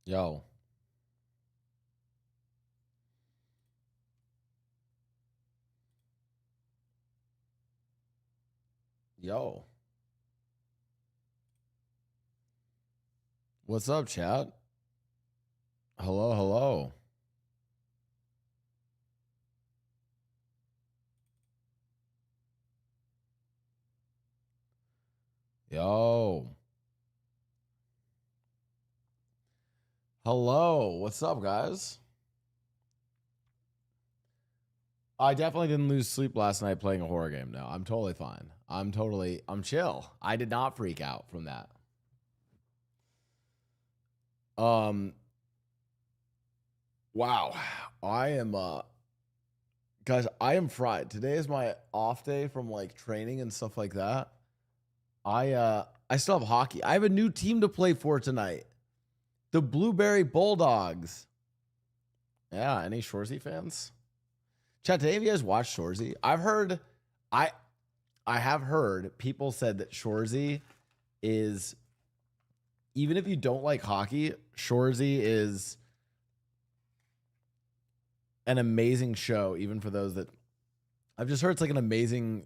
Yo. Yo. What's up, chat? Hello, hello. Yo. Hello. What's up, guys? I definitely didn't lose sleep last night playing a horror game. No, I'm totally fine. I'm chill. I did not freak out from that. Wow. I am guys, I am fried. Today is my off day from like training and stuff like that. I still have hockey. I have a new team to play for tonight. The Blueberry Bulldogs. Yeah, any Shorzy fans? Chat, today have you guys watched Shorzy? I have heard people said that Shorzy is, even if you don't like hockey, Shorzy is an amazing show, even for those that I've just heard it's like an amazing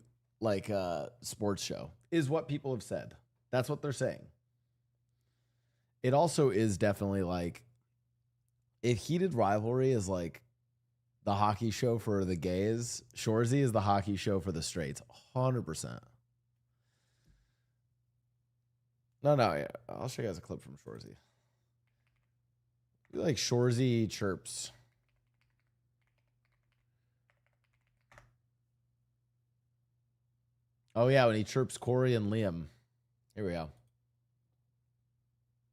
sports show, is what people have said. That's what they're saying. It also is definitely like, if Heated Rivalry is like the hockey show for the gays, Shorzy is the hockey show for the straights. 100%. No, yeah. I'll show you guys a clip from Shorzy. Like Shorzy chirps. Oh, yeah, when he chirps Corey and Liam. Here we go.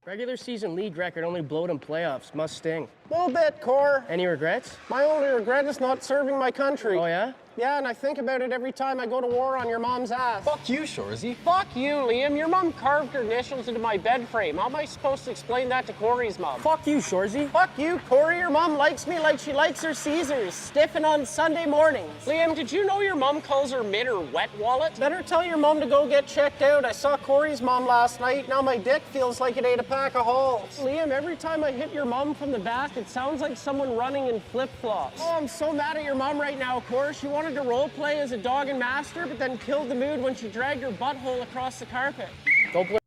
Regular season league record only blowed in playoffs. Must sting. Little bit, Core. Any regrets? My only regret is not serving my country. Oh, yeah? Yeah, and I think about it every time I go to war on your mom's ass. Fuck you, Shorzy. Fuck you, Liam. Your mom carved her initials into my bed frame. How am I supposed to explain that to Corey's mom? Fuck you, Shorzy. Fuck you, Corey. Your mom likes me like she likes her Caesars, stiffing on Sunday mornings. Liam, did you know your mom calls her mid or wet wallet? Better tell your mom to go get checked out. I saw Corey's mom last night. Now my dick feels like it ate a pack of Halls. Liam, every time I hit your mom from the back, it sounds like someone running in flip-flops. Oh, I'm so mad at your mom right now, Corey. She wanted to role play as a dog and master, but then killed the mood when she dragged her butthole across the carpet. Go play.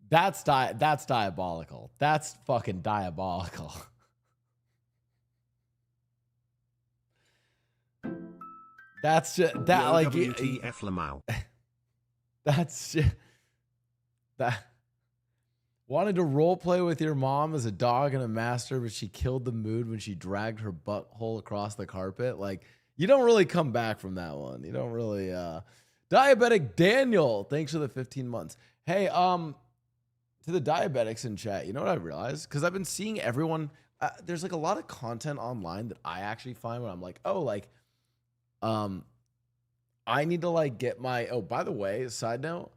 That's diabolical. That's fucking diabolical. That's just, that like WTF Lamau. That's just, that wanted to role play with your mom as a dog and a master, but she killed the mood when she dragged her butthole across the carpet. Like, you don't really come back from that one. You don't really Diabetic Daniel, thanks for the 15 months. Hey, to the diabetics in chat, you know what I realized? Because I've been seeing everyone, there's like a lot of content online that I actually find when I'm like, oh, like, I need to like get my, oh, by the way, side note,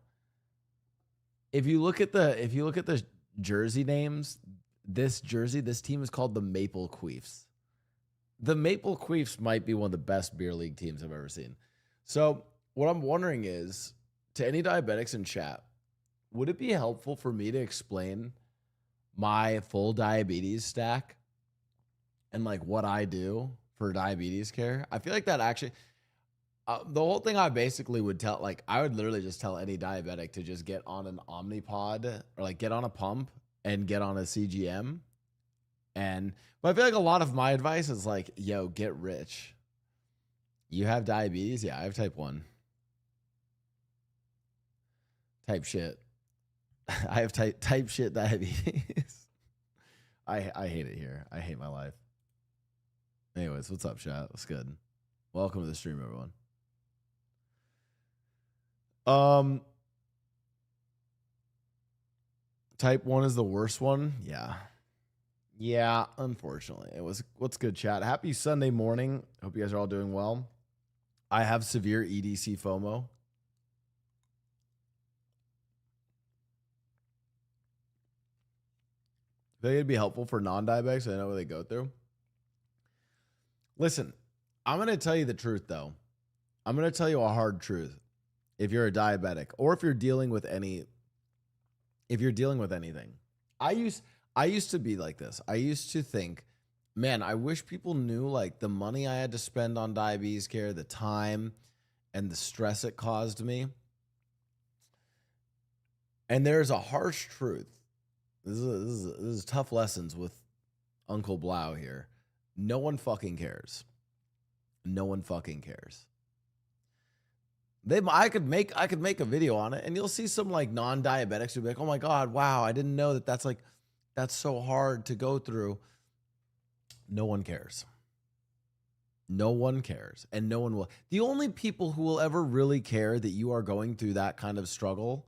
if you look at the jersey names, this team is called the Maple Queefs. The Maple Queefs might be one of the best beer league teams I've ever seen. So what I'm wondering is, to any diabetics in chat, would it be helpful for me to explain my full diabetes stack and like what I do for diabetes care? I feel like that actually, the whole thing I basically would tell, like I would literally just tell any diabetic to just get on an Omnipod or like get on a pump and get on a CGM. But I feel like a lot of my advice is like, yo, get rich. You have diabetes? Yeah, I have type 1. Type shit. I have type shit diabetes. I hate it here. I hate my life. Anyways, what's up, chat? What's good? Welcome to the stream, everyone. Type 1 is the worst one? Yeah, unfortunately. It was. What's good, chat? Happy Sunday morning. Hope you guys are all doing well. I have severe EDC FOMO. I think it'd be helpful for non-diabetics so they know what they go through. Listen, I'm going to tell you the truth, though. I'm going to tell you a hard truth. If you're a diabetic or if you're dealing with anything, I used to be like this. I used to think, man, I wish people knew like the money I had to spend on diabetes care, the time and the stress it caused me. And there's a harsh truth. This is tough lessons with Uncle Blau here. No one fucking cares. No one fucking cares. I could make a video on it, and you'll see some like non-diabetics who'll be like, "Oh my god, wow, I didn't know that's so hard to go through." No one cares. No one cares, and no one will. The only people who will ever really care that you are going through that kind of struggle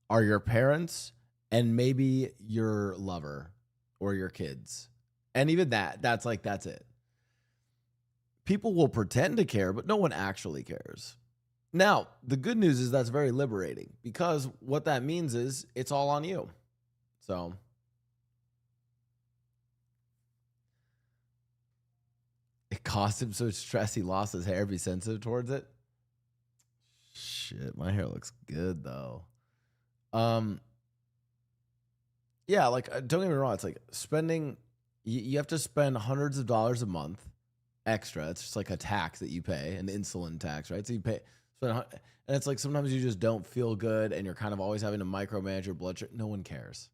are your parents and maybe your lover or your kids. And even that's it. People will pretend to care, but no one actually cares. Now, the good news is that's very liberating, because what that means is it's all on you. So it cost him so much stress he lost his hair. Be sensitive towards it. Shit, my hair looks good though. Yeah, like don't get me wrong, it's like spending you have to spend hundreds of dollars a month extra. It's just like a tax that you pay, an insulin tax, right? So you pay, and it's like sometimes you just don't feel good and you're kind of always having to micromanage your blood sugar. No one cares.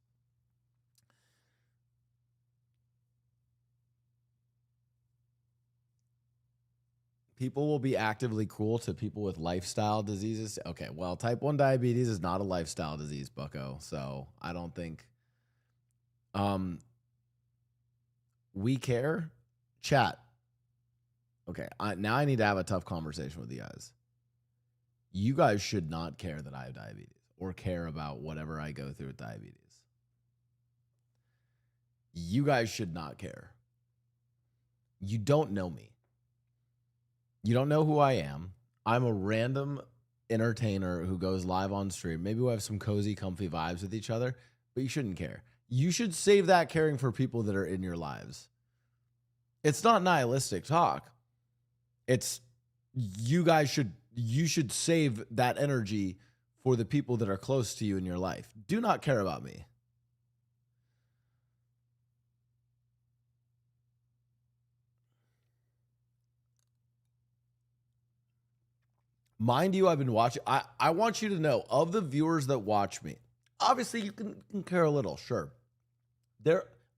People will be actively cruel to people with lifestyle diseases. Okay, well, type 1 diabetes is not a lifestyle disease, bucko. So I don't think we care. Chat. Okay, now I need to have a tough conversation with you guys. You guys should not care that I have diabetes or care about whatever I go through with diabetes. You guys should not care. You don't know me. You don't know who I am. I'm a random entertainer who goes live on stream. Maybe we'll have some cozy, comfy vibes with each other, but you shouldn't care. You should save that caring for people that are in your lives. It's not nihilistic talk. It's you should save that energy for the people that are close to you in your life. Do not care about me. Mind you, I've been watching. I want you to know, of the viewers that watch me, obviously you can care a little, sure.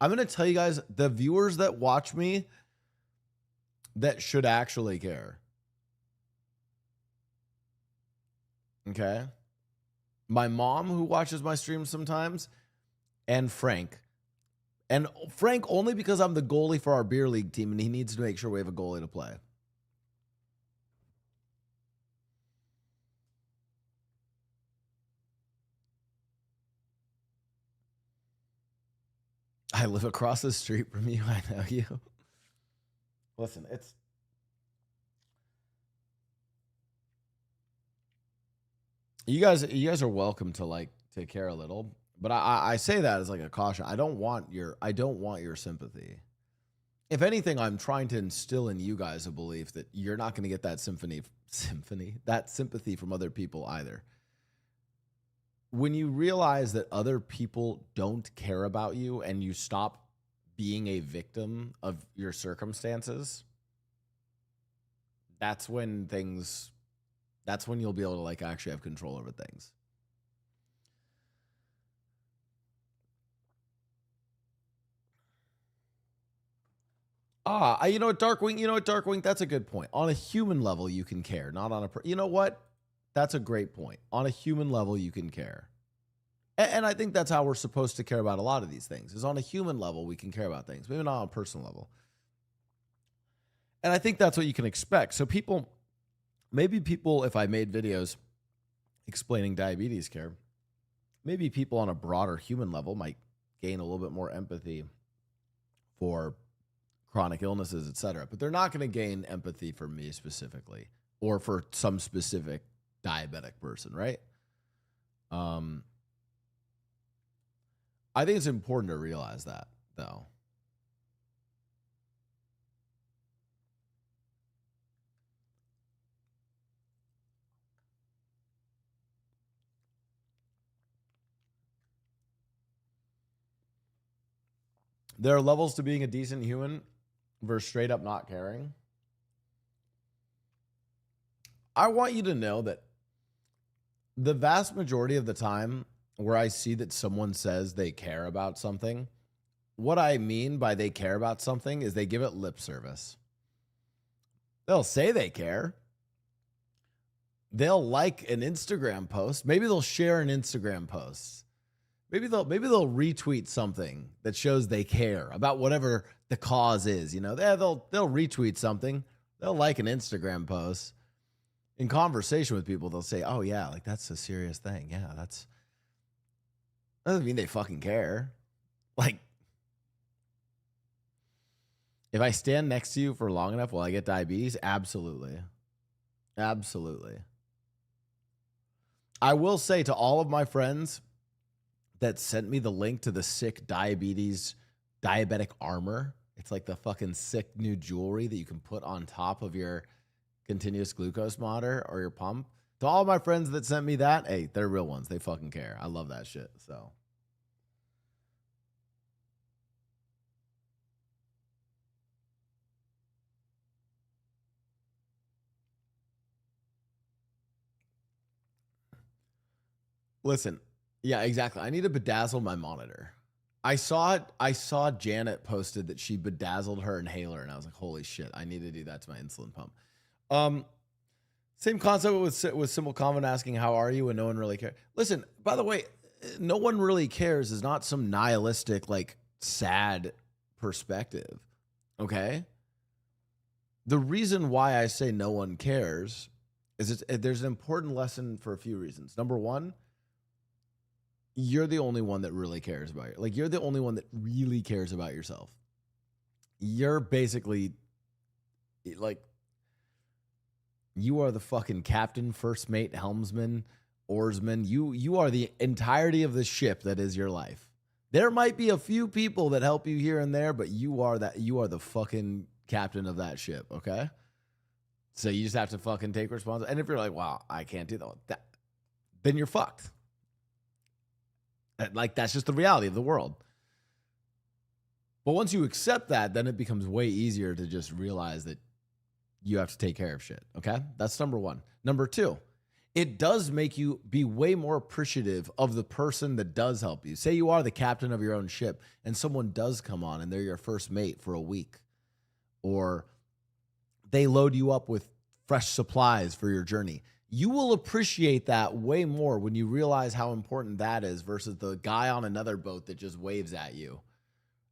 I'm going to tell you guys, the viewers that watch me that should actually care. Okay? My mom, who watches my streams sometimes, and Frank. And Frank only because I'm the goalie for our beer league team, and he needs to make sure we have a goalie to play. I live across the street from you. I know you. Listen, you guys are welcome to care a little, but I say that as like a caution. I don't want your sympathy. If anything, I'm trying to instill in you guys a belief that you're not going to get that sympathy from other people either. When you realize that other people don't care about you and you stop being a victim of your circumstances, that's when you'll be able to actually have control over things. You know what, Darkwing, that's a good point. On a human level, you can care, not on you know what? That's a great point. On a human level, you can care. And I think that's how we're supposed to care about a lot of these things, is on a human level, we can care about things, maybe not on a personal level. And I think that's what you can expect. So maybe people, if I made videos explaining diabetes care, maybe people on a broader human level might gain a little bit more empathy for chronic illnesses, etc. But they're not going to gain empathy for me specifically or for some specific diabetic person, right? I think it's important to realize that, though. There are levels to being a decent human versus straight up not caring. I want you to know that the vast majority of the time where I see that someone says they care about something, what I mean by they care about something is they give it lip service. They'll say they care. They'll like an Instagram post. Maybe they'll share an Instagram post. Maybe they'll retweet something that shows they care about whatever the cause is. You know, they'll retweet something. They'll like an Instagram post. In conversation with people, they'll say, "Oh yeah, like that's a serious thing. Yeah, that doesn't mean they fucking care." Like, if I stand next to you for long enough, will I get diabetes? Absolutely. Absolutely. I will say to all of my friends that sent me the link to the sick diabetic armor. It's like the fucking sick new jewelry that you can put on top of your continuous glucose monitor or your pump. To all my friends that sent me that, hey, they're real ones. They fucking care. I love that shit. So listen, yeah, exactly. I need to bedazzle my monitor. I saw it. I saw Janet posted that she bedazzled her inhaler, and I was like, holy shit, I need to do that to my insulin pump. Same concept with Simple Comment asking, how are you? And no one really cares. Listen, by the way, no one really cares is not some nihilistic, like, sad perspective. Okay? The reason why I say no one cares is there's an important lesson for a few reasons. Number one, you're the only one that really cares about it. Like, you're the only one that really cares about yourself. You're basically, like, you are the fucking captain, first mate, helmsman, oarsman. You are the entirety of the ship that is your life. There might be a few people that help you here and there, but you are the fucking captain of that ship, okay? So you just have to fucking take responsibility. And if you're like, wow, I can't do that, then you're fucked. Like, that's just the reality of the world. But once you accept that, then it becomes way easier to just realize that you have to take care of shit, okay? That's number one. Number two, it does make you be way more appreciative of the person that does help you. Say you are the captain of your own ship and someone does come on and they're your first mate for a week, or they load you up with fresh supplies for your journey. You will appreciate that way more when you realize how important that is versus the guy on another boat that just waves at you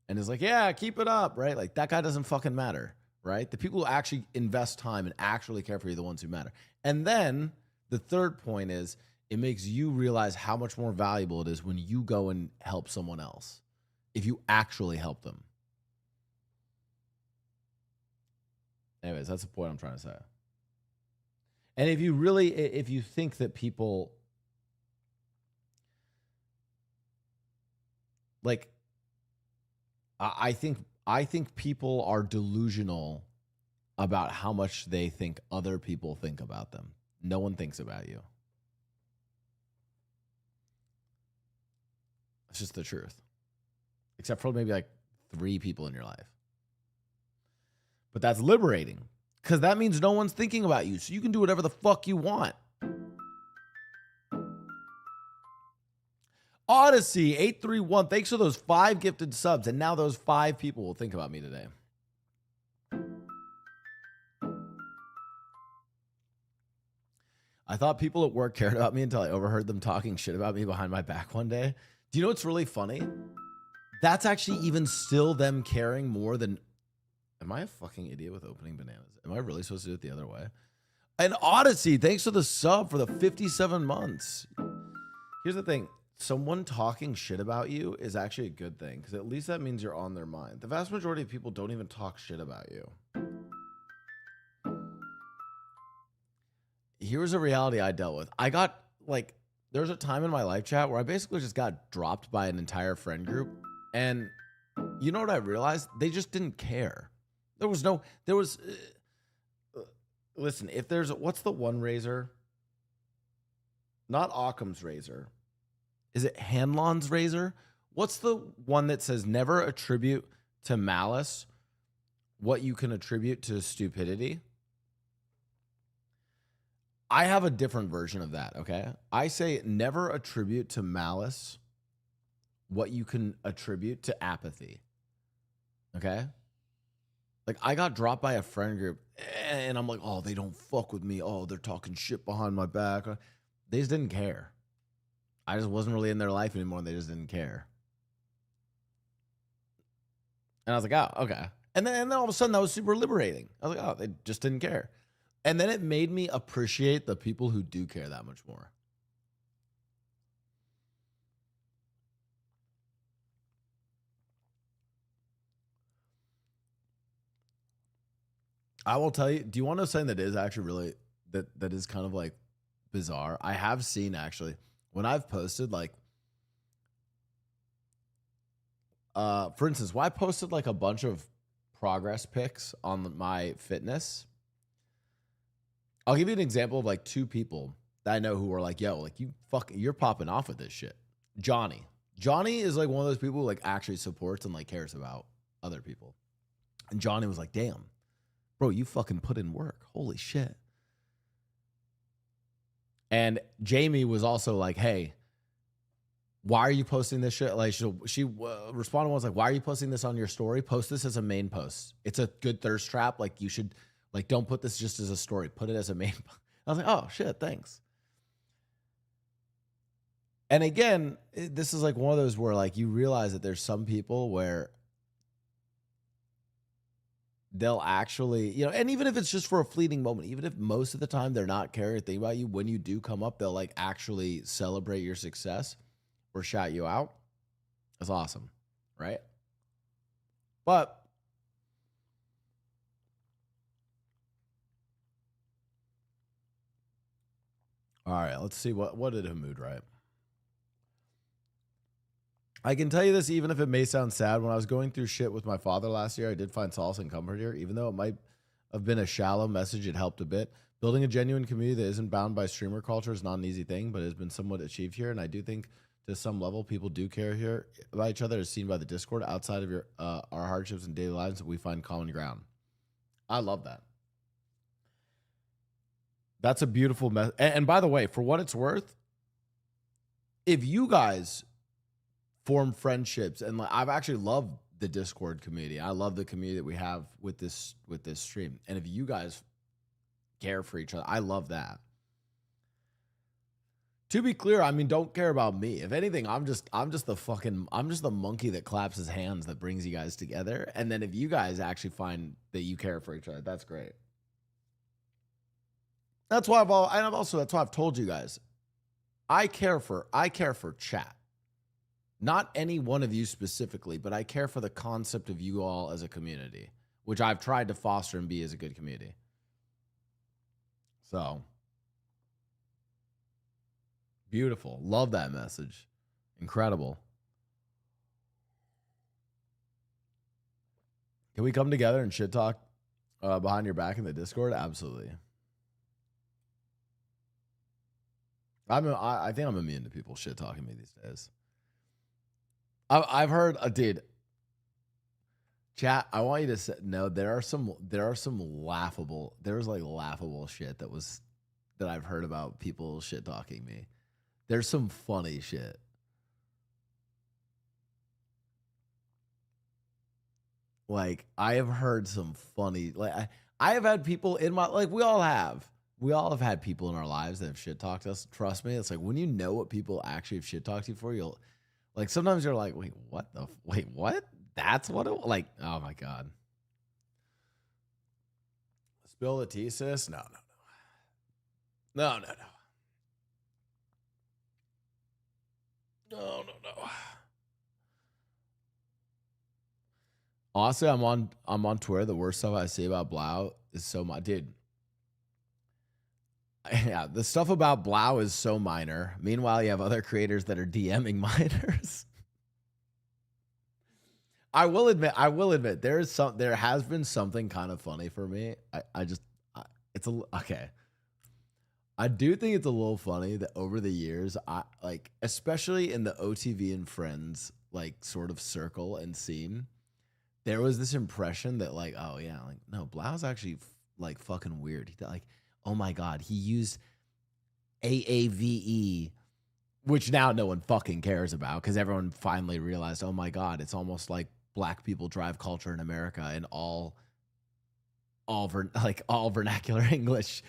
and is like, yeah, keep it up, right? Like, that guy doesn't fucking matter, right? The people who actually invest time and actually care for you are the ones who matter. And then the third point is it makes you realize how much more valuable it is when you go and help someone else, if you actually help them. Anyways, that's the point I'm trying to say. And if you think that people, like, I think people are delusional about how much they think other people think about them. No one thinks about you. It's just the truth. Except for maybe like 3 people in your life. But that's liberating, because that means no one's thinking about you, so you can do whatever the fuck you want. Odyssey 831, thanks for those 5 gifted subs, and now those 5 people will think about me today. I thought people at work cared about me until I overheard them talking shit about me behind my back one day. Do you know what's really funny? That's actually even still them caring more than... Am I a fucking idiot with opening bananas? Am I really supposed to do it the other way? And Odyssey, thanks for the sub for the 57 months. Here's the thing. Someone talking shit about you is actually a good thing, because at least that means you're on their mind. The vast majority of people don't even talk shit about you. Here's a reality I dealt with. I got, like, there was a time in my live chat where I basically just got dropped by an entire friend group. And you know what I realized? They just didn't care. Listen, if there's, what's the one razor? Not Occam's razor. Is it Hanlon's razor? What's the one that says never attribute to malice what you can attribute to stupidity, I have a different version of that, okay? I say never attribute to malice what you can attribute to apathy, okay? Like, I got dropped by a friend group, and I'm like, oh, they don't fuck with me. Oh, they're talking shit behind my back. They just didn't care. I just wasn't really in their life anymore, and they just didn't care. And I was like, oh, okay. And then all of a sudden, that was super liberating. I was like, oh, they just didn't care. And then it made me appreciate the people who do care that much more. I will tell you, do you want to know something that is actually really, that is kind of like bizarre? I have seen actually, when I've posted like, for instance, when I posted like a bunch of progress pics on my fitness, I'll give you an example of like two people that I know who were like, yo, like you're popping off with this shit. Johnny is like one of those people who like actually supports and like cares about other people. And Johnny was like, damn, bro, you fucking put in work. Holy shit. And Jamie was also like, hey, why are you posting this shit? Like she responded was like, why are you posting this on your story? Post this as a main post. It's a good thirst trap. Like you should, like, don't put this just as a story. Put it as a main. I was like, oh shit, thanks. And again, this is like one of those where like you realize that there's some people where they'll actually, you know, and even if it's just for a fleeting moment, even if most of the time they're not caring a thing about you, when you do come up, they'll like actually celebrate your success or shout you out. That's awesome, right? But all right, let's see what did Hamoud write. I can tell you this, even if it may sound sad, when I was going through shit with my father last year, I did find solace and comfort here. Even though it might have been a shallow message, it helped a bit. Building a genuine community that isn't bound by streamer culture is not an easy thing, but it has been somewhat achieved here. And I do think to some level, people do care here about each other, as seen by the Discord. Outside of our hardships and daily lives, we find common ground. I love that. That's a beautiful message. And by the way, for what it's worth, if you guys form friendships, and like, I've actually loved the Discord community. I love the community that we have with this stream. And if you guys care for each other, I love that. To be clear, I mean, don't care about me. If anything, I'm just the monkey that claps his hands that brings you guys together. And then if you guys actually find that you care for each other, that's great. That's why that's why I've told you guys, I care for chat. Not any one of you specifically, but I care for the concept of you all as a community, which I've tried to foster and be as a good community. So, beautiful. Love that message. Incredible. Can we come together and shit talk behind your back in the Discord? Absolutely. I think I'm immune to people shit talking me these days. I've heard, dude. Chat, I want you to know there are some laughable. There's like laughable shit that I've heard about people shit talking me. There's some funny shit. Like I have heard some funny. Like I have had people in my we all have had people in our lives that have shit talked us. Trust me, it's like when you know what people actually have shit talked you for, you'll. Like, sometimes you're like, wait, what? That's what it, like, oh my God. Spill the tea, sis? No. No. Honestly, I'm on Twitter. The worst stuff I see about Blau is so much. Dude. Yeah, the stuff about Blau is so minor. Meanwhile, you have other creators that are DMing minors. I will admit there has been something kind of funny for me. Okay. I do think it's a little funny that over the years, especially in the OTV and Friends, like sort of circle and scene, there was this impression that like, oh yeah, like no, Blau's actually like fucking weird. He like, oh my God, he used AAVE, which now no one fucking cares about because everyone finally realized, oh my God, it's almost like black people drive culture in America, and all vernacular English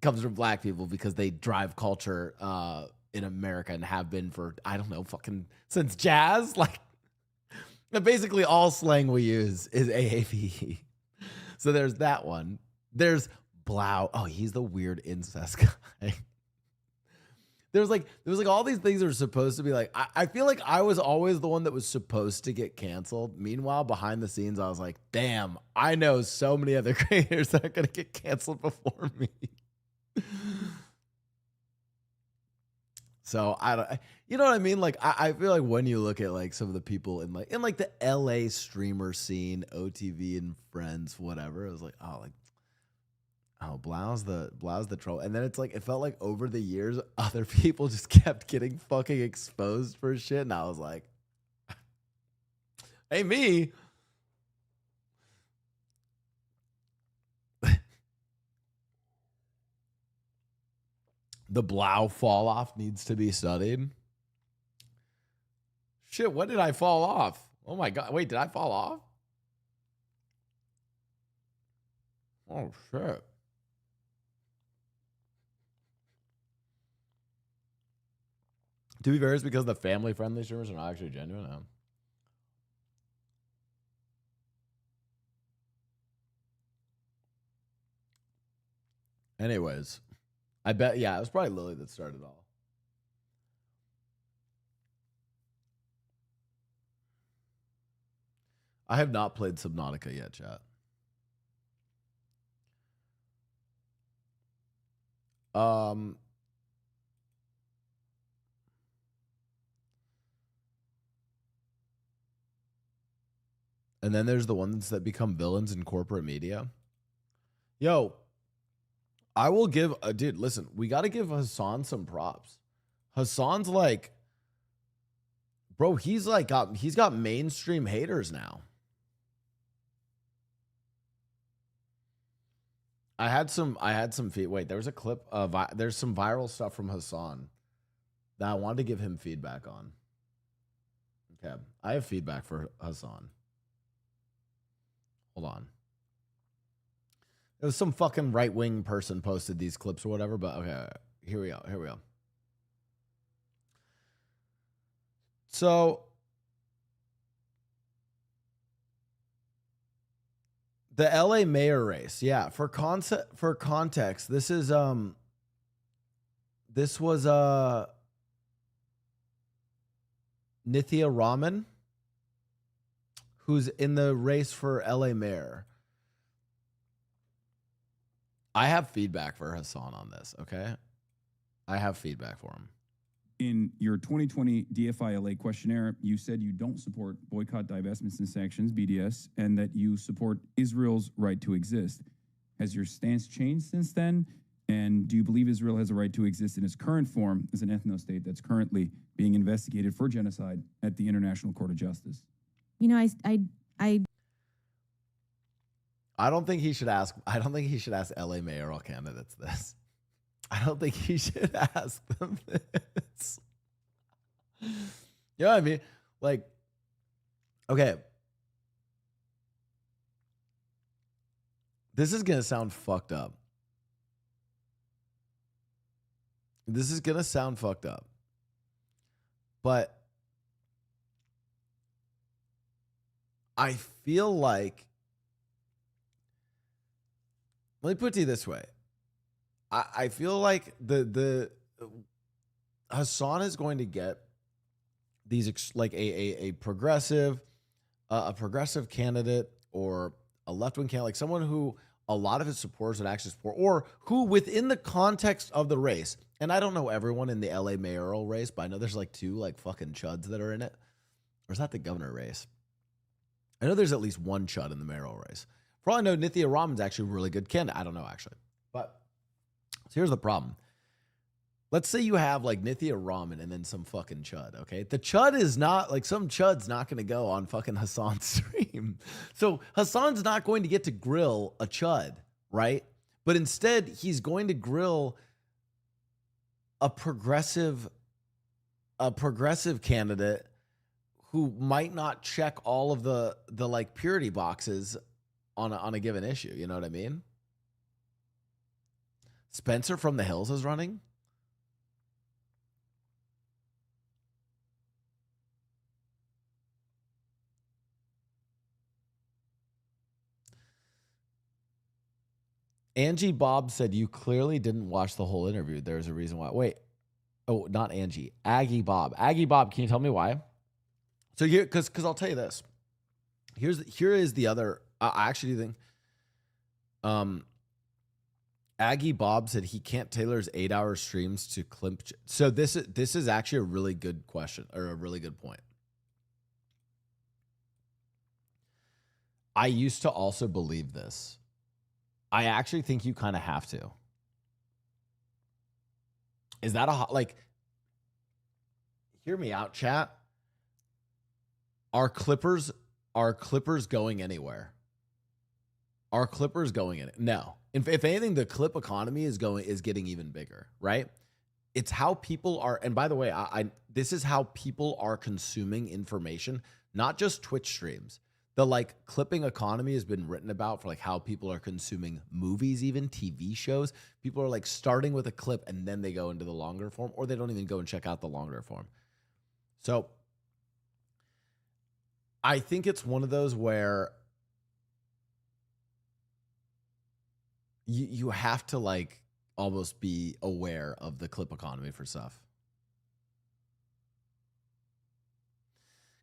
comes from black people because they drive culture in America and have been for, I don't know, fucking since jazz. Like, basically all slang we use is AAVE. So there's that one. There's Blau. Oh, he's the weird incest guy. There was like all these things that are supposed to be like, I feel like I was always the one that was supposed to get canceled. Meanwhile, behind the scenes, I was like, damn, I know so many other creators that are going to get canceled before me. So I don't, you know what I mean? Like, I feel like when you look at like some of the people in like the LA streamer scene, OTV and friends, whatever, it was like, oh, Blau's the troll. And then it's like, it felt like over the years, other people just kept getting fucking exposed for shit. And I was like, hey, me. The Blau fall off needs to be studied. Shit, when did I fall off? Oh my God. Wait, did I fall off? Oh, shit. To be fair, it's because the family-friendly streamers are not actually genuine. No. Anyways, I bet, yeah, it was probably Lily that started it all. I have not played Subnautica yet, chat. And then there's the ones that become villains in corporate media. Yo, I will give dude, listen, we got to give Hassan some props. Hassan's like, bro, he's got mainstream haters now. I had some wait, there was a clip of there's some viral stuff from Hassan that I wanted to give him feedback on. Okay, I have feedback for Hassan. Hold on. It was some fucking right-wing person posted these clips or whatever, but okay, here we go. So the LA mayor race, yeah. For context, this was Nithya Raman, who's in the race for LA mayor. I have feedback for Hassan on this, okay? I have feedback for him. In your 2020 DFI LA questionnaire, you said you don't support boycott, divestments, and sanctions, BDS, and that you support Israel's right to exist. Has your stance changed since then? And do you believe Israel has a right to exist in its current form as an ethno-state that's currently being investigated for genocide at the International Court of Justice? You know, I don't think he should ask LA mayoral candidates this. I don't think he should ask them this. You know what I mean? Like, okay. This is going to sound fucked up. But I feel like, let me put it to you this way. I feel like the Hassan is going to get these like a progressive candidate or a left-wing candidate, like someone who a lot of his supporters would actually support, or who within the context of the race, and I don't know everyone in the LA mayoral race, but I know there's like 2 like fucking chuds that are in it. Or is that the governor race? I know there's at least 1 chud in the mayoral race. For all I know, Nithya Raman's actually a really good candidate. I don't know, actually. But so here's the problem. let's say you have like Nithya Raman and then some fucking chud, okay? The chud is not like some chud's not going to go on fucking Hassan's stream. So Hassan's not going to get to grill a chud, right? But instead, he's going to grill a progressive candidate who might not check all of the like purity boxes on a given issue. You know what I mean? Spencer from the Hills is running. Angie Bob said you clearly didn't watch the whole interview. There's a reason why. Wait. Oh, not Angie. Aggie Bob. Aggie Bob, can you tell me why? So here, because I'll tell you this. Here is the other. I actually do think. Aggie Bob said he can't tailor his 8-hour streams to clip. So this is actually a really good question or a really good point. I used to also believe this. I actually think you kind of have to. Is that like, hear me out, chat. Are Clippers going anywhere? Are Clippers going in it? No. If anything, the clip economy is getting even bigger, right? It's how people are, and by the way, this is how people are consuming information, not just Twitch streams. The like clipping economy has been written about for like how people are consuming movies, even TV shows. People are like starting with a clip and then they go into the longer form, or they don't even go and check out the longer form. So I think it's one of those where you have to like almost be aware of the clip economy for stuff.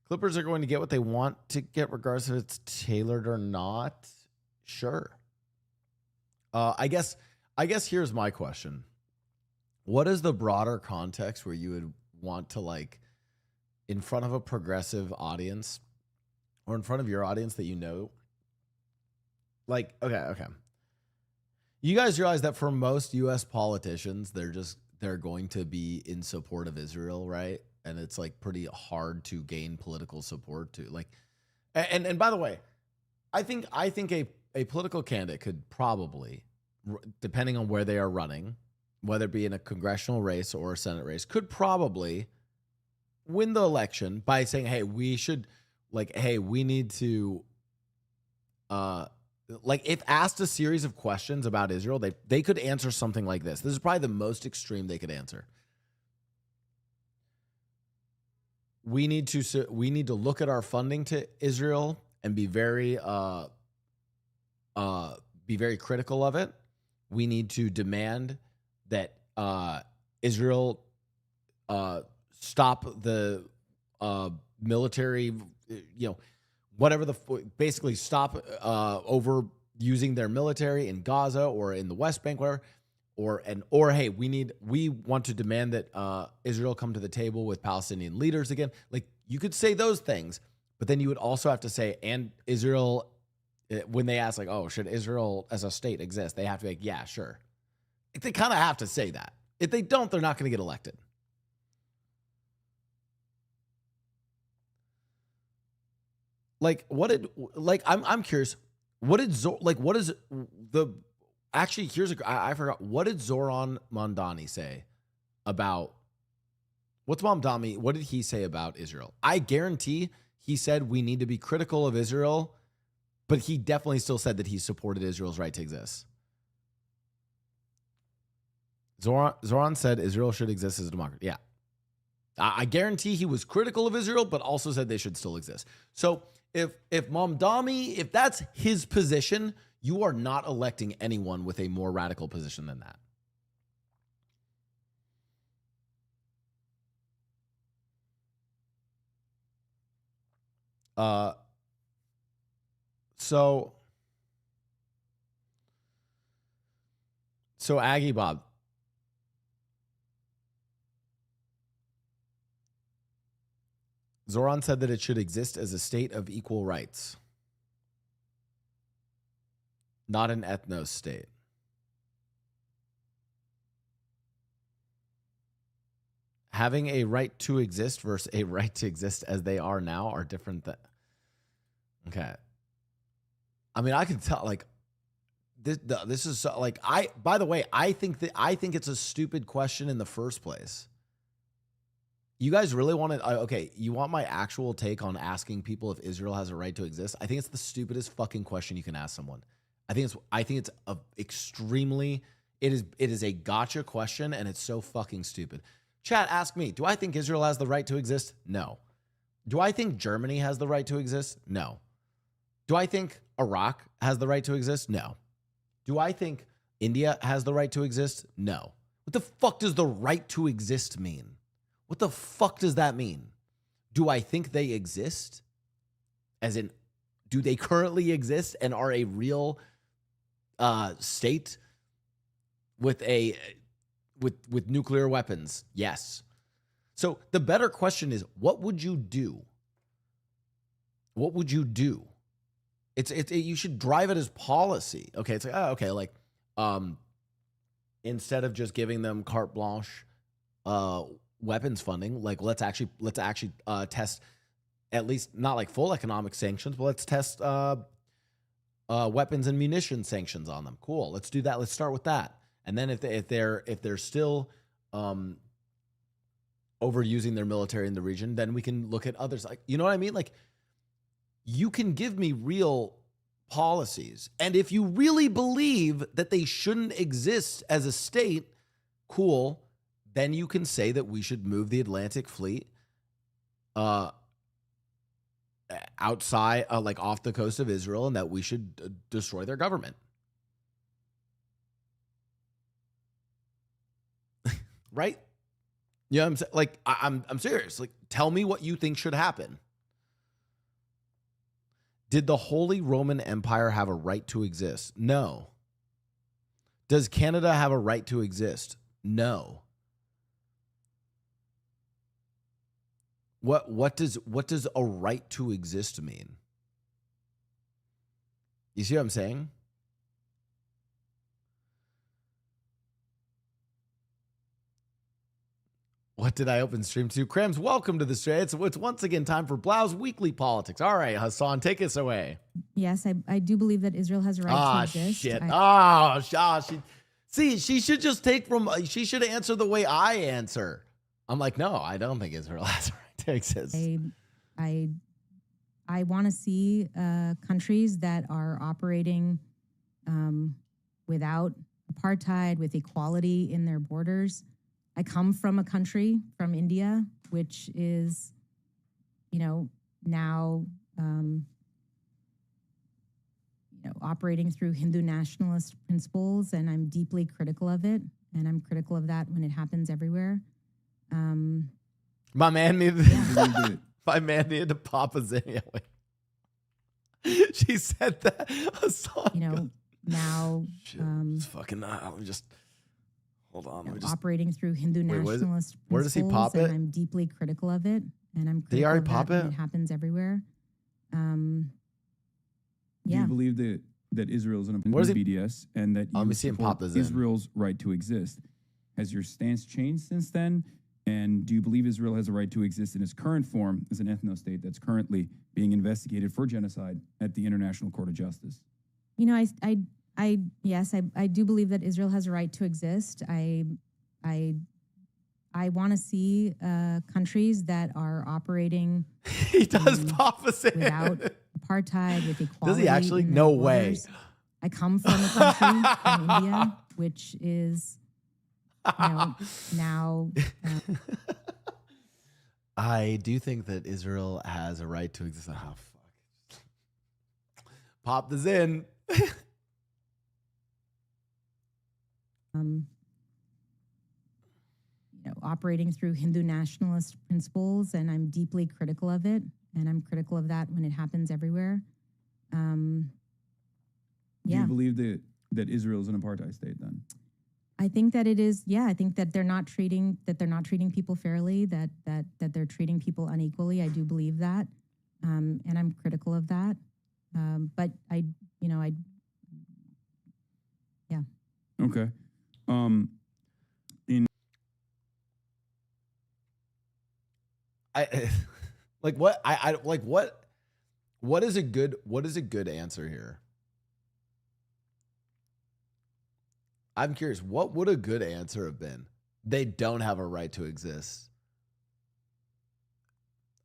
Clippers are going to get what they want to get, regardless if it's tailored or not. Sure. I guess here's my question. What is the broader context where you would want to, like, in front of a progressive audience or in front of your audience that you know? Like, okay. You guys realize that for most U.S. politicians, they're going to be in support of Israel, right? And it's like pretty hard to gain political support to like, and by the way, I think a political candidate could probably, depending on where they are running, whether it be in a congressional race or a Senate race, could probably win the election by saying, hey, we need to, like if asked a series of questions about Israel, they could answer something like this. This is probably the most extreme they could answer. We need to look at our funding to Israel and be very critical of it. We need to demand that Israel stop the military, basically stop over using their military in Gaza or in the West Bank, whatever. Or hey, we want to demand that Israel come to the table with Palestinian leaders again. Like you could say those things, but then you would also have to say, and Israel, when they ask like, oh, should Israel as a state exist? They have to be like, yeah, sure. They kind of have to say that. If they don't, they're not going to get elected. I'm curious. Actually, I forgot. What did Zoran Mondani say about what did he say about Israel? I guarantee he said we need to be critical of Israel, but he definitely still said that he supported Israel's right to exist. Zoran said Israel should exist as a democracy. Yeah. I guarantee he was critical of Israel, but also said they should still exist. So if Mamdani, if that's his position, you are not electing anyone with a more radical position than that. So Aggie Bob. Zoran said that it should exist as a state of equal rights, not an ethno state. Having a right to exist versus a right to exist as they are now are different. Okay. I mean, I can tell, like, this is so, like, by the way, I think it's a stupid question in the first place. You guys really want to, okay, you want my actual take on asking people if Israel has a right to exist? I think it's the stupidest fucking question you can ask someone. I think it's a extremely, it is a gotcha question, and it's so fucking stupid. Chat, ask me, do I think Israel has the right to exist? No. Do I think Germany has the right to exist? No. Do I think Iraq has the right to exist? No. Do I think India has the right to exist? No. What the fuck does the right to exist mean? What the fuck does that mean? Do I think they exist? As in, do they currently exist and are a real state with nuclear weapons? Yes. So the better question is, what would you do? What would you do? You should drive it as policy. Okay, it's like, oh, okay, like instead of just giving them carte blanche weapons funding, like let's actually test, at least not like full economic sanctions, but let's test weapons and munition sanctions on them. Cool, let's do that. Let's start with that. And then if they're still overusing their military in the region, then we can look at others. Like, you know what I mean? Like, you can give me real policies, and if you really believe that they shouldn't exist as a state, cool. Then you can say that we should move the Atlantic Fleet outside, like off the coast of Israel, and that we should destroy their government. Right? Yeah, I'm like, I'm serious. Like, tell me what you think should happen. Did the Holy Roman Empire have a right to exist? No. Does Canada have a right to exist? No. What does a right to exist mean? You see what I'm saying? What did I open stream to? Krams, welcome to the stream. It's once again time for Blau's Weekly Politics. All right, Hassan, take us away. Yes, I do believe that Israel has a right to exist. She should just she should answer the way I answer. I'm like, no, I don't think Israel has a right to exist. I want to see countries that are operating without apartheid, with equality in their borders. I come from a country, from India, which is, now, operating through Hindu nationalist principles, and I'm deeply critical of it, and I'm critical of that when it happens everywhere. My man needed to pop a Zinnia. She said that. Now, it's fucking not. Just hold on. Operating through Hindu nationalist principles. Where does he pop it? And I'm deeply critical of it, and I'm critical Did he already of pop that it? when it happens everywhere. Do you believe that Israel is an Where's BDS and that you let me see him pop this in. Israel's right to exist? Has your stance changed since then? And do you believe Israel has a right to exist in its current form as an ethno-state that's currently being investigated for genocide at the International Court of Justice? Yes, I do believe that Israel has a right to exist. I want to see countries that are operating. He does pop us in without apartheid, with equality. Does he actually? In No their way. borders. I come from a country, from India, which is now. I do think that Israel has a right to exist. Oh, fuck. Pop this in. Operating through Hindu nationalist principles, and I'm deeply critical of it, and I'm critical of that when it happens everywhere. Do you believe that Israel is an apartheid state then? I think that it is. Yeah, I think that they're not treating people fairly. That they're treating people unequally. I do believe that, and I'm critical of that. But yeah. Okay. I like what I like what is a good answer here? I'm curious, what would a good answer have been? They don't have a right to exist.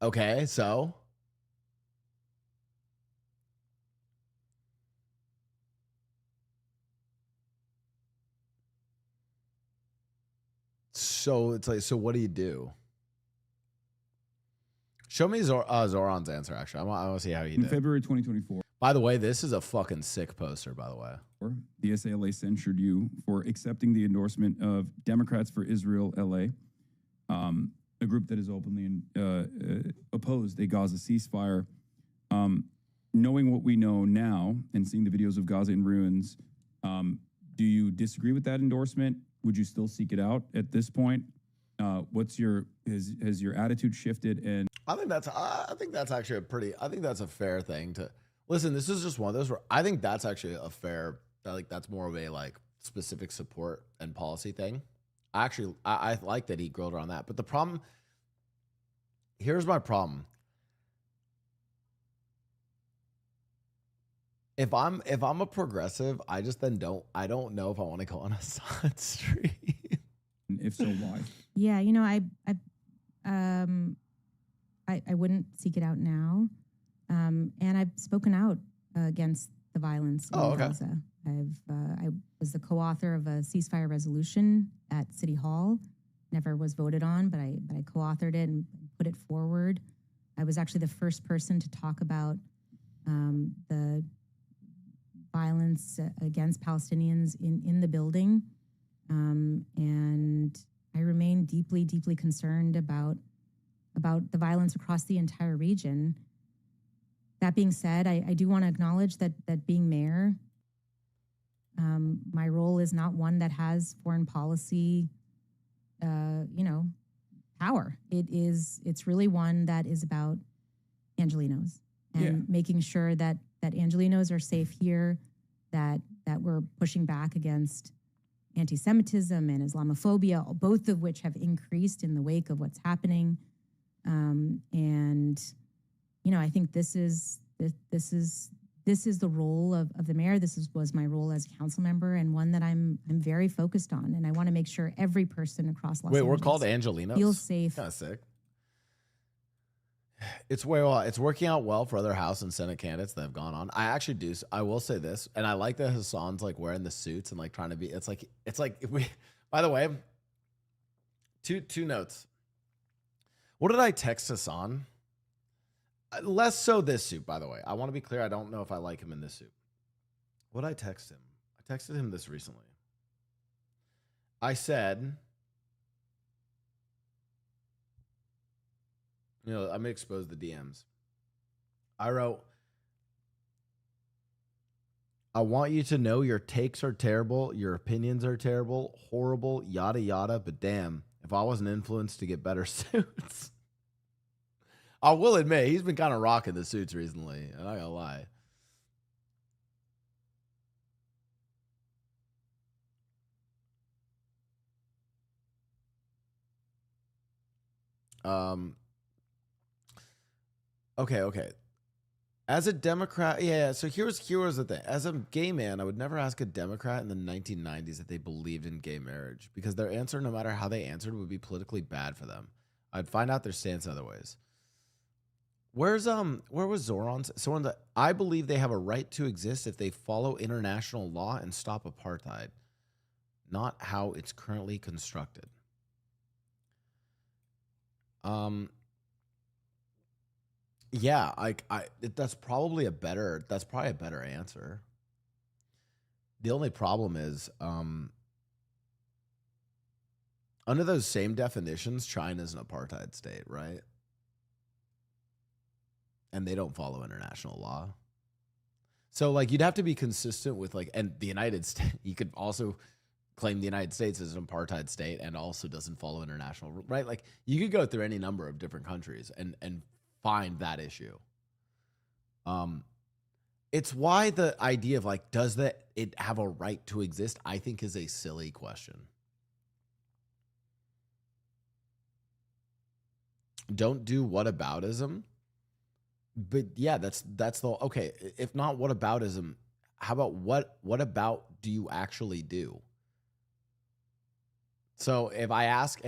Okay, so it's like, so what do you do? Show me Zoran's answer, actually. I want to see how he In did. February 2024, By the way, this is a fucking sick poster, by the way. the SALA censured you for accepting the endorsement of Democrats for Israel LA, a group that has openly opposed a Gaza ceasefire. Knowing what we know now and seeing the videos of Gaza in ruins, do you disagree with that endorsement? Would you still seek it out at this point? Has your attitude shifted? And I think that's actually that's a fair thing to listen. This is just one of those where I think that's actually a fair, like, that's more of a like specific support and policy thing. I like that he grilled around that. But the problem, here's my problem. If I'm a progressive, I just then don't know if I want to go on a side street. if so, why? Yeah, I wouldn't seek it out now, and I've spoken out against the violence in Gaza. I was the co-author of a ceasefire resolution at City Hall. Never was voted on, but I co-authored it and put it forward. I was actually the first person to talk about the violence against Palestinians in the building, and I remain deeply, deeply concerned about the violence across the entire region. That being said, I do want to acknowledge that being mayor, my role is not one that has foreign policy, power. It's really one that is about Angelenos and making sure that Angelenos are safe here, that we're pushing back against anti-Semitism and Islamophobia, both of which have increased in the wake of what's happening. I think this is the role of the mayor. Was my role as a council member, and one that I'm very focused on. And I want to make sure every person across Los Angeles we're called Angelenos? feels safe. Kind of sick. It's working out well for other House and Senate candidates that have gone on. I will say this, and I like that Hassan's like wearing the suits and like trying to be. It's like if we. By the way, two notes. What did I text Hassan? Less so this suit, by the way. I want to be clear. I don't know if I like him in this suit. What did I text him? I texted him this recently. I said, I'm going to expose the DMs. I wrote, I want you to know your takes are terrible, your opinions are terrible, horrible, yada, yada, but damn, if I wasn't influenced to get better suits. I will admit, he's been kind of rocking the suits recently. I'm not going to lie. Okay. As a Democrat, so here was the thing. As a gay man, I would never ask a Democrat in the 1990s if they believed in gay marriage, because their answer, no matter how they answered, would be politically bad for them. I'd find out their stance other ways. Where was Zoran's? I believe they have a right to exist if they follow international law and stop apartheid, not how it's currently constructed. That's probably a better answer. The only problem is, under those same definitions, China's an apartheid state, right? And they don't follow international law. So like you'd have to be consistent with and the United States. You could also claim the United States is an apartheid state and also doesn't follow international, right? Like you could go through any number of different countries and find that issue. It's why the idea of does it have a right to exist, I think is a silly question. Don't do whataboutism. But yeah, that's the okay. If not whataboutism, how about what about do you actually do? So if I ask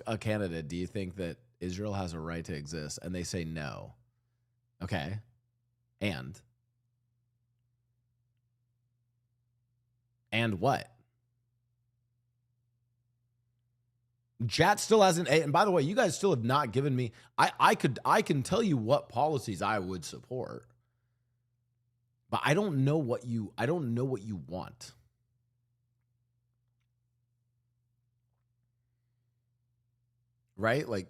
a candidate, do you think that Israel has a right to exist? And they say no. Okay. And what? Chat still hasn't. And by the way, you guys still have not given me. I can tell you what policies I would support, but I don't know what you want. Right? Like,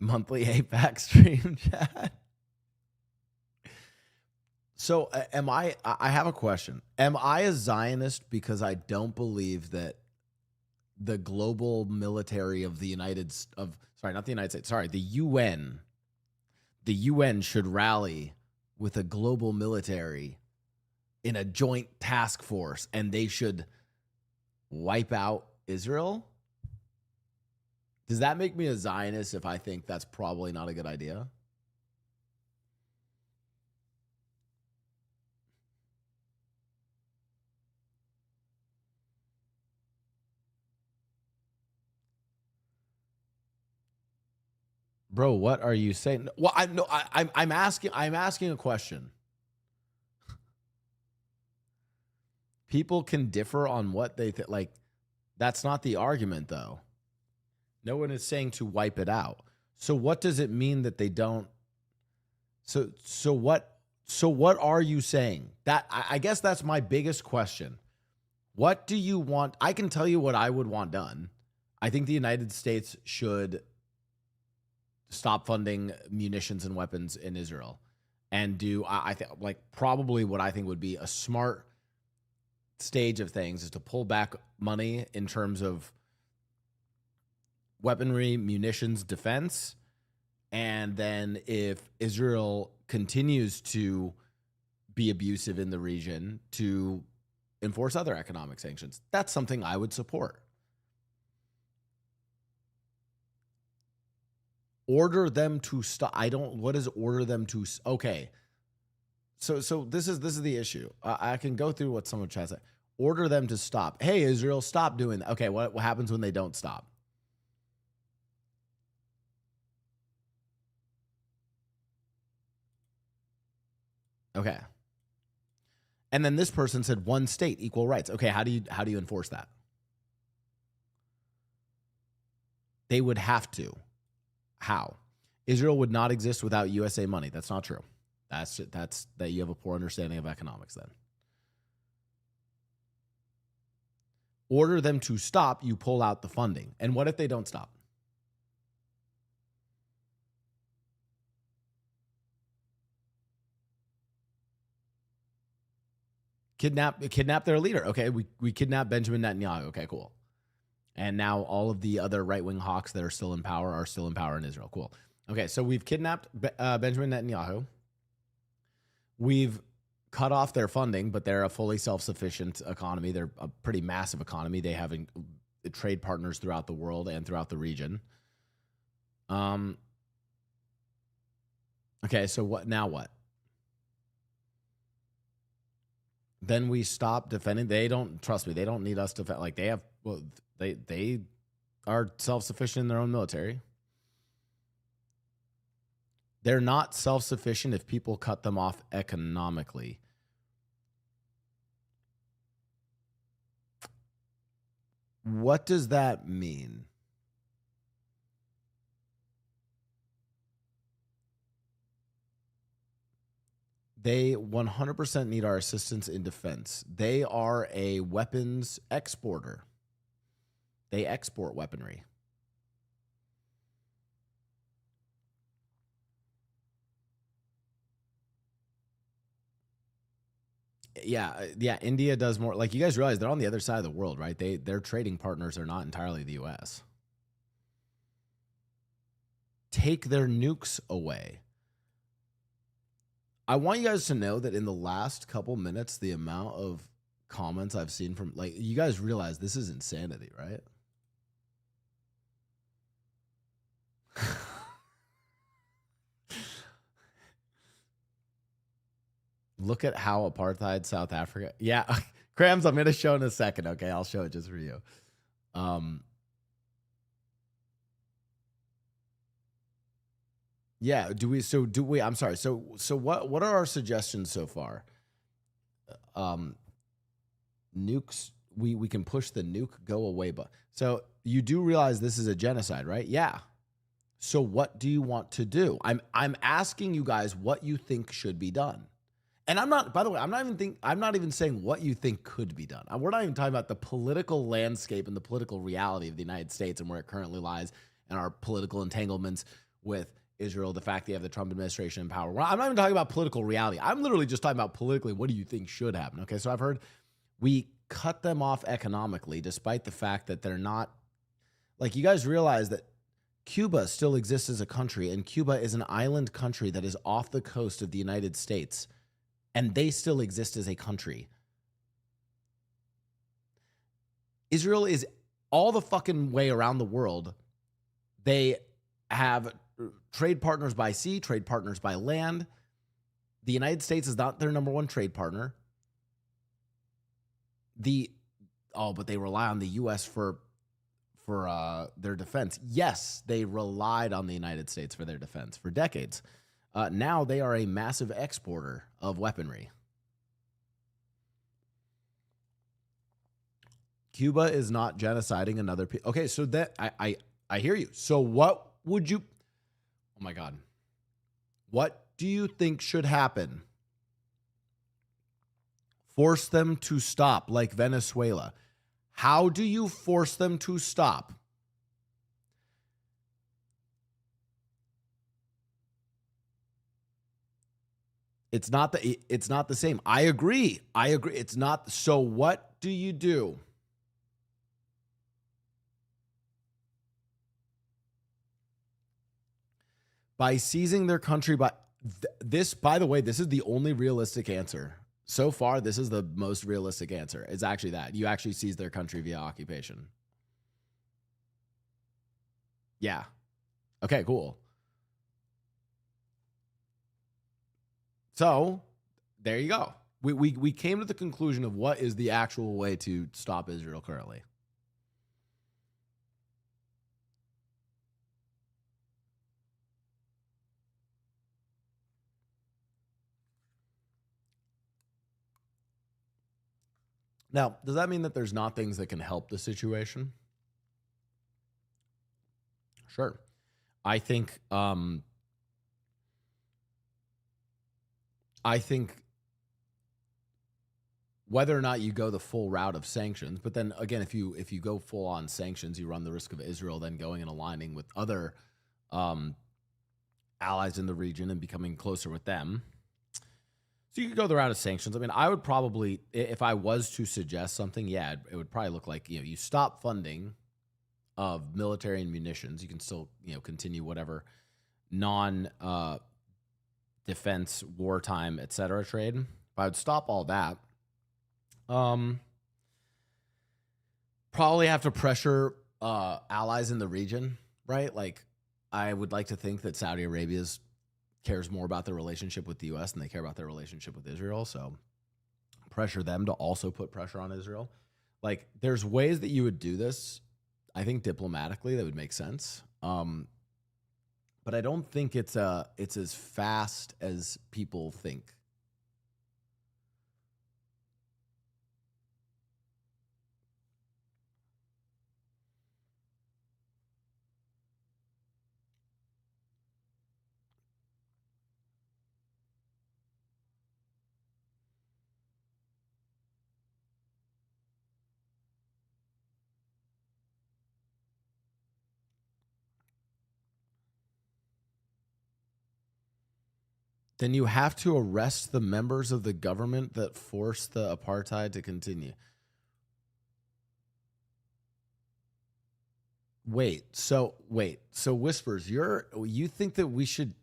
monthly APAC stream chat. So I have a question. Am I a Zionist because I don't believe that the global military of the UN should rally with a global military in a joint task force and they should wipe out Israel? Does that make me a Zionist if I think that's probably not a good idea? Bro, what are you saying? Well, I'm asking a question. People can differ on what they think. Like, that's not the argument, though. No one is saying to wipe it out. So what does it mean that they don't? So what are you saying? That I guess that's my biggest question. What do you want? I can tell you what I would want done. I think the United States should stop funding munitions and weapons in Israel and do, I think, like, probably what I think would be a smart stage of things is to pull back money in terms of weaponry, munitions, defense. And then if Israel continues to be abusive in the region, to enforce other economic sanctions. That's something I would support. Order them to stop. What is order them to? Okay. So this is the issue. I can go through what someone tries to order them to stop. Hey, Israel, stop doing that. Okay. What happens when they don't stop? Okay. And then this person said one state, equal rights. Okay. How do you enforce that? They would have to. How? Israel would not exist without USA money. That's not true. That's that you have a poor understanding of economics then. Order them to stop, you pull out the funding. And what if they don't stop? Kidnap their leader. Okay, we kidnapped Benjamin Netanyahu. Okay, cool. And now all of the other right-wing hawks that are still in power in Israel. Cool. Okay, so we've kidnapped Benjamin Netanyahu. We've cut off their funding, but they're a fully self-sufficient economy. They're a pretty massive economy. They have trade partners throughout the world and throughout the region. Okay, so what now? What? Then we stop defending. They don't, trust me, they don't need us to defend. Like, they have, well, they are self-sufficient in their own military. They're not self-sufficient if people cut them off economically. What does that mean? They 100% need our assistance in defense. They are a weapons exporter. They export weaponry. Yeah, India does more. Like, you guys realize they're on the other side of the world, right? Their trading partners are not entirely the US. Take their nukes away. I want you guys to know that in the last couple minutes, the amount of comments I've seen from, like, you guys realize this is insanity, right? Look at how apartheid South Africa. Yeah, Crams, I'm going to show in a second. Okay, I'll show it just for you. Yeah, I'm sorry. So what are our suggestions so far? Nukes, we can push the nuke go away, but so you do realize this is a genocide, right? Yeah. So what do you want to do? I'm asking you guys what you think should be done. And I'm not, by the way, I'm not even saying what you think could be done. We're not even talking about the political landscape and the political reality of the United States and where it currently lies and our political entanglements with Israel, the fact that you have the Trump administration in power. I'm not even talking about political reality. I'm literally just talking about politically, what do you think should happen? Okay, so I've heard we cut them off economically, despite the fact that they're not, like, you guys realize that Cuba still exists as a country, and Cuba is an island country that is off the coast of the United States, and they still exist as a country. Israel is all the fucking way around the world. They have trade partners by sea, trade partners by land. The United States is not their number one trade partner. But they rely on the U.S. for their defense. Yes, they relied on the United States for their defense for decades. Now they are a massive exporter of weaponry. Cuba is not genociding another people. Okay, so that I hear you. So what would you? Oh my God, what do you think should happen? Force them to stop, like Venezuela. How do you force them to stop? It's not the same. I agree. It's not. So what do you do? By seizing their country, by the way, this is the only realistic answer. So far, this is the most realistic answer. It's actually that. You actually seize their country via occupation. Yeah. Okay, cool. So, there you go. We came to the conclusion of what is the actual way to stop Israel currently. Now, does that mean that there's not things that can help the situation? Sure. I think whether or not you go the full route of sanctions, but then again, if you go full on sanctions, you run the risk of Israel then going and aligning with other allies in the region and becoming closer with them. So you could go the route of sanctions. I mean, I would probably, if I was to suggest something, yeah, it would probably look like, you stop funding of military and munitions. You can still, continue whatever non-defense, wartime, et cetera trade. If I would stop all that, probably have to pressure allies in the region, right? Like, I would like to think that Saudi Arabia's cares more about their relationship with the U.S. than they care about their relationship with Israel. So pressure them to also put pressure on Israel. Like, there's ways that you would do this, I think diplomatically, that would make sense. But I don't think it's as fast as people think. Then you have to arrest the members of the government that forced the apartheid to continue. So Whispers, you think that we should,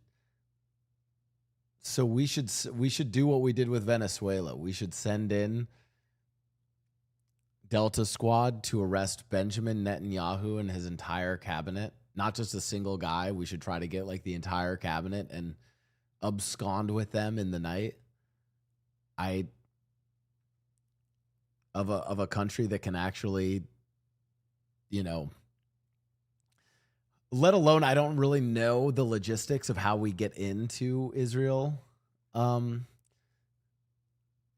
So we should do what we did with Venezuela. We should send in Delta Squad to arrest Benjamin Netanyahu and his entire cabinet. Not just a single guy. We should try to get like the entire cabinet and abscond with them in the night. Of a country that can actually, you know, let alone, I don't really know the logistics of how we get into Israel. I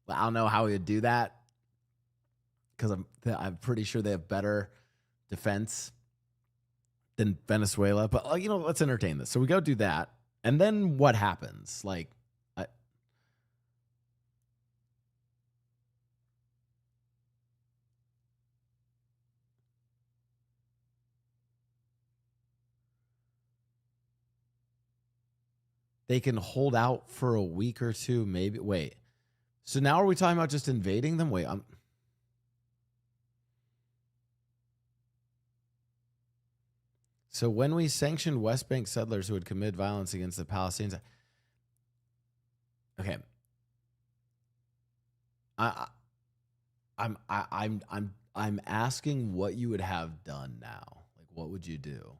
don't know how we would do that because I'm pretty sure they have better defense than Venezuela. But you know, let's entertain this. So we go do that, and then what happens? Like, they can hold out for a week or two, maybe. Wait. So now are we talking about just invading them? Wait, So when we sanctioned West Bank settlers who had committed violence against the Palestinians, okay. I'm asking what you would have done now. Like, what would you do?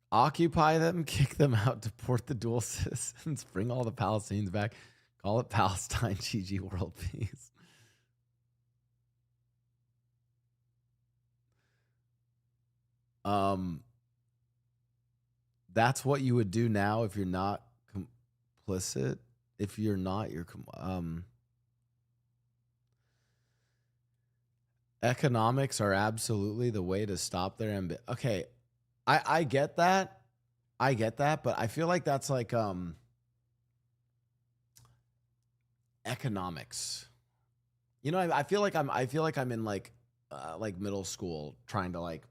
Occupy them, kick them out, deport the dual citizens, bring all the Palestinians back, call it Palestine, GG world peace. That's what you would do now if you're not complicit. If you're not, you're economics are absolutely the way to stop their ambition. Okay, I get that. I get that, but I feel like that's like economics. You know, I feel like I'm in like middle school trying to like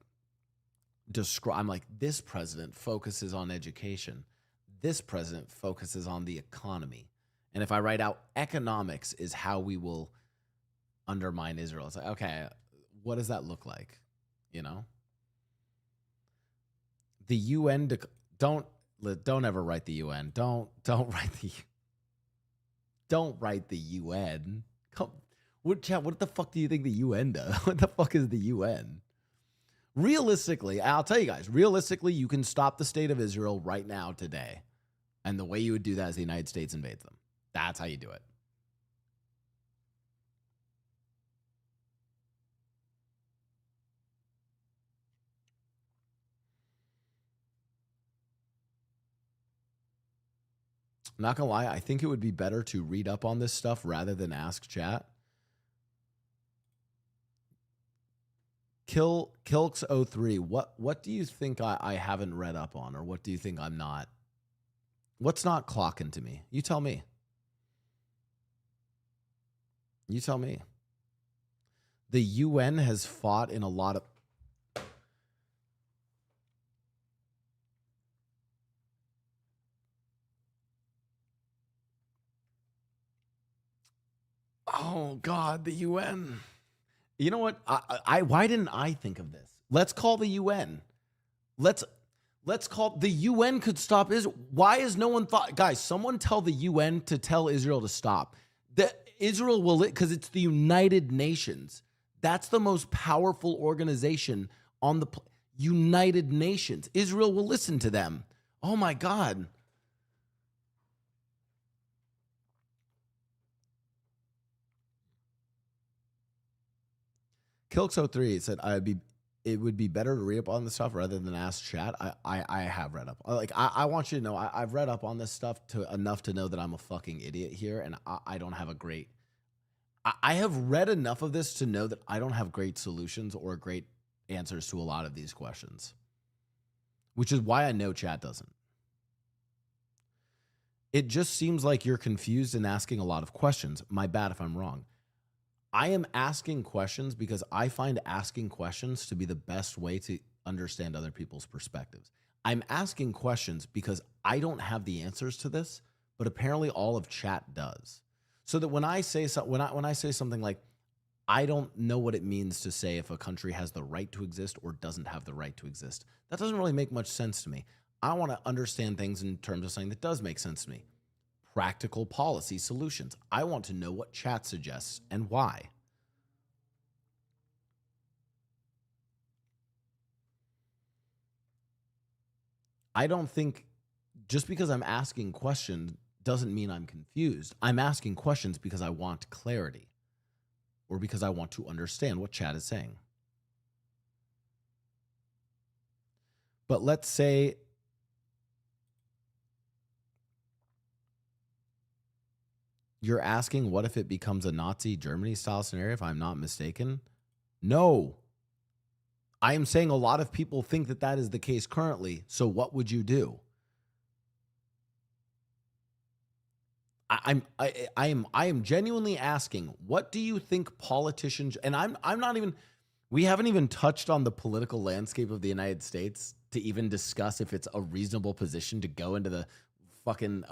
describe. I'm like, this president focuses on education. This president focuses on the economy. And if I write out economics is how we will undermine Israel, it's like, okay, what does that look like? You know? The UN don't ever write the UN. Don't write the UN. What the fuck do you think the UN does? What the fuck is the UN? Realistically, I'll tell you guys, realistically, you can stop the state of Israel right now today. And the way you would do that is the United States invades them. That's how you do it. I'm not gonna lie, I think it would be better to read up on this stuff rather than ask chat. Kilks03, what do you think I haven't read up on, or what do you think I'm not? What's not clocking to me? You tell me. You tell me. The UN has fought in a lot of... Oh, God, the UN. You know what? Why didn't I think of this? Let's call the UN. Let's call... The UN could stop Israel. Why has no one thought... Guys, someone tell the UN to tell Israel to stop. Israel will... Because it's the United Nations. That's the most powerful organization on the... United Nations. Israel will listen to them. Oh, my God. Kilks03 said it would be better to read up on this stuff rather than ask chat. I have read up. Like I want you to know I've read up on this stuff enough to know that I'm a fucking idiot here, and I don't have a great... I have read enough of this to know that I don't have great solutions or great answers to a lot of these questions, which is why I know chat doesn't. It just seems like you're confused and asking a lot of questions. My bad if I'm wrong. I am asking questions because I find asking questions to be the best way to understand other people's perspectives. I'm asking questions because I don't have the answers to this, but apparently all of chat does. So that when I say when I say something like, I don't know what it means to say if a country has the right to exist or doesn't have the right to exist, that doesn't really make much sense to me. I want to understand things in terms of something that does make sense to me. Practical policy solutions. I want to know what chat suggests and why. I don't think just because I'm asking questions doesn't mean I'm confused. I'm asking questions because I want clarity or because I want to understand what chat is saying. But let's say you're asking what if it becomes a Nazi Germany style scenario, if I'm not mistaken? No. I am saying a lot of people think that that is the case currently. So what would you do? I am genuinely asking, what do you think politicians, and I'm not even, we haven't even touched on the political landscape of the United States to even discuss if it's a reasonable position to go into the fucking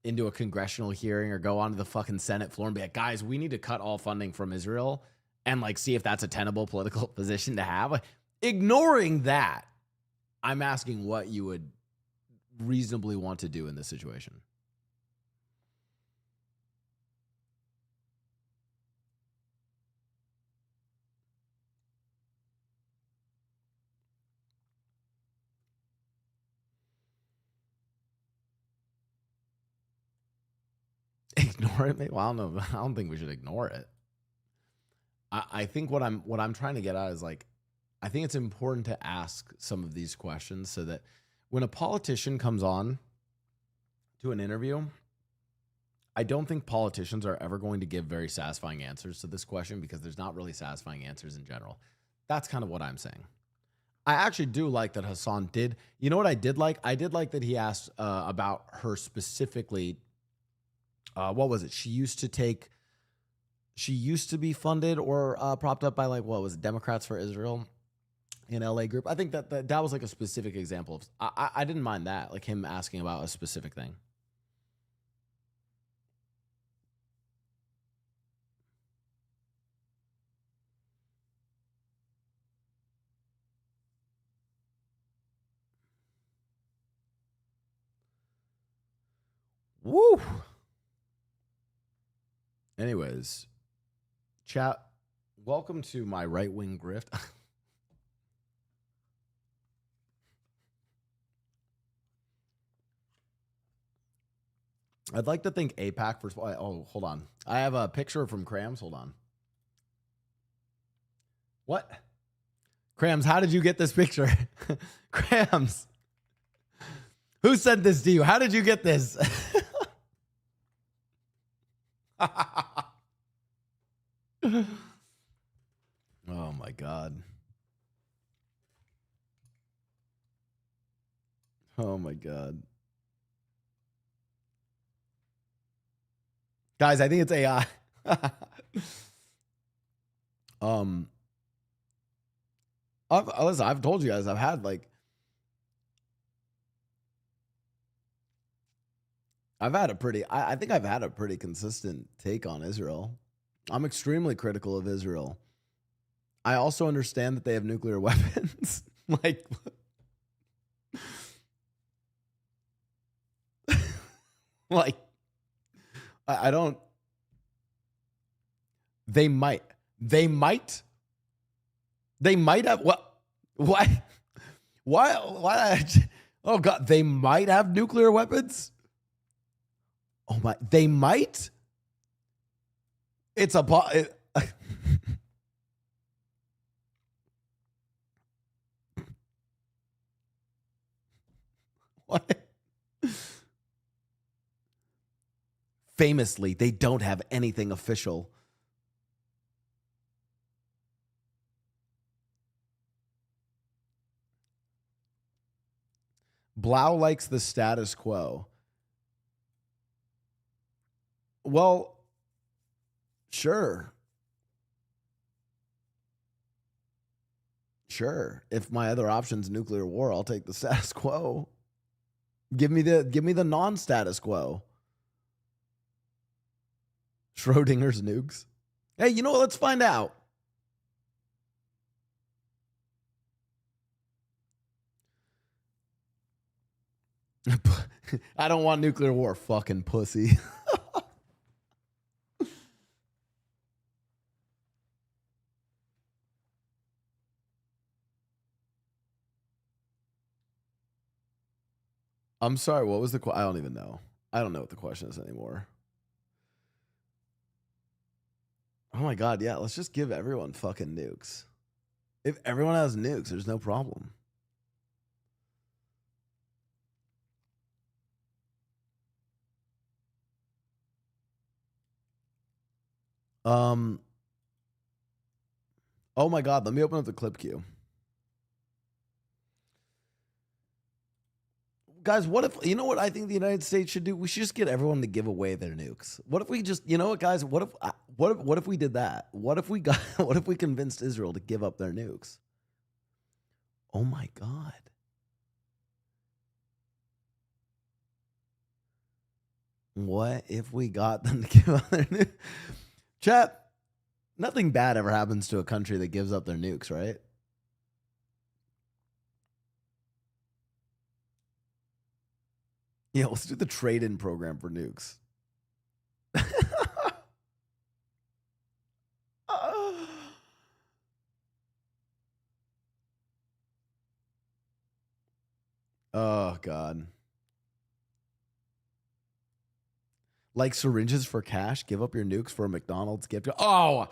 into a congressional hearing or go onto the fucking Senate floor and be like, guys, we need to cut all funding from Israel and like see if that's a tenable political position to have. Like, ignoring that, I'm asking what you would reasonably want to do in this situation. Ignore it? Well, I don't know. I don't think we should ignore it. I think what I'm trying to get at is like, I think it's important to ask some of these questions so that when a politician comes on to an interview, I don't think politicians are ever going to give very satisfying answers to this question because there's not really satisfying answers in general. That's kind of what I'm saying. I actually do like that Hassan did. You know what I did like? I did like that he asked about her specifically. What was it? She used to be funded or propped up by like, what was it? Democrats for Israel in LA group. I think that was like a specific example of, I didn't mind that, like him asking about a specific thing. Woo. Anyways, chat, welcome to my right-wing grift. I'd like to think APAC for... Oh, hold on. I have a picture from Krams. Hold on. What? Krams, how did you get this picture? Krams. Who sent this to you? How did you get this? Oh my God. Oh my God. Guys, I think it's AI. Listen, I've told you guys, I've had like, I think I've had a pretty consistent take on Israel. I'm extremely critical of Israel. I also understand that they have nuclear weapons. Like, like, I don't. They might have what? Why? Oh God, they might have nuclear weapons. Oh my, they might. It's a what? Famously, they don't have anything official. Blau likes the status quo. Well, sure. Sure. If my other option's nuclear war, I'll take the status quo. Give me the non-status quo. Schrodinger's nukes. Hey, you know what? Let's find out. I don't want nuclear war, fucking pussy. I'm sorry, what was the question? I don't even know. I don't know what the question is anymore. Oh my God, yeah, let's just give everyone fucking nukes. If everyone has nukes, there's no problem. Oh my God, let me open up the clip queue. Guys, what if, you know what I think the United States should do? We should just get everyone to give away their nukes. What if we just, you know what, guys? What if we did that? What if we convinced Israel to give up their nukes? Oh my God. What if we got them to give up their nukes? Chat, nothing bad ever happens to a country that gives up their nukes, right? Yeah, let's do the trade-in program for nukes. Oh, God. Like syringes for cash? Give up your nukes for a McDonald's gift. Oh,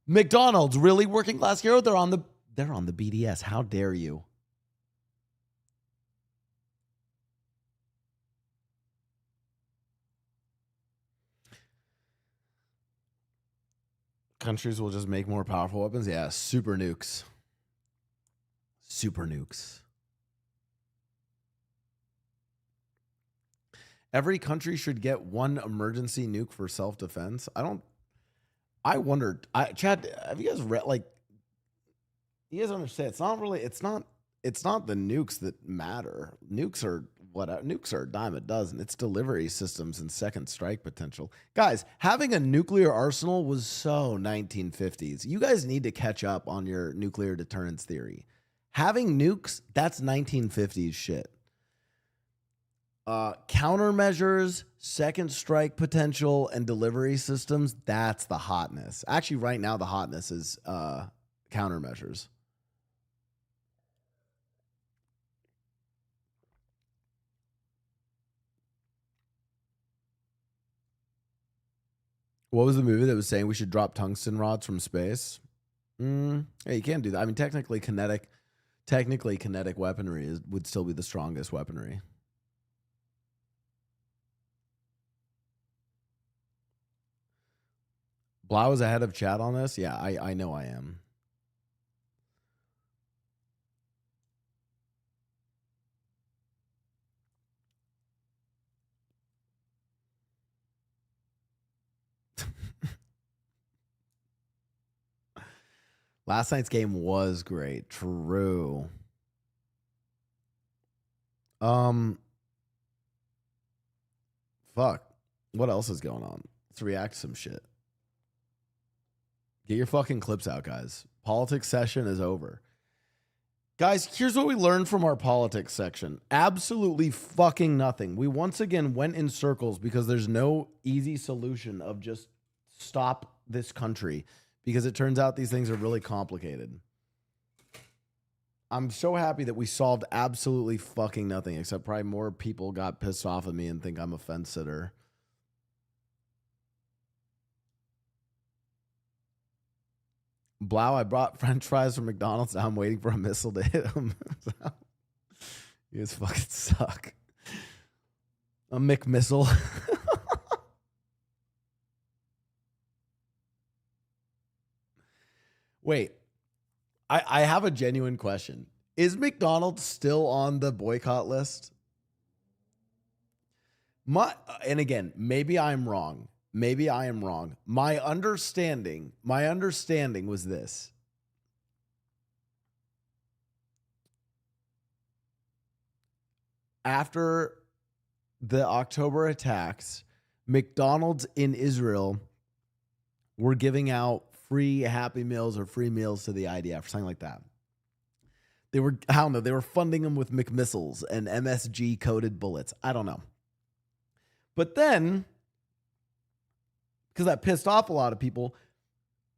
McDonald's, really? Working class hero? They're on the BDS. How dare you? Countries will just make more powerful weapons. Yeah, super nukes. Super nukes. Every country should get one emergency nuke for self-defense. I wondered, Chad, have you guys read, like, you guys understand, it's not the nukes that matter. Nukes are a dime a dozen. It's delivery systems and second strike potential. Guys, having a nuclear arsenal was so 1950s. You guys need to catch up on your nuclear deterrence theory. Having nukes, that's 1950s shit. Countermeasures, second strike potential, and delivery systems, that's the hotness. Actually, right now, the hotness is countermeasures. What was the movie that was saying we should drop tungsten rods from space? Yeah, you can't do that. I mean, technically kinetic weaponry would still be the strongest weaponry. Blau is ahead of chat on this? Yeah, I know I am. Last night's game was great. True. Fuck. What else is going on? Let's react to some shit. Get your fucking clips out, guys. Politics session is over. Guys, here's what we learned from our politics section. Absolutely fucking nothing. We once again went in circles because there's no easy solution of just stop this country, because it turns out these things are really complicated. I'm so happy that we solved absolutely fucking nothing, except probably more people got pissed off at me and think I'm a fence sitter. Blau, I brought French fries from McDonald's. Now I'm waiting for a missile to hit him. You guys fucking suck. A McMissile. Wait, I have a genuine question. Is McDonald's still on the boycott list? And again, maybe I'm wrong. maybe I am wrong. My understanding was this. After the October attacks, McDonald's in Israel were giving out free Happy Meals or free meals to the IDF or something like that. They were, I don't know, they were funding them with McMissiles and MSG coated bullets. I don't know. But then, because that pissed off a lot of people,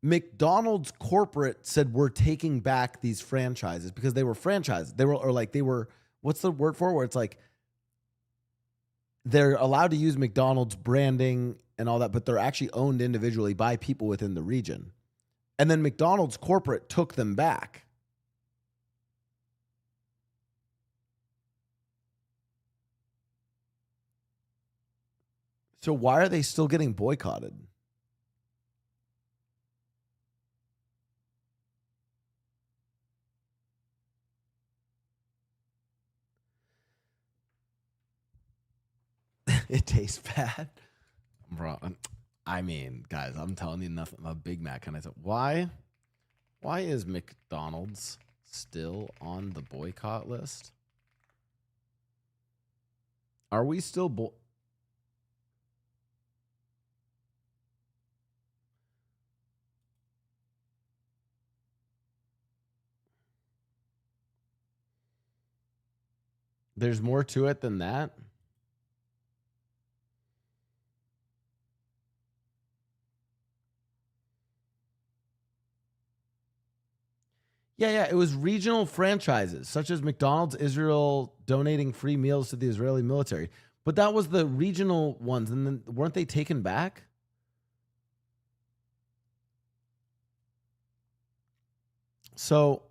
McDonald's corporate said we're taking back these franchises because they were franchises. They were, what's the word for it? Where it's like they're allowed to use McDonald's branding and all that, but they're actually owned individually by people within the region. And then McDonald's corporate took them back. So why are they still getting boycotted? It tastes bad. Bro, I mean, guys, I'm telling you nothing. I'm a Big Mac kind of stuff. Why is McDonald's still on the boycott list? Are we still There's more to it than that? Yeah, it was regional franchises, such as McDonald's Israel donating free meals to the Israeli military. But that was the regional ones, and then weren't they taken back? So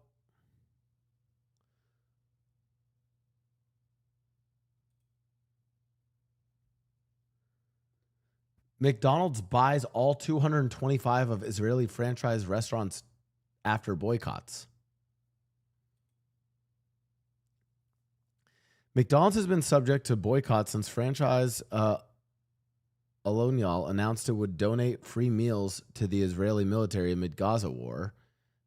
McDonald's buys all 225 of Israeli franchise restaurants after boycotts. McDonald's has been subject to boycotts since franchise Alonial announced it would donate free meals to the Israeli military amid Gaza war.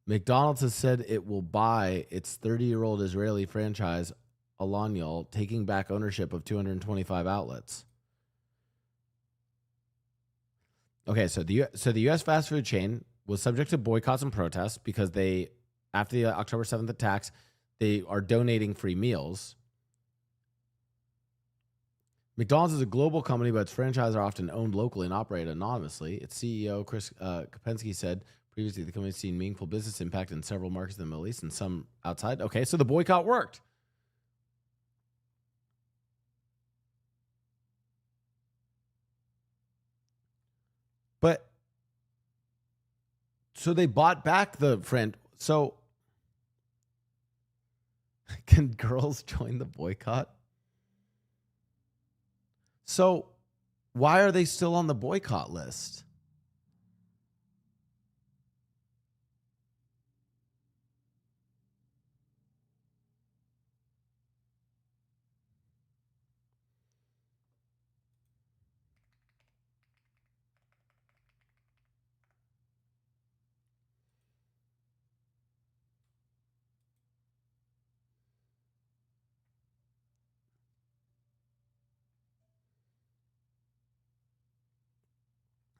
McDonald's has said it will buy its 30-year-old Israeli franchise Alonial, taking back ownership of 225 outlets. Okay, so the U.S. fast food chain was subject to boycotts and protests because they, after the October 7th attacks, they are donating free meals. McDonald's is a global company, but its franchises are often owned locally and operated anonymously. Its CEO, Chris Kopensky, said previously the company has seen meaningful business impact in several markets in the Middle East and some outside. Okay, so the boycott worked. But, so they bought back the friend. So, can girls join the boycott? So, why are they still on the boycott list?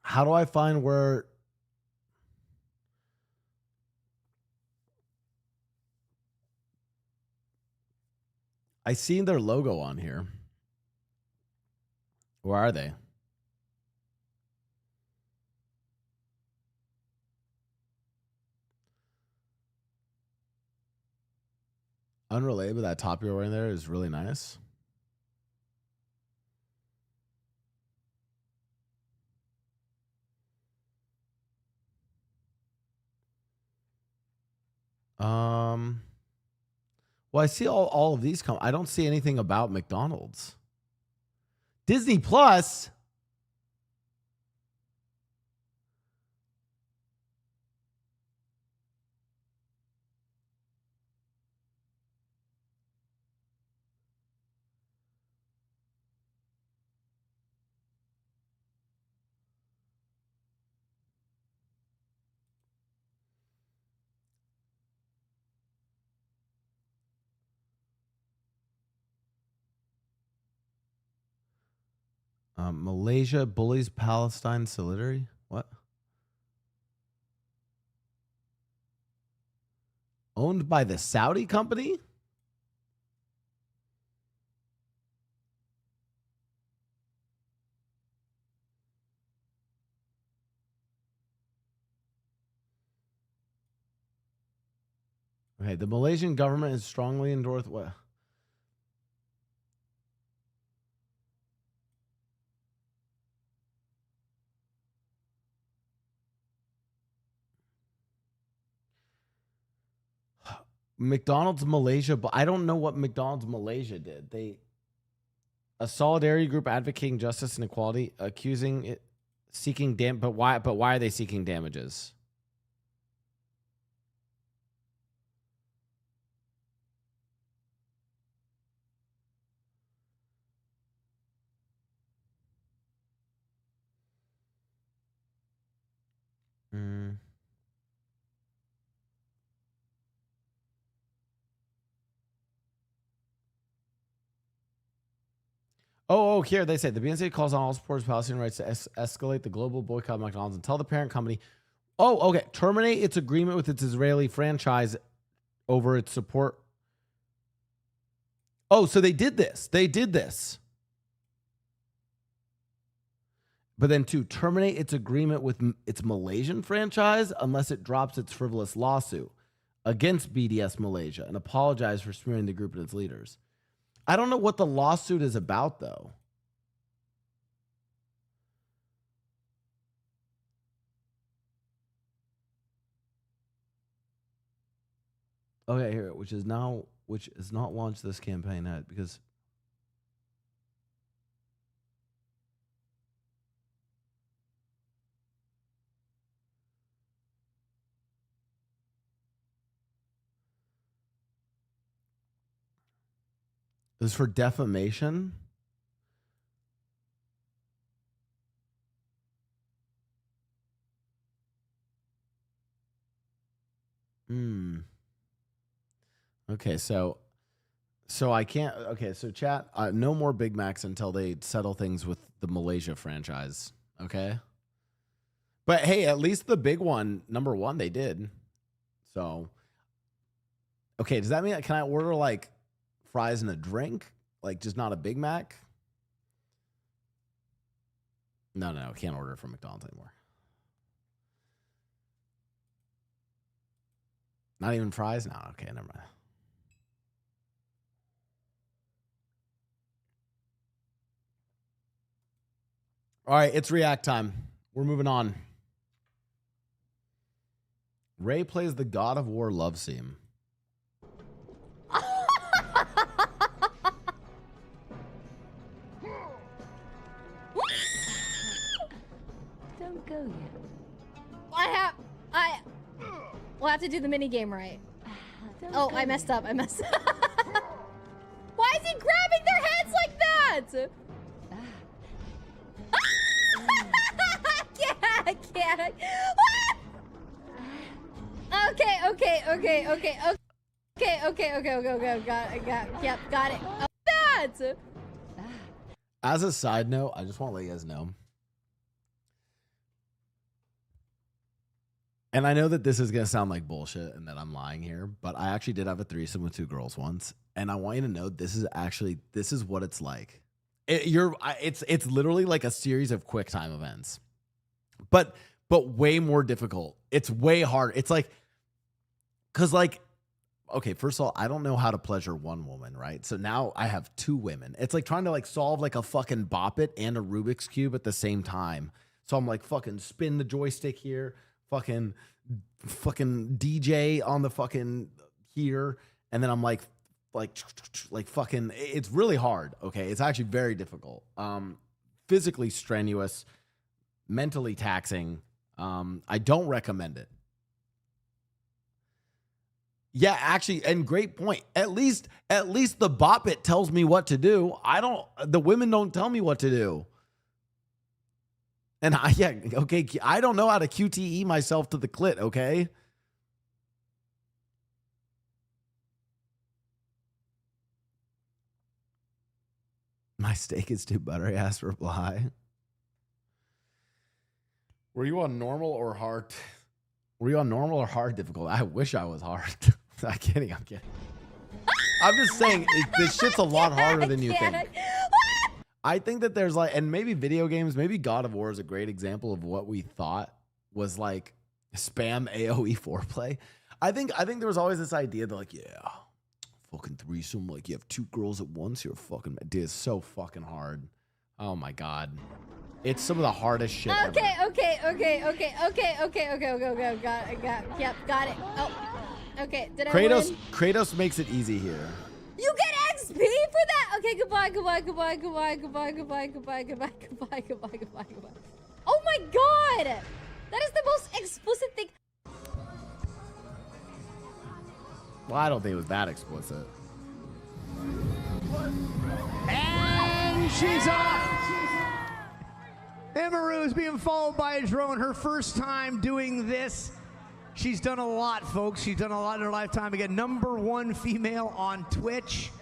How do I find where I seen their logo on here? Where are they? Unrelated, but that top you're wearing there is really nice. Well, I see all of these come. I don't see anything about McDonald's. Disney Plus. Malaysia bullies Palestine solidarity. What? Owned by the Saudi company? Okay, the Malaysian government is strongly endorsed. What? McDonald's Malaysia, but I don't know what McDonald's Malaysia did. A solidarity group advocating justice and equality, accusing it, seeking but why are they seeking damages? Oh, here they say the BNC calls on all supporters of Palestinian rights to escalate the global boycott of McDonald's and tell the parent company, terminate its agreement with its Israeli franchise over its support. Oh, so they did this. But then to terminate its agreement with its Malaysian franchise unless it drops its frivolous lawsuit against BDS Malaysia and apologize for smearing the group and its leaders. I don't know what the lawsuit is about, though. Okay, here, which is not launched this campaign yet because this is for defamation. Okay, so I can't. Okay, so chat. No more Big Macs until they settle things with the Malaysia franchise. Okay, but hey, at least the big one, number one, they did. So, okay, does that mean can I order like fries and a drink, like just not a Big Mac? No, can't order from McDonald's anymore. Not even fries? No, okay, never mind. All right, it's react time. We're moving on. Ray plays the God of War love scene. Don't go yet. We'll have to do the mini game right. I messed up. Why is he grabbing their heads like that? I can't. Okay. Got it. Oh, that. As a side note, I just want to let you guys know. And I know that this is going to sound like bullshit and that I'm lying here, but I actually did have a threesome with 2 girls once. And I want you to know this is what it's like. It's literally like a series of QuickTime events, but way more difficult. It's way hard. It's like, cause like, okay, first of all, I don't know how to pleasure one woman, right? So now I have 2 women. It's like trying to like solve like a fucking Bop It and a Rubik's Cube at the same time. So I'm like fucking spin the joystick here, fucking DJ on the fucking here, and then I'm like fucking, it's really hard. Okay, it's actually very difficult. Physically strenuous, mentally taxing. I don't recommend it. Yeah, actually, and great point. At least the Bop It tells me what to do. The women don't tell me what to do. And I don't know how to QTE myself to the clit, okay? My steak is too buttery. Asked reply. Were you on normal or hard? Were you on normal or hard difficult? I wish I was hard. I'm kidding. I'm kidding. I'm just saying this shit's a lot harder than you think. I think that there's like, and maybe video games, maybe God of War is a great example of what we thought was like spam AoE foreplay. I think there was always this idea that like, yeah, fucking threesome, like you have 2 girls at once, you're fucking, dude, it's so fucking hard. Oh my God. It's some of the hardest shit Okay, ever. okay. Got it. Oh, okay. Did I win? Kratos makes it easy here. You get XP for that? Okay, goodbye. Oh my God! That is the most explicit thing. Well, I don't think it was that explicit. And she's off. Emeru is being followed by a drone. Her first time doing this. She's done a lot, folks. She's done a lot in her lifetime. Again, #1 female on Twitch.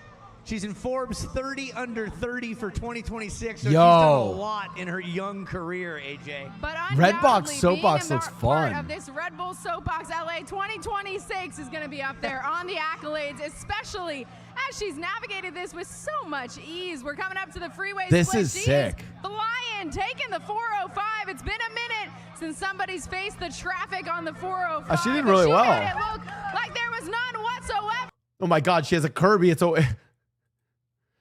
She's in Forbes 30 under 30 for 2026. So she's done a lot in her young career, AJ. But Redbox Soapbox looks part fun. of this Red Bull Soapbox LA 2026 is going to be up there on the accolades, especially as she's navigated this with so much ease. We're coming up to the freeway. This split. is She sick. Flying, taking the 405. It's been a minute since somebody's faced the traffic on the 405. She did really but she well. made it look like there was none whatsoever. Oh my God, she has a Kirby. It's a.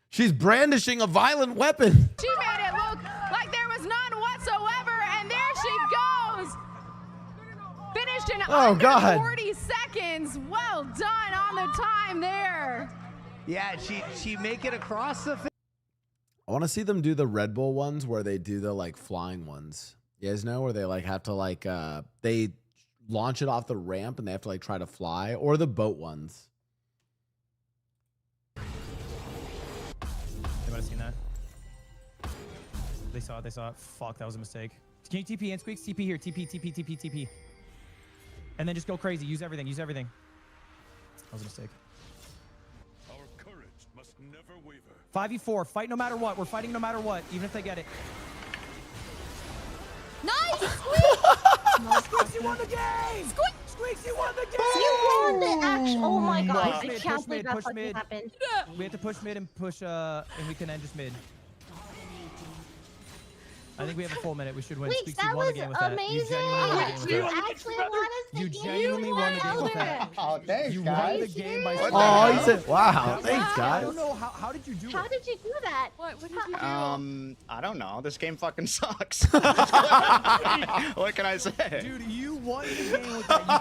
She's brandishing a violent weapon. She made it look like there was none whatsoever, and there she goes. Finished in under 40 seconds. Well done on the time there. Yeah, she make it across the. I want to see them do the Red Bull ones where they do the like flying ones. You guys know where they like have to like they launch it off the ramp and they have to like try to fly, or the boat ones. They might have seen that. They saw it. They saw it. Fuck, that was a mistake. Can you TP in, Squeaks? TP here. TP. And then just go crazy. Use everything. That was a mistake. Our courage must never waver. 5v4. Fight no matter what. We're fighting no matter what, even if they get it. Nice! Squeaks, you won the game! Squeaks, you won the game! You won the actual. Oh my God! I Push can't mid, believe that push fucking mid. happened. We have to push mid and push, and we can end just mid. I think we have a full minute. We should win. Wait, Squeaks, that you won the was game with that. amazing. You genuinely won the game with that. You actually won us. You genuinely won the game with that. Oh, thanks, You guys. won the game by. Oh, he said, "Wow, thanks, I guys." don't know how did you do it? How did you do that? What did you do? I don't know. This game fucking sucks. What can I say? Dude, you won the game with that. You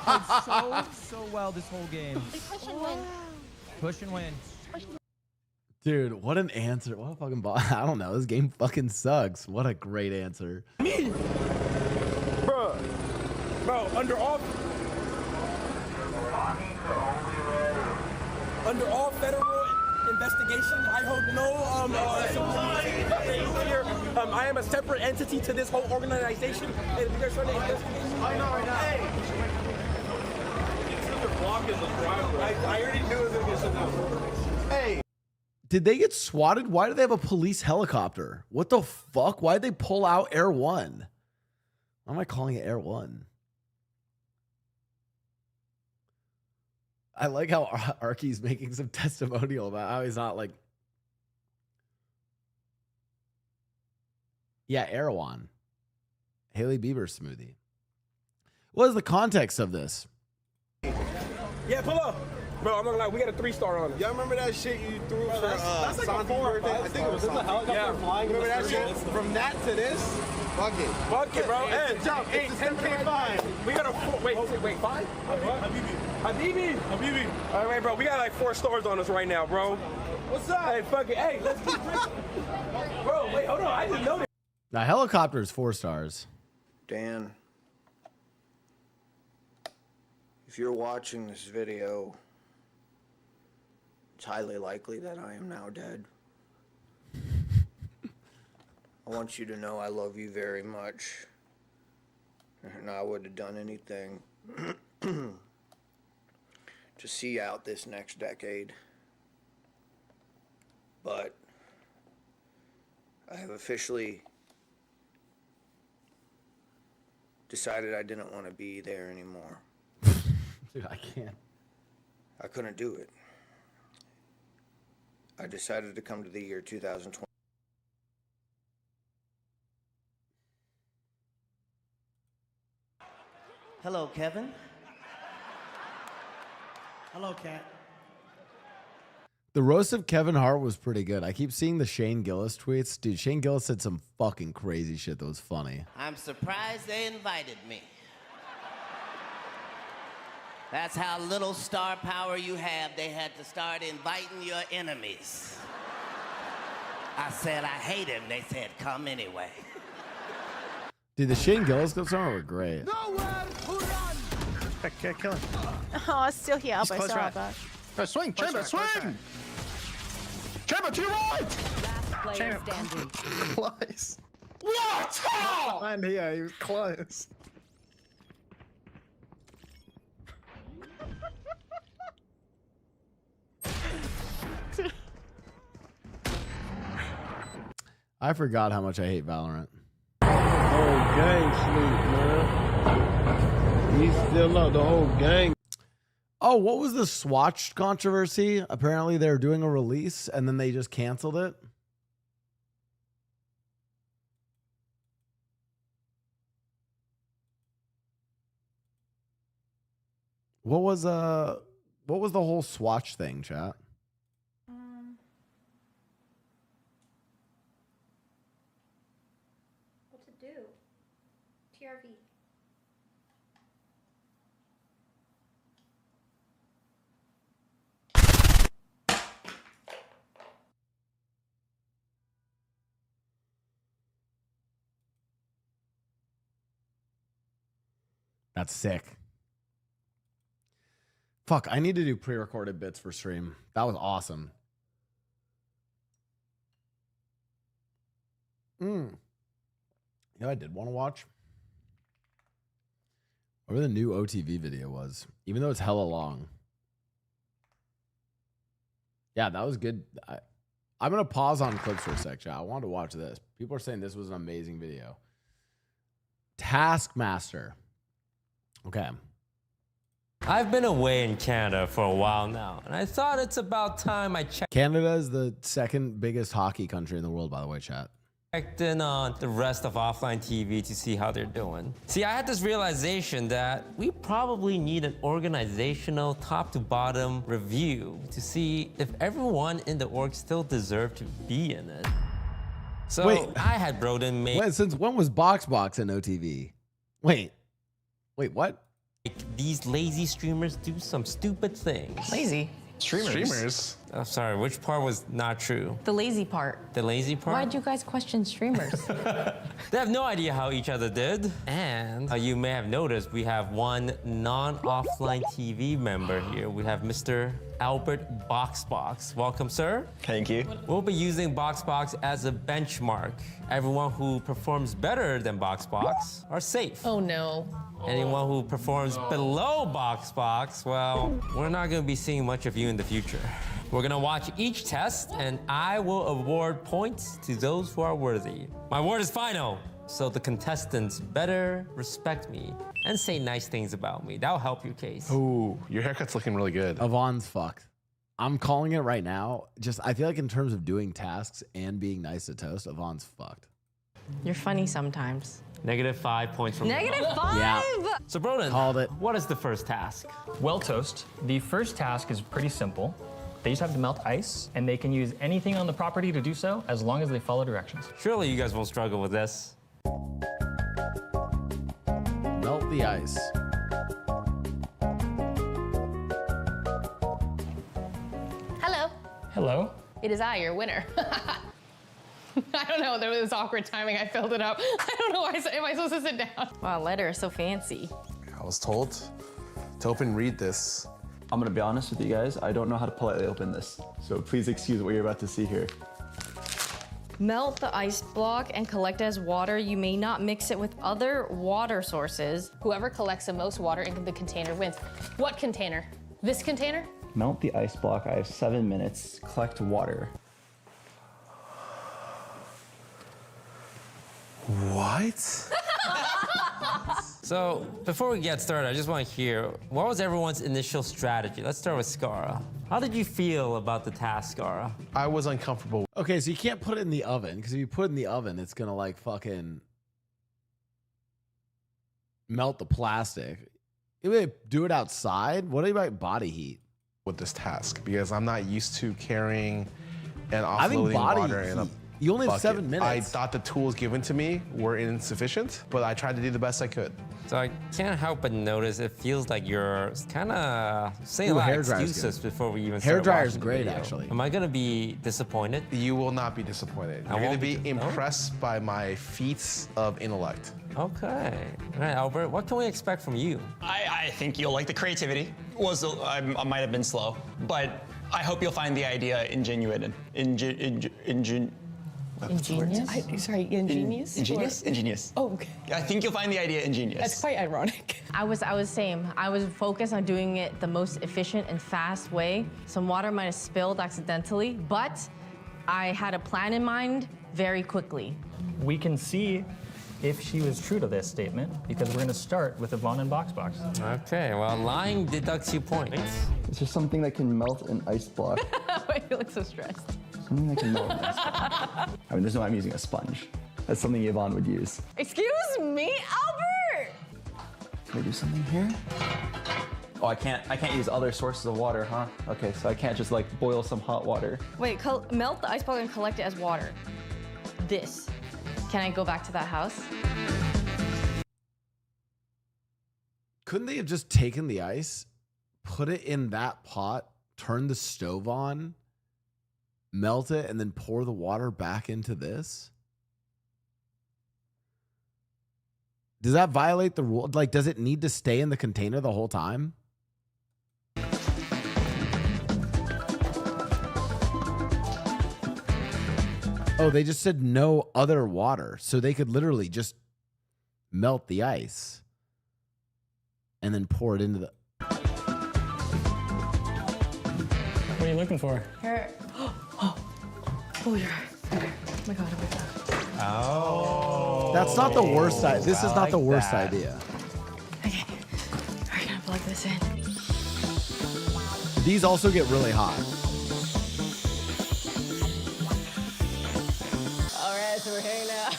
played so well this whole game. Push and win. Push and win. Dude, what an answer. What a fucking ball. I don't know. This game fucking sucks. What a great answer. Bro, under all federal investigation, I hold no here. I am a separate entity to this whole organization, and if there's any investigation, I know right now. Hey. I already knew it was gonna get shut down. Hey. Did they get swatted? Why do they have a police helicopter? What the fuck? Why did they pull out Air 1? Why am I calling it Air 1? I like how Arky's making some testimonial about how he's not like... Yeah, Erewhon. Hailey Bieber smoothie. What is the context of this? Yeah, pull up. Bro, I'm not gonna lie, we got a 3-star on it. Y'all remember that shit you threw for that's like Santi's a 4 or birthday? 5 I think it was Santi. Yeah, flying. Remember that shit? From that to this? Fuck it. Fuck it, bro. Hey, jump. Hey, 10K fine. We got a 4. Wait, 5? Habibi. All right, bro. We got like 4 stars on us right now, bro. What's up? Hey, fuck it. Hey, let's keep drinking. Bro, wait, hold on. I didn't know that. The helicopter is 4 stars. Dan, if you're watching this video, it's highly likely that I am now dead. I want you to know I love you very much, and I would have done anything to see out this next decade. But I have officially decided I didn't want to be there anymore. Dude, I can't. I couldn't do it. I decided to come to the year 2020. Hello, Kevin. Hello, Cat. The roast of Kevin Hart was pretty good. I keep seeing the Shane Gillis tweets. Dude, Shane Gillis said some fucking crazy shit that was funny. I'm surprised they invited me. That's how little star power you have. They had to start inviting your enemies. I said I hate him. They said, come anyway. Dude, the Shane Gillis clips were great. Kill him. Oh, it's still here, He's but close sorry right. about. Swing, Chamber, swing! Chamber, to your right! Player standing. Close. What? How? And here, he was close. I forgot how much I hate Valorant. Whole gang sleep, man. He's still up, the whole gang. Oh, what was the Swatch controversy? Apparently they're doing a release and then they just canceled it. What was the whole Swatch thing, chat? What to do? TRV. That's sick. Fuck, I need to do pre-recorded bits for stream. That was awesome. You know, I did want to watch whatever the new OTV video was, even though it's hella long. Yeah, that was good. I'm going to pause on clips for a sec, chat. I wanted to watch this. People are saying this was an amazing video. Taskmaster. Okay. I've been away in Canada for a while now, and I thought it's about time I checked Canada is the second biggest hockey country in the world, by the way, chat. in on the rest of offline TV to see how they're doing. See, I had this realization that we probably need an organizational top-to-bottom review to see if everyone in the org still deserve to be in it. So Wait. I had Broden make Wait, since when was BoxBox in OTV? Wait, what? these lazy streamers do some stupid things. Lazy? Streamers? Oh, sorry, which part was not true? The lazy part. The lazy part? Why'd you guys question streamers? They have no idea how each other did. And you may have noticed we have one non-offline TV member here. We have Mr. Albert Boxbox. Welcome, sir. Thank you. We'll be using Boxbox as a benchmark. Everyone who performs better than Boxbox are safe. Oh no. Anyone who performs below Boxbox, well, we're not gonna be seeing much of you in the future. We're gonna watch each test, and I will award points to those who are worthy. My word is final, so the contestants better respect me and say nice things about me. That'll help your case. Ooh, your haircut's looking really good. Avon's fucked. I'm calling it right now. Just, I feel like in terms of doing tasks and being nice to Toast, Avon's fucked. You're funny sometimes. -5 points from -5? Yeah. So Broden, called it. What is the first task? Well, Toast, the first task is pretty simple. They just have to melt ice, and they can use anything on the property to do so as long as they follow directions. Surely you guys won't struggle with this. Melt the ice. Hello. Hello. It is I, your winner. I don't know. There was awkward timing. I filled it up. I don't know why. Am I supposed to sit down? Wow, letter is so fancy. I was told to open read this. I'm gonna be honest with you guys, I don't know how to politely open this, so please excuse what you're about to see here. Melt the ice block and collect as water. You may not mix it with other water sources. Whoever collects the most water in the container wins. What container? This container? Melt the ice block, I have 7 minutes, collect water. What? So before we get started, I just want to hear, what was everyone's initial strategy? Let's start with Skara. How did you feel about the task, Skara? I was uncomfortable. Okay, so you can't put it in the oven, because if you put it in the oven, it's gonna like fucking melt the plastic. If they do it outside, what about body heat? With this task, because I'm not used to carrying and I think offloading body water in a heat. You only have bucket. 7 minutes. I thought the tools given to me were insufficient, but I tried to do the best I could. So I can't help but notice it feels like you're kind of saying a Ooh, lot of hairdryer's excuses good. before we even Hair start dryer's watching the great, video. actually. Am I gonna be disappointed? You will not be disappointed. You're going to be impressed by my feats of intellect. Okay. All right, Albert, what can we expect from you? I think you'll like the creativity. I might have been slow, but I hope you'll find the idea ingenuine. Ingenious? Sorry, ingenious? Ingenious? Ingenious. Oh, okay. I think you'll find the idea ingenious. That's quite ironic. I was same. I was focused on doing it the most efficient and fast way. Some water might have spilled accidentally, but I had a plan in mind very quickly. We can see if she was true to this statement because we're going to start with Yvonne and Box. Okay, well, lying deducts you points. Is there something that can melt an ice block? Why you look so stressed? Something that can melt an ice block. I mean, there's no way I'm using a sponge. That's something Yvonne would use. Excuse me, Albert! Can I do something here? Oh, I can't use other sources of water, huh? Okay, so I can't just like boil some hot water. Wait, melt the ice block and collect it as water. This. Can I go back to that house? Couldn't they have just taken the ice, put it in that pot, turn the stove on, melt it, and then pour the water back into this? Does that violate the rule? Like, does it need to stay in the container the whole time? Oh, they just said no other water. So they could literally just melt the ice and then pour it into the... What are you looking for? Here. Oh, you're right. Okay. Oh my God, oh my God. Oh. That's not the worst idea. This is not the worst that. idea. Okay. We're gonna plug this in. These also get really hot. All right, so we're hanging out.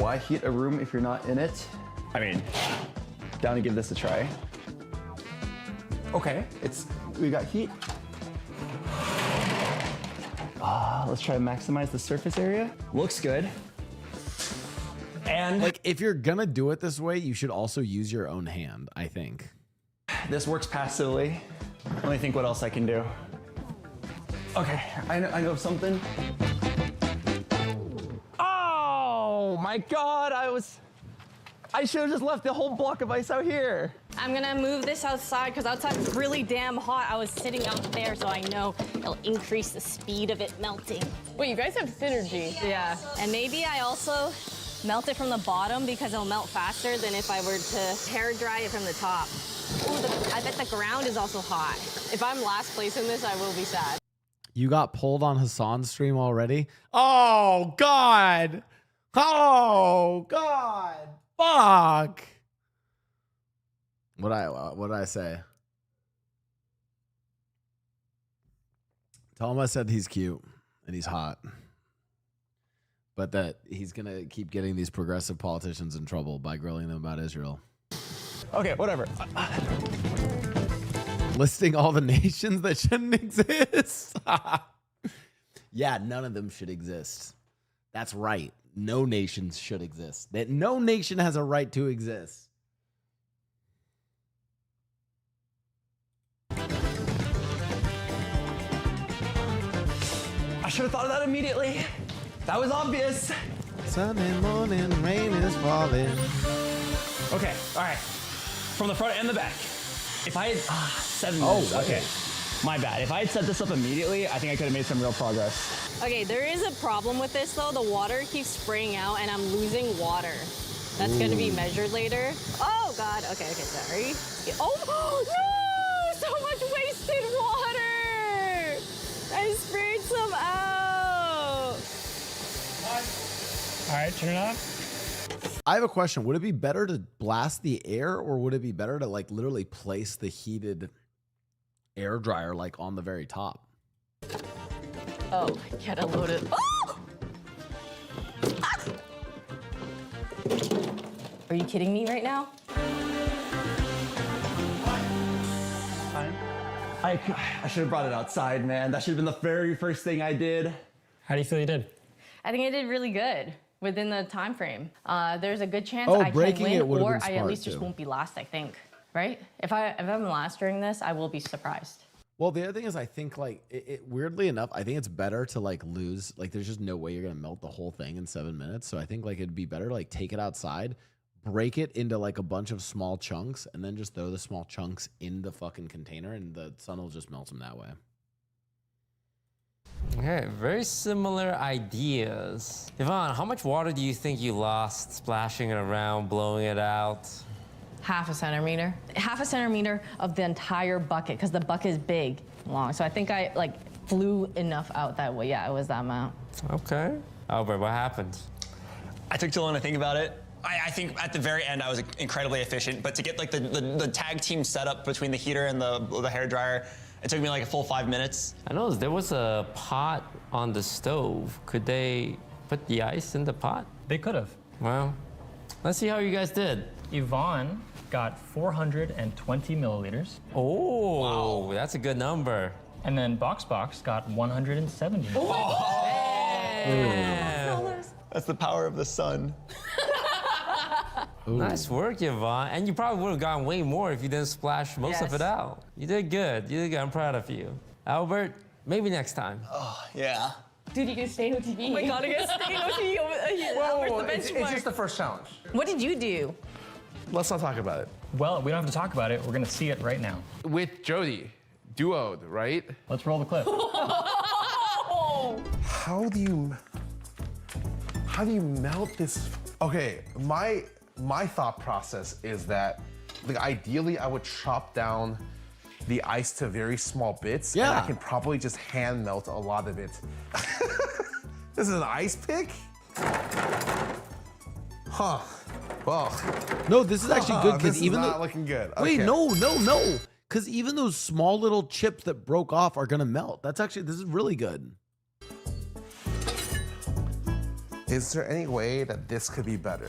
Why heat a room if you're not in it? I mean, down to give this a try. Okay, we got heat. Let's try to maximize the surface area. Looks good. And like, if you're gonna do it this way, you should also use your own hand, I think. This works passively. Let me think what else I can do. Okay, I know something. Oh my God, I should have just left the whole block of ice out here. I'm gonna move this outside because outside it's really damn hot. I was sitting out there, so I know it'll increase the speed of it melting. Wait, you guys have synergy. Yeah, and maybe I also melt it from the bottom because it'll melt faster than if I were to hair dry it from the top. Ooh, I bet the ground is also hot. If I'm last place in this, I will be sad. You got pulled on Hassan's stream already? Oh, God. Oh, God. Fuck. What did I say? Tell him I said he's cute and he's hot. But that he's going to keep getting these progressive politicians in trouble by grilling them about Israel. Okay, whatever. Listing all the nations that shouldn't exist. Yeah, none of them should exist. That's right. No nations should exist. That no nation has a right to exist. I should have thought of that immediately. That was obvious. Sunday morning, rain is falling. Okay, all right. From the front and the back. If I had 7 minutes, okay. My bad. If I had set this up immediately, I think I could have made some real progress. Okay, there is a problem with this though. The water keeps spraying out and I'm losing water. That's gonna be measured later. Oh God, okay, sorry. Oh no, so much wasted water. I sprayed right, turn it off. I have a question. Would it be better to blast the air, or would it be better to like literally place the heated air dryer like on the very top? Oh, get a load of. Oh! Are you kidding me right now? I should have brought it outside, man. That should have been the very first thing I did. How do you feel you did? I think I did really good within the time frame. There's a good chance Oh, I can breaking win, it would've or been I at smart, least just too. won't be last. I think, right? If I'm last during this, I will be surprised. Well, the other thing is, I think like weirdly enough, I think it's better to like lose. Like, there's just no way you're gonna melt the whole thing in 7 minutes. So I think like it'd be better to like take it outside, break it into like a bunch of small chunks, and then just throw the small chunks in the fucking container, and the sun will just melt them that way. Okay, very similar ideas. Yvonne, how much water do you think you lost splashing it around, blowing it out? Half a centimeter. Half a centimeter of the entire bucket, because the bucket is big, long. So I think I like flew enough out that way. Yeah, it was that amount. Okay. Albert, what happened? I took too long to think about it. I think at the very end I was incredibly efficient, but to get like the tag team setup between the heater and the hair dryer, it took me like a full 5 minutes. I noticed there was a pot on the stove. Could they put the ice in the pot? They could have. Well, let's see how you guys did. Yvonne got 420 milliliters. Oh, wow. That's a good number. And then Box got 170. That's the power of the sun. Nice work, Yvonne. And you probably would have gotten way more if you didn't splash most of it out. You did good. You did good. I'm proud of you. Albert, maybe next time. Oh, yeah. Dude, you can stay in OTV. Oh my God, I can stay in OTV. Whoa, it's just the first challenge. What did you do? Let's not talk about it. Well, we don't have to talk about it. We're gonna see it right now. With Jody, duoed, right? Let's roll the clip. How do you melt this? Okay, my thought process is that like ideally I would chop down the ice to very small bits. Yeah. And I can probably just hand melt a lot of it. This is an ice pick? Huh. Well. No, this is actually good This because is even not though looking good. Wait, Okay. no. Because even those small little chips that broke off are gonna melt. This is really good. Is there any way that this could be better?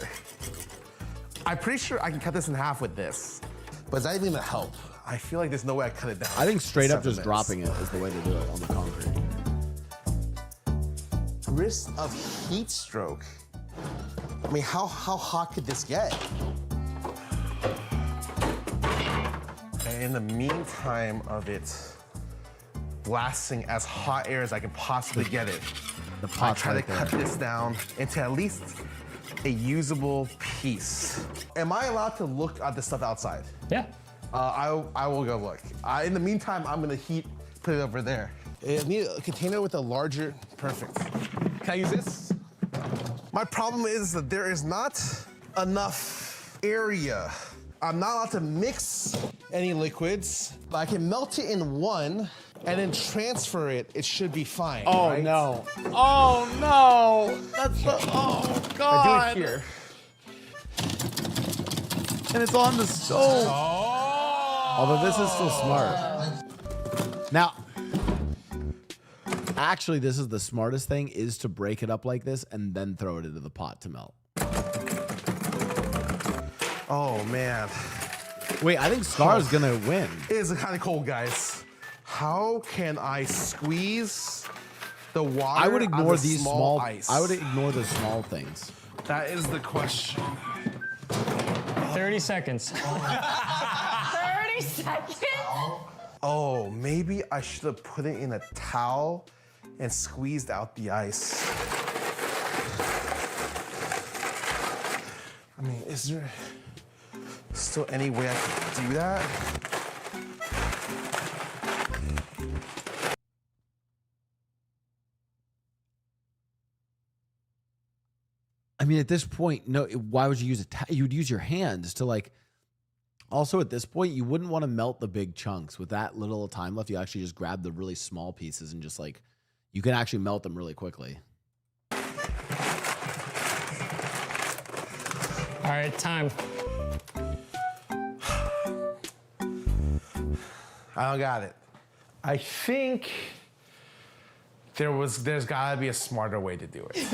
I'm pretty sure I can cut this in half with this, but is that even gonna help? I feel like there's no way I cut it down. I think straight up just 7 minutes. dropping it is the way to do it on the concrete. Risk of heat stroke. I mean, how hot could this get? And in the meantime of it blasting as hot air as I can possibly get it, The I pot's try to right there. cut this down into at least a usable piece. Am I allowed to look at the stuff outside? Yeah. I will go look. In the meantime, I'm gonna put it over there. I need a container with a larger, perfect. Can I use this? My problem is that there is not enough area. I'm not allowed to mix any liquids. I can melt it in one and then transfer it. It should be fine. Oh, right? no. Oh no! That's the God. I do it here. And it's on the stove. Although this is still smart. Now, actually, this is the smartest thing: is to break it up like this and then throw it into the pot to melt. Oh man. Wait, I think Scar's gonna win. It is kind of cold, guys. How can I squeeze the water? I would out of ignore the these small ice. I would ignore the small things. That is the question. 30 seconds. 30 seconds? Oh, maybe I should have put it in a towel and squeezed out the ice. I mean, is there still any way I could do that? I mean, at this point, no. Why would you use you'd use your hands to like. Also, at this point, you wouldn't want to melt the big chunks. With that little time left, you actually just grab the really small pieces and just like, you can actually melt them really quickly. All right, time. I don't got it. I think there's gotta be a smarter way to do it.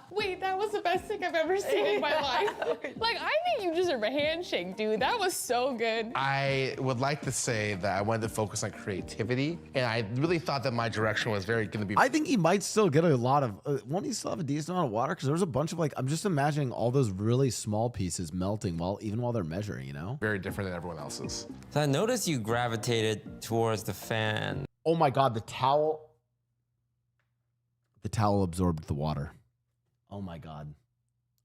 Wait, that was the best thing I've ever seen in my life. Like, I think you deserve a handshake, dude. That was so good. I would like to say that I wanted to focus on creativity, and I really thought that my direction was very gonna be. I think he might still get a lot of. Won't he still have a decent amount of water? Because there's a bunch of like. I'm just imagining all those really small pieces melting even while they're measuring. You know. Very different than everyone else's. So I noticed you gravitated towards the fan. Oh my God, the towel. The towel absorbed the water. Oh my God.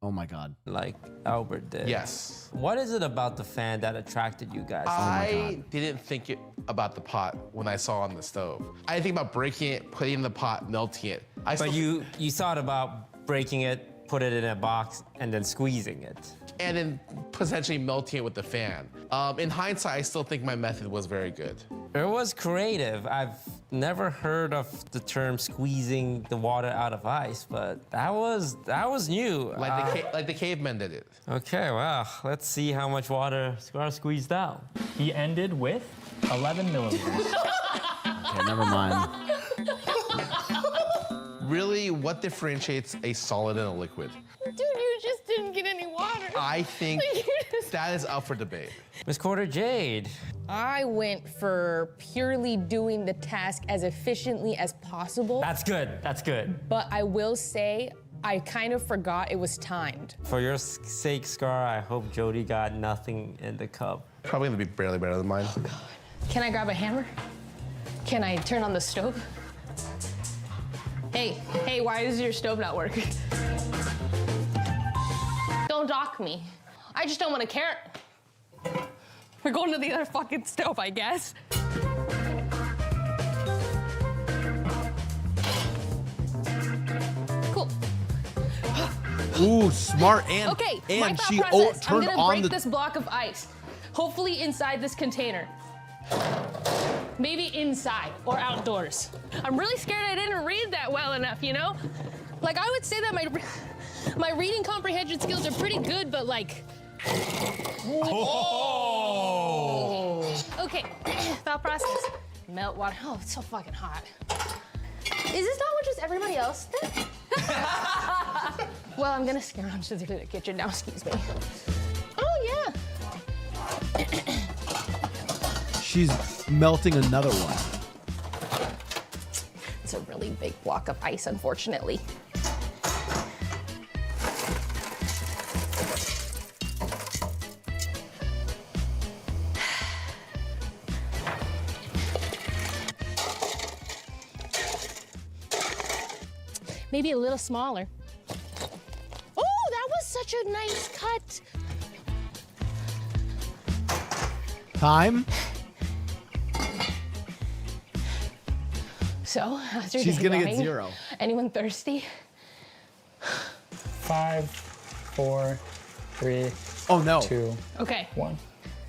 Oh my God. Like Albert did. Yes. What is it about the fan that attracted you guys? I didn't think about the pot when I saw it on the stove. I didn't think about breaking it, putting it in the pot, melting it. But you thought about breaking it, put it in a box, and then squeezing it. And then potentially melting it with the fan. In hindsight, I still think my method was very good. It was creative. I've never heard of the term squeezing the water out of ice, but that was new. Like the cavemen did it. Okay, well, let's see how much water Scar squeezed out. He ended with 11 milliliters. Okay, never mind. Really, what differentiates a solid and a liquid? Dude, you just didn't get any water. I think that is up for debate. Miss Quarter Jade. I went for purely doing the task as efficiently as possible. That's good. That's good. But I will say, I kind of forgot it was timed. For your sake, Scar, I hope Jody got nothing in the cup. Probably gonna be barely better than mine. Oh, God. Can I grab a hammer? Can I turn on the stove? Hey, why does your stove not work? Don't dock me. I just don't want a carrot. We're going to the other fucking stove, I guess. Cool. Ooh, smart and Okay, and my thought she process. turned I'm gonna on break the. this block of ice. Hopefully inside this container. Maybe inside or outdoors. I'm really scared I didn't read that well enough, you know? Like, I would say that my reading comprehension skills are pretty good, but like... Oh! Okay, thought process. Melt water. Oh, it's so fucking hot. Is this not what just everybody else did? Well, I'm gonna scare on to the kitchen now, excuse me. Oh, yeah. She's melting another one. It's a really big block of ice, unfortunately. Maybe a little smaller. Oh, that was such a nice cut. Time. So, how's your She's day gonna get going? 0. Anyone thirsty? 5, 4, 3. Oh no. 2. Okay. 1.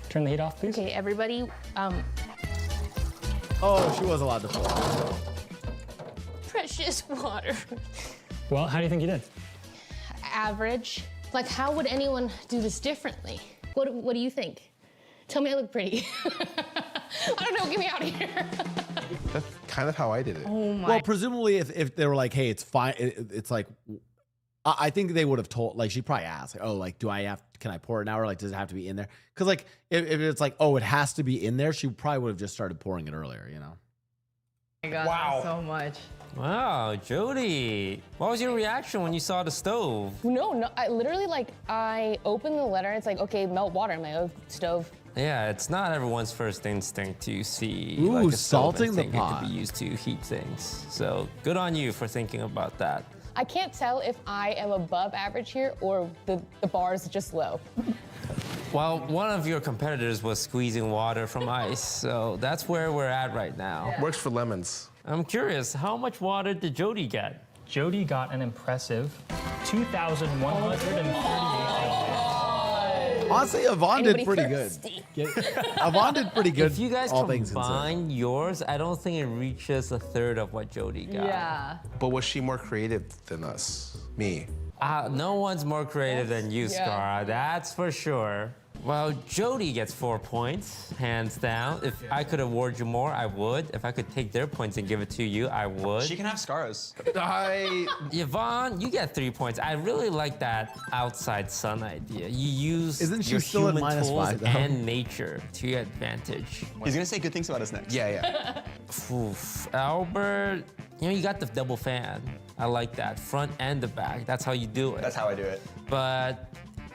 Turn the heat off, please. Okay, everybody. Oh, she was allowed to pour. Precious water. Well, how do you think you did? Average. Like, how would anyone do this differently? What do you think? Tell me I look pretty. I don't know, get me out of here. That's kind of how I did it. Oh my. Well, presumably, if they were like, "Hey, it's fine," it's like, I think they would have told. Like, she probably asked, like, "Oh, like, can I pour it now, or like, does it have to be in there?" Because like, if it's like, "Oh, it has to be in there," she probably would have just started pouring it earlier. You know. Oh my God, wow. so much. Wow, Jody. What was your reaction when you saw the stove? No, I literally, like, I opened the letter, it's like, okay, melt water in my stove. Yeah, it's not everyone's first instinct to see Ooh, like a stove salting and the think pot. it could be used to heat things. So good on you for thinking about that. I can't tell if I am above average here or the bar is just low. Well, one of your competitors was squeezing water from ice, so that's where we're at right now. Works for lemons. I'm curious, how much water did Jody get? Jody got an impressive 2,138 milliliters. Honestly, Yvonne did Anybody pretty thirsty? good. Yvonne did pretty good. If you guys all things considered. combine yours, I don't think it reaches a third of what Jody got. Yeah. But was she more creative than us? Me. No one's more creative than you, Scar. That's for sure. Well, Jody gets 4 points, hands down. If I could award you more, I would. If I could take their points and give it to you, I would. She can have Scar's. Yvonne, you get 3 points. I really like that outside sun idea. You use Isn't she your still at human tools -5 though? and nature to your advantage. He's gonna say good things about us next. Yeah. Oof. Albert, you got the double fan. I like that, front and the back. That's how you do it. That's how I do it. But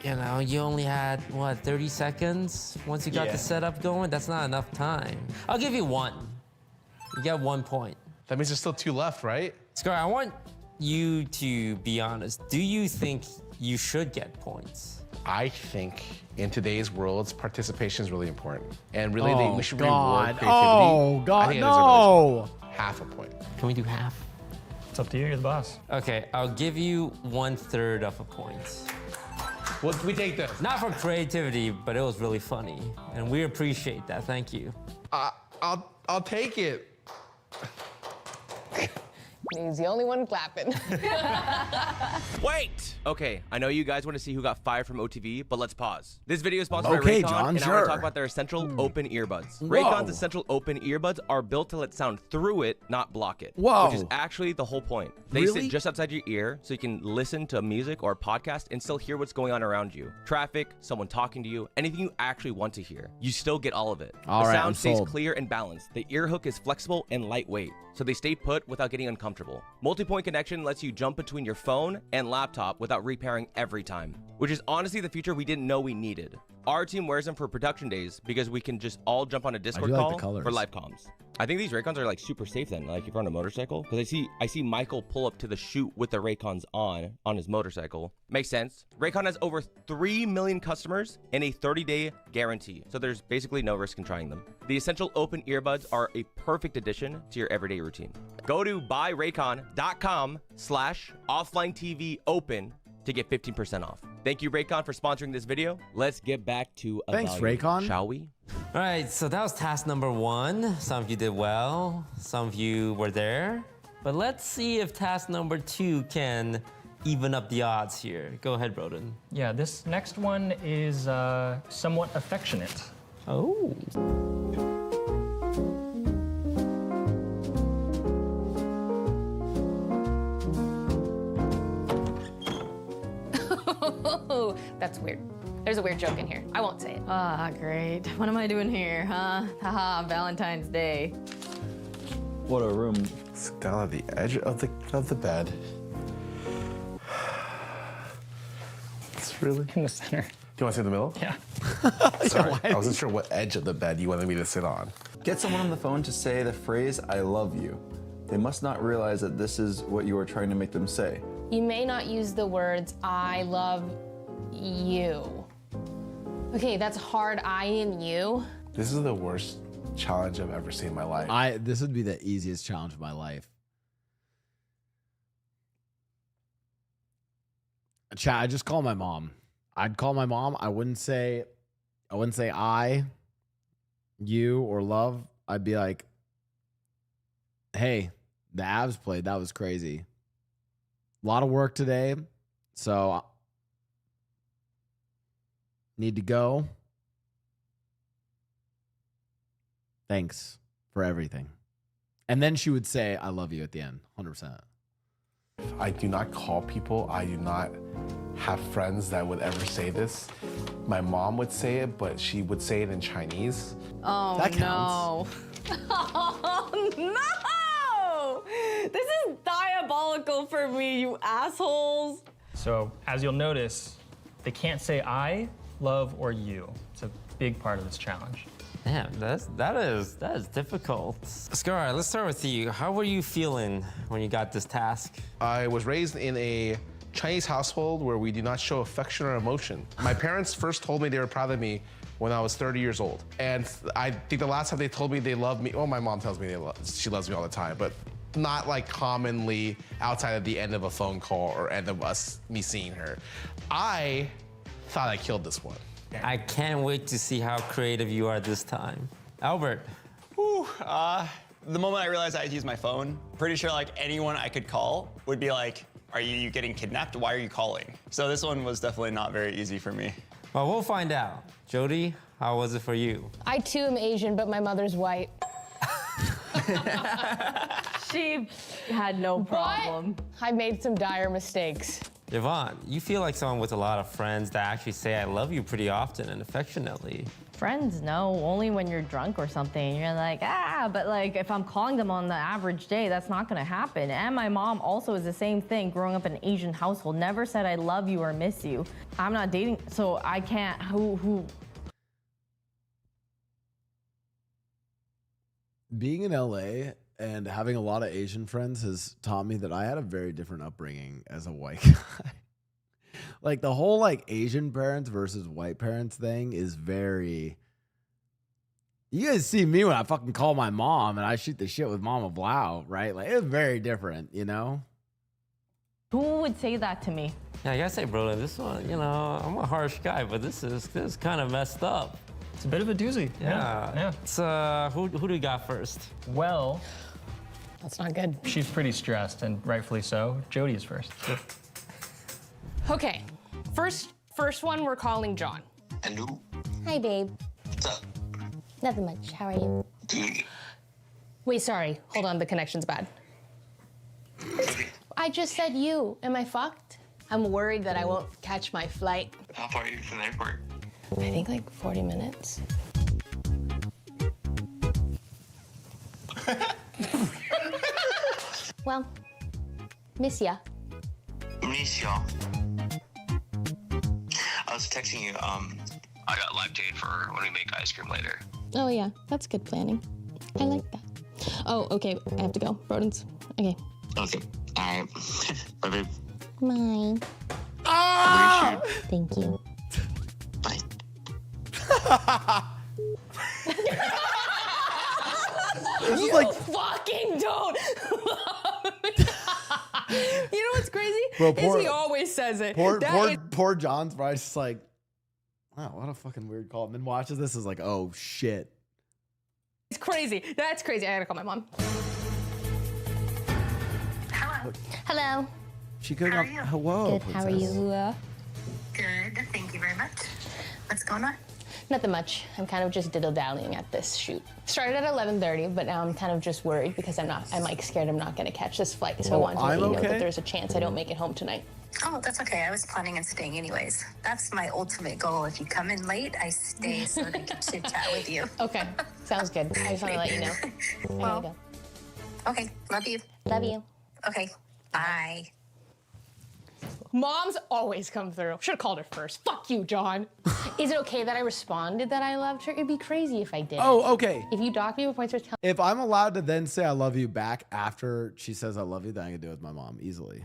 you only had, what, 30 seconds once you got the setup going? That's not enough time. I'll give you 1. You get 1 point. That means there's still 2 left, right? Scar, I want you to be honest. Do you think you should get points? I think in today's world, participation is really important. And really, we should God. reward creativity. Oh, God, I think no. Half a point. Can we do half? It's up to you, you're the boss. Okay, I'll give you 1/3 of a point. Well, we take this. Not for creativity, but it was really funny. And we appreciate that, thank you. I'll take it. He's the only one clapping. Wait! Okay, I know you guys want to see who got fired from OTV, but let's pause. This video is sponsored by Okay, Raycon, John, and I sure. want to talk about their Essential Open Earbuds. Whoa. Raycon's Essential Open Earbuds are built to let sound through it, not block it. Whoa. Which is actually the whole point. They Really? sit just outside your ear, so you can listen to music or a podcast and still hear what's going on around you. Traffic, someone talking to you, anything you actually want to hear. You still get all of it. All the right, sound I'm stays sold. clear and balanced. The ear hook is flexible and lightweight, so they stay put without getting uncomfortable. Multi-point connection lets you jump between your phone and laptop without repairing every time, which is honestly the feature we didn't know we needed. Our team wears them for production days because we can just all jump on a Discord do like the call colors. for live comms. I think these Raycons are like super safe then, like if you're on a motorcycle, because I see Michael pull up to the chute with the Raycons on his motorcycle. Makes sense. Raycon has over 3 million customers and a 30-day guarantee, so there's basically no risk in trying them. The Essential Open Earbuds are a perfect addition to your everyday routine. Go to buyraycon.com/offline-TV-open to get 15% off. Thank you, Raycon, for sponsoring this video. Let's get back to Thanks, evaluating, Raycon. shall we? All right, so that was task number 1. Some of you did well, some of you were there. But let's see if task number 2 can even up the odds here. Go ahead, Broden. Yeah, this next one is somewhat affectionate. Oh. That's weird. There's a weird joke in here. I won't say it. Ah, great. What am I doing here, huh? Haha, Valentine's Day. What a room. It's down on the edge of the bed. It's really in the center. Do you want to sit in the middle? Yeah. Sorry, I wasn't sure what edge of the bed you wanted me to sit on. Get someone on the phone to say the phrase, I love you. They must not realize that this is what you are trying to make them say. You may not use the words, I love you. Okay, that's hard, I and you. This is the worst challenge I've ever seen in my life. This would be the easiest challenge of my life. Chat, I just call my mom. I'd call my mom. I wouldn't say I, you, or love. I'd be like, hey, the Avs played. That was crazy. A lot of work today, so need to go. Thanks for everything. And then she would say, I love you at the end, 100%. I do not call people. I do not have friends that would ever say this. My mom would say it, but she would say it in Chinese. Oh, That no. Oh, no! This is diabolical for me, you assholes. So, as you'll notice, they can't say I, love, or you. It's a big part of this challenge. Damn, that is difficult. Scar, let's start with you. How were you feeling when you got this task? I was raised in a Chinese household where we do not show affection or emotion. My parents first told me they were proud of me when I was 30 years old. And I think the last time they told me they love me, well, my mom tells me she loves me all the time, but not like commonly outside of the end of a phone call or end of me seeing her. I thought I killed this one. I can't wait to see how creative you are this time. Albert. Whew, the moment I realized I had to use my phone, pretty sure like anyone I could call would be like, Are you getting kidnapped? Why are you calling? So this one was definitely not very easy for me. Well, we'll find out. Jody, how was it for you? I too am Asian, but my mother's white. She had no problem. But I made some dire mistakes. Yvonne, you feel like someone with a lot of friends that actually say I love you pretty often and affectionately. Friends, no, only when you're drunk or something. You're like, but like if I'm calling them on the average day, that's not gonna happen. And my mom also is the same thing, growing up in an Asian household, never said I love you or miss you. I'm not dating, so I can't, who? Being in LA and having a lot of Asian friends has taught me that I had a very different upbringing as a white guy. Like the whole like Asian parents versus white parents thing is very. You guys see me when I fucking call my mom and I shoot the shit with Mama Blau, right? Like it's very different, you know? Who would say that to me? Yeah, I gotta say, bro, this one, you know, I'm a harsh guy, but this is kind of messed up. It's a bit of a doozy. Yeah. It's, who do we got first? Well, that's not good. She's pretty stressed, and rightfully so. Jody is first. Okay, first one we're calling John. Hello. Hi, babe. What's up? Nothing much. How are you? Good. Wait, sorry. Hold on, the connection's bad. I just said you. Am I fucked? I'm worried that I won't catch my flight. How far are you from the airport? I think like 40 minutes. Well, miss ya. Miss ya. I was texting you, I got live jade for when we make ice cream later. Oh yeah, that's good planning. I like that. Oh, okay, I have to go. Rodents. Okay. Okay. Alright. Bye, babe. Bye. Ah! Thank you. Bye. This is You like- fucking don't. You know what's crazy? Bro, Is he always says it. Poor John's probably just like, wow, what a fucking weird call. And then watches this is like, oh shit. It's crazy. That's crazy. I gotta call my mom. Hello. Hello. She could have. Hello. Good. How are you? Good. Thank you very much. What's going on? Nothing much. I'm kind of just diddle-dallying at this shoot. Started at 11:30, but now I'm kind of just worried because I'm like scared I'm not gonna catch this flight. So I wanted to let you know that there's a chance I don't make it home tonight. Oh, that's okay. I was planning on staying anyways. That's my ultimate goal. If you come in late, I stay so that I can chit chat with you. Okay. Sounds good. I just want to let you know. I gotta go. Okay. Love you. Love you. Okay. Bye. Moms always come through. Should have called her first. Fuck you, John. Is it okay that I responded that I loved her? It'd be crazy if I did. Oh, okay. If you dock me with points for telling If I'm allowed to then say I love you back after she says I love you, then I can do it with my mom easily.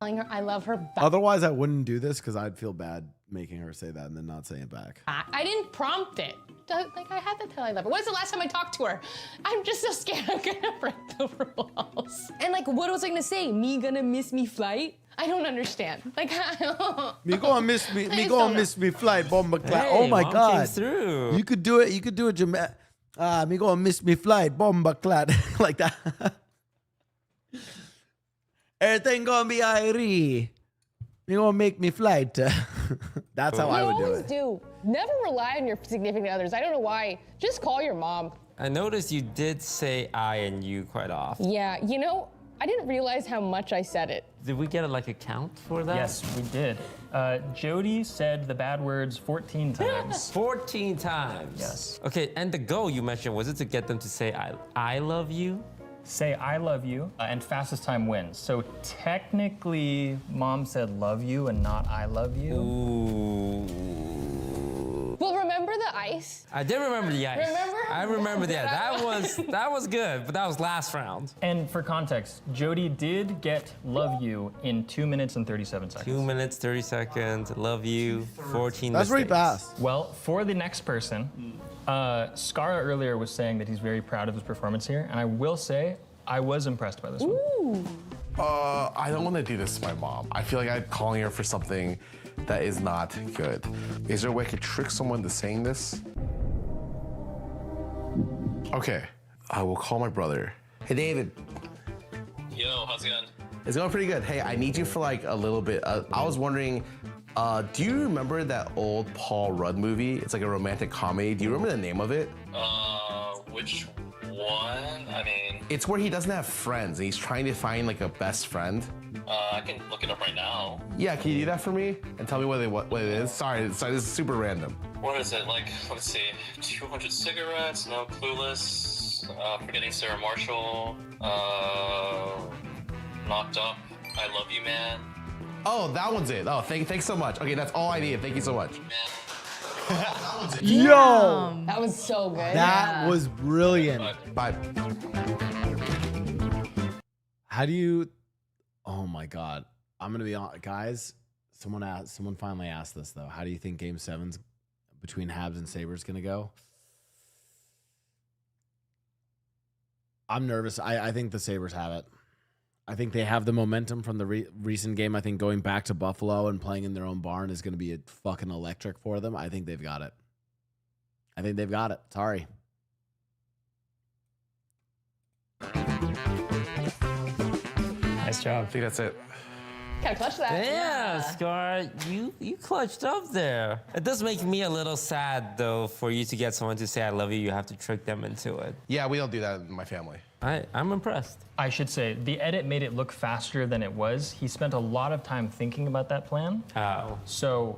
her I love her back. Otherwise, I wouldn't do this because I'd feel bad making her say that and then not saying it back. I didn't prompt it. Like, I had to tell I love her. When's the last time I talked to her? I'm just so scared I'm gonna break the rules. And like, what was I gonna say? Me gonna miss me flight? I don't understand. Like, Me gonna miss me. I Me just gonna don't miss me flight bomber clap. Hey, Oh my mom god! came through. You could do it. You could do it, me gonna miss me flight bomber clap like that. Everything gonna be irie. You gonna make me flight. That's how I would do it. do. Never rely on your significant others. I don't know why. Just call your mom. I noticed you did say I and you quite often. Yeah, you know, I didn't realize how much I said it. Did we get like a count for that? Yes, we did. Jody said the bad words 14 times. 14 times? Yes. Okay, and the goal you mentioned, was it to get them to say I love you? Say I love you, and fastest time wins. So technically, mom said love you and not I love you. Ooh. Well, remember the ice? I did remember the ice. Remember? I remember that. That was good, but that was last round. And for context, Jody did get love you in 2 minutes and 37 seconds. 2 minutes, 30 seconds, love you, 14 That's pretty mistakes. fast. Well, for the next person, Skara earlier was saying that he's very proud of his performance here, and I will say I was impressed by this one. Ooh. I don't want to do this to my mom. I feel like I'm calling her for something that is not good. Is there a way I could trick someone into saying this? Okay, I will call my brother. Hey, David. Yo, how's it going? It's going pretty good. Hey, I need you for like a little bit. I was wondering, do you remember that old Paul Rudd movie? It's like a romantic comedy. Do you remember the name of it? Which one? I mean, It's where he doesn't have friends and he's trying to find like a best friend. I can look it up right now. Yeah, can you do that for me and tell me what it is? Sorry, this is super random. What is it? Like, let's see. 200 cigarettes, no Clueless, Forgetting Sarah Marshall, Knocked Up, I Love You Man. Oh, that one's it. Oh, thanks so much. Okay, that's all I need. Thank you so much. Yo! That was so good. That was brilliant. Bye. How do you? Oh my God! I'm gonna be on, guys. Someone finally asked this though. How do you think Game 7's between Habs and Sabres gonna go? I'm nervous. I think the Sabres have it. I think they have the momentum from the recent game. I think going back to Buffalo and playing in their own barn is going to be a fucking electric for them. I think they've got it. Sorry. Nice job. I think that's it. Gotta clutch that. Yeah, Scar, you clutched up there. It does make me a little sad, though, for you to get someone to say I love you. You have to trick them into it. Yeah, we don't do that in my family. I'm impressed. I should say, the edit made it look faster than it was. He spent a lot of time thinking about that plan. Oh. So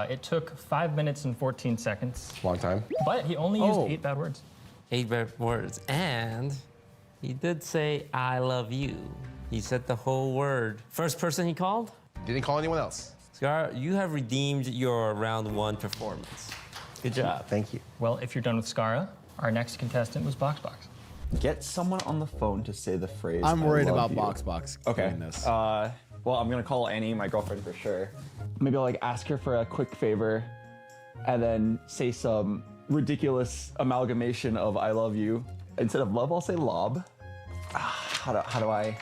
it took 5 minutes and 14 seconds. Long time. But he only used 8 bad words. 8 bad words. And he did say, I love you. He said the whole word. First person he called? Didn't call anyone else. Scar, you have redeemed your round 1 performance. Good job. Thank you. Well, if you're done with Skara, our next contestant was Box. Get someone on the phone to say the phrase. I'm "I worried love about you." Box Okay. doing this. Well, I'm gonna call Annie, my girlfriend, for sure. Maybe I'll like ask her for a quick favor, and then say some ridiculous amalgamation of "I love you." Instead of love, I'll say lob. How do I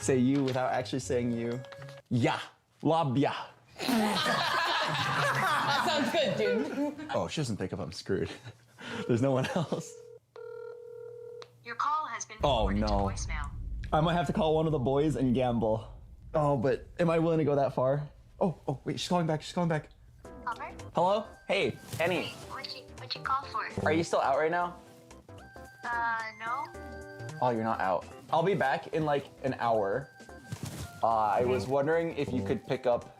say you without actually saying you? Yeah, lob yeah. That sounds good, dude. Oh, she doesn't pick up. I'm screwed. There's no one else. Your call has been Oh forwarded to no. voicemail. I might have to call one of the boys and gamble. Oh, but am I willing to go that far? Oh, wait, she's calling back. Albert? Hello? Hey, Annie. What'd you call for? Are you still out right now? No. Oh, you're not out. I'll be back in like an hour. I was wondering if you could pick up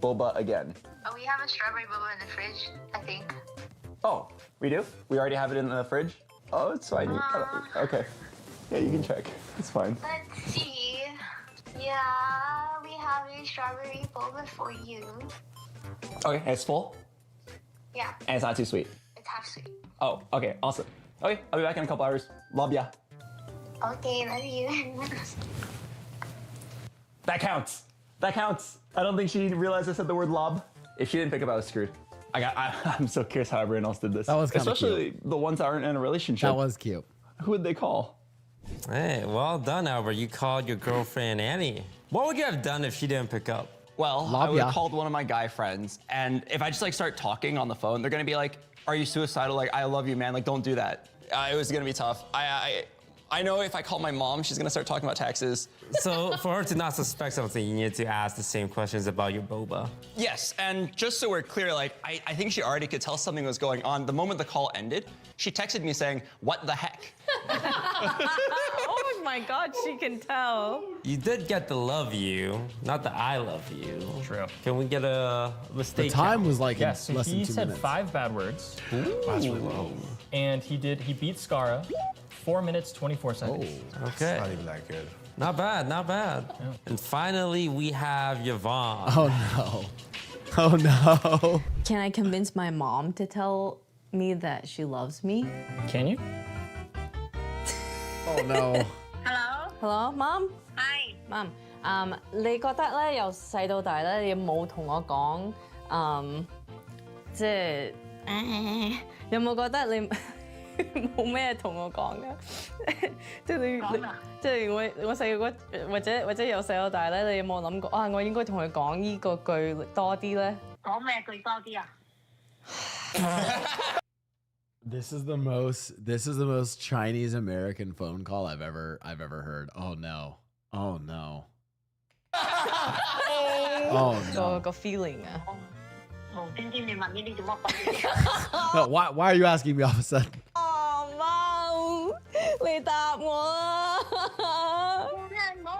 boba again. Oh, we have a strawberry boba in the fridge, I think. Oh, we do? We already have it in the fridge? Oh, it's fine. Okay. Yeah, you can check. It's fine. Let's see. Yeah, we have a strawberry boba for you. Okay, and it's full? Yeah, And it's not too sweet? it's half sweet. Oh, okay, awesome. Okay, I'll be back in a couple hours. Love ya. Okay, love you. That counts. I don't think she realized I said the word lob. If she didn't pick up, I was screwed. I'm so curious how everyone else did this. That was kinda Especially the ones that aren't in a relationship. That was cute. Who would they call? Hey, well done, Albert. You called your girlfriend Annie. What would you have done if she didn't pick up? Well, Lob I would ya. have called one of my guy friends, and if I just like start talking on the phone, they're gonna be like, "Are you suicidal? Like, I love you, man. Like, don't do that." It was gonna be tough. I know if I call my mom, she's gonna start talking about taxes. So for her to not suspect something, you need to ask the same questions about your boba. Yes, and just so we're clear, like, I think she already could tell something was going on. The moment the call ended, she texted me saying, "What the heck?" Oh my God, she can tell. You did get the love you, not the I love you. True. Can we get a mistake? The time count? was like Yes, so less than he 2 said minutes. 5 bad words, That's really low. and he beat Skara 4 minutes, 24 seconds. Okay. Not even that good. Not bad, not bad. And finally, we have Yvonne. Oh no. Oh no. Can I convince my mom to tell me that she loves me? Can you? Oh no. Hello, Mom? Hi. Mom, 你覺得咧由細到大咧，你有冇同我講即係有冇覺得你冇咩同我講嘅？即係你即係我細個或者由細到大咧，你有冇諗過啊？我應該同佢講呢個句多啲咧？講咩句多啲啊？ This is the most Chinese American phone call I've ever heard. Oh no. Oh no. Oh no. Go feeling 啊。 No, why are you asking me all of a sudden? 哦，貓，你答我啊！我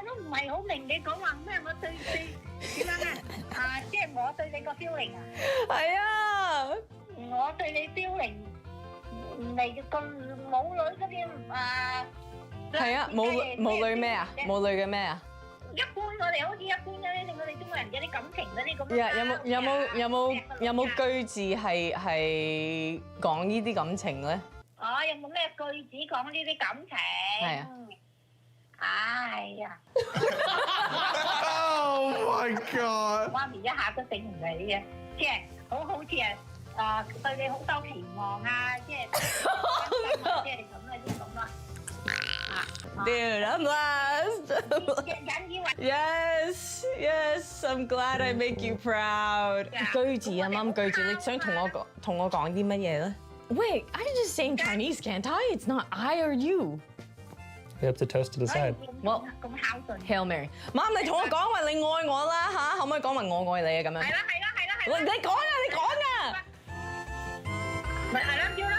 都唔係好明你講話咩，我對點樣啊？即係我對你個 feeling 啊？係啊，我對你 feeling 嚟個母女嗰啲啊？係啊，母女咩啊？母女嘅咩啊？ 一般我哋好似一般嗰啲，我哋中國人嗰啲感情嗰啲咁。有冇句子係講呢啲感情咧？哦，有冇咩句子講呢啲感情？係啊。哎呀 Oh my god！ 媽咪一下都醒唔起嘅，即係好似係對你好多期望啊，即係即係咁啦，即係咁啦。 Dude, I'm last. Yes, yes. I'm glad I make you proud. 句子啊，啱句子，你想同我講啲乜嘢咧？ Wait, I just say in Chinese, can't I? It's not I or you. You have to toast to decide. Well, Hail Mary. 媽，你同我講話你愛我啦嚇，可唔可以講話我愛你啊咁樣？係啦。你講啊！ 咪I love you啦！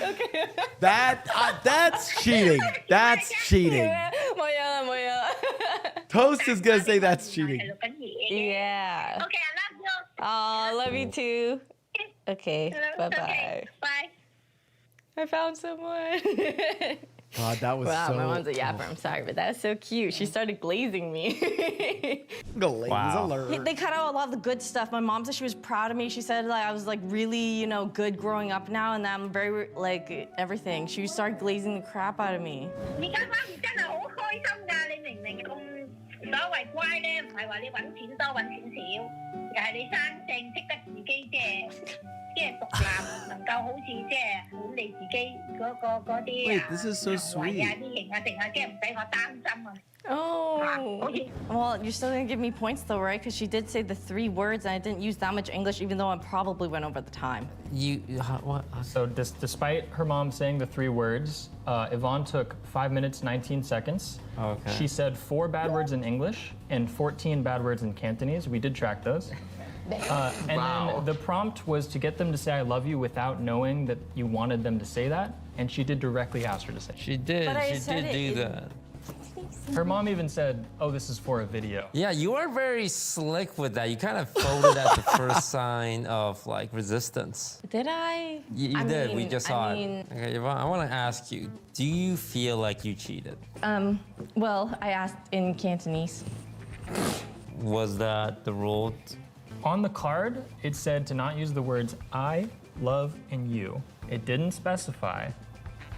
Okay. That's cheating. That's cheating. 冇嘢啦。 Toast is gonna say that's cheating. Yeah. Okay, I love you. Oh, love you too. Okay, bye-bye. Bye. I found someone. God, that was wow, so... my mom's a yapper. I'm sorry, but that's so cute. She started glazing me. Glaze alert. They cut out a lot of the good stuff. My mom said she was proud of me. She said like I was like really, good growing up now, and that I'm very like everything. She started glazing the crap out of me. 而家媽咪真係好開心㗎，你明唔明咁所謂乖咧，唔係話你揾錢多揾錢少，而係你生性識得自己即係獨立，能夠好似即係管理自己嗰啲 Wait, this is so sweet. 啊啲型啊剩啊，即係唔使我擔心啊。 Oh, well, you're still gonna give me points though, right? Because she did say the 3 words, and I didn't use that much English, even though I probably went over the time. So despite her mom saying the 3 words, Yvonne took 5 minutes 19 seconds. Okay. She said 4 bad words in English and 14 bad words in Cantonese. We did track those. And then the prompt was to get them to say I love you without knowing that you wanted them to say that, and she did directly ask her to say. She did. But I She said did do it- that. Her mom even said, "Oh, this is for a video." Yeah, you are very slick with that. You kind of folded at the first sign of like resistance. Did I? You I did. We mean- just I saw mean- it. Okay, Yvonne, I want to ask you: do you feel like you cheated? Well, I asked in Cantonese. Was that the rule? On the card, it said to not use the words I, love, and you. It didn't specify.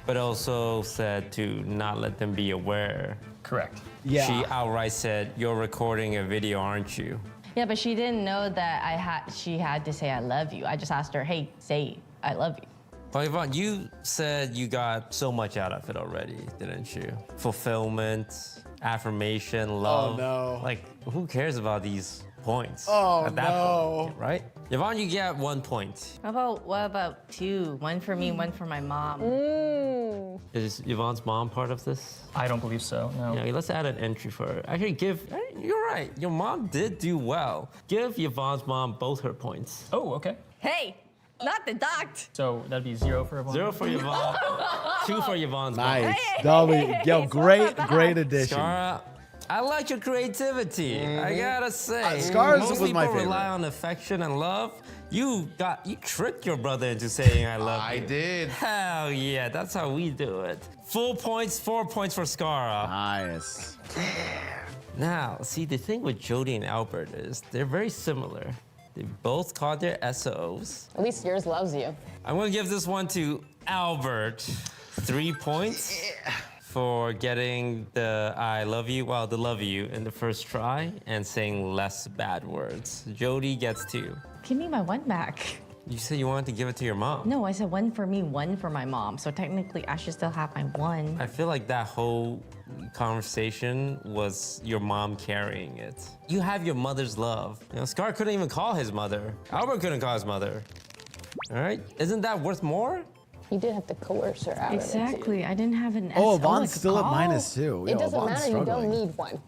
But also said to not let them be aware. Correct. Yeah. She outright said, "You're recording a video, aren't you?" Yeah, but she didn't know that she had to say I love you. I just asked her, hey, say I love you. But Yvonne, you said you got so much out of it already, didn't you? Fulfillment, affirmation, love. no. Like, who cares about these points Oh, at that no. point, right? Yvonne, you get 1 point. What about 2? 1 for me, 1 for my mom. Is Yvonne's mom part of this? I don't believe so, no. Yeah, let's add an entry for her. Actually, you're right. Your mom did do well. Give Yvonne's mom both her points. Oh, okay. Hey, not deduct. So that'd be 0 for Yvonne. 0 for Yvonne, 2 for Yvonne's mom. Nice. Yo, great addition. Scara, I like your creativity. I gotta say, Scar's most was my people favorite. rely on affection and love. You tricked your brother into saying I love you. I did. Hell yeah, that's how we do it. Full points, 4 points for Scara. Nice. Now, see, the thing with Jody and Albert is they're very similar. They both called their SOs. At least yours loves you. I'm gonna give this one to Albert. 3 points for getting the I love you, the love you in the first try and saying less bad words. Jody gets 2. Give me my 1 back. You said you wanted to give it to your mom. No, I said 1 for me, 1 for my mom. So technically, I should still have my 1. I feel like that whole conversation was your mom carrying it. You have your mother's love. Scar couldn't even call his mother. Albert couldn't call his mother. All right? Isn't that worth more? You did have to coerce her out of it. Exactly. I didn't have an S. Oh, Vaughn's like a still at call. -2. It Yo, doesn't Vaughn's matter, you struggling. don't need one.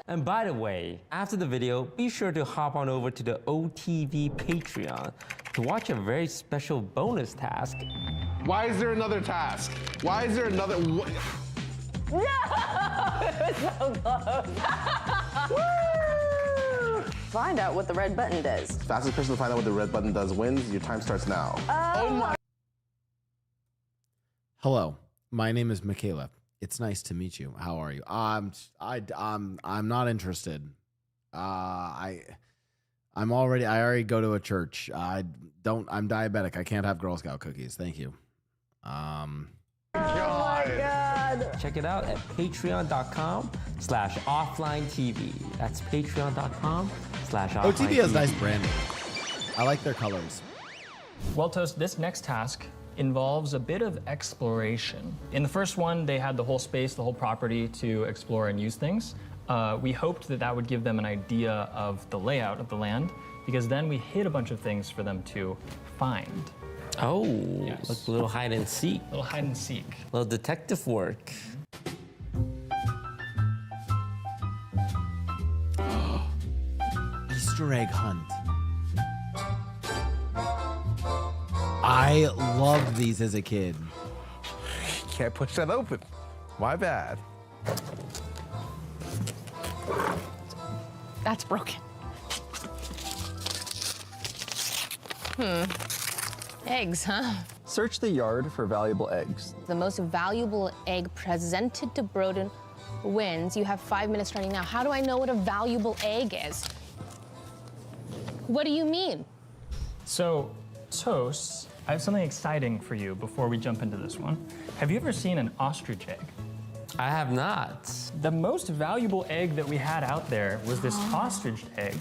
And by the way, after the video, be sure to hop on over to the OTV Patreon to watch a very special bonus task. Why is there another task? Why is there another? No! It was so close. Find out what the red button does. Fastest person to find out what the red button does wins. Your time starts now. Oh my. Hello, my name is Michaela. It's nice to meet you. How are you? I'm not interested. I already go to a church. I'm diabetic. I can't have Girl Scout cookies. Thank you. Check it out at patreon.com/offlinetv. That's patreon.com/offlinetv. OTV has nice branding. I like their colors. Well, Toast, this next task involves a bit of exploration. In the first one, they had the whole space, the whole property to explore and use things. We hoped that that would give them an idea of the layout of the land, because then we hid a bunch of things for them to find. Oh, Yes. like a little hide and seek. Little hide and seek. Little detective work. Easter egg hunt. I loved these as a kid. Can't push that open. My bad. That's broken. Eggs, huh? Search the yard for valuable eggs. The most valuable egg presented to Broden wins. You have 5 minutes starting now. How do I know what a valuable egg is? What do you mean? So, Toast, I have something exciting for you before we jump into this one. Have you ever seen an ostrich egg? I have not. The most valuable egg that we had out there was this ostrich egg.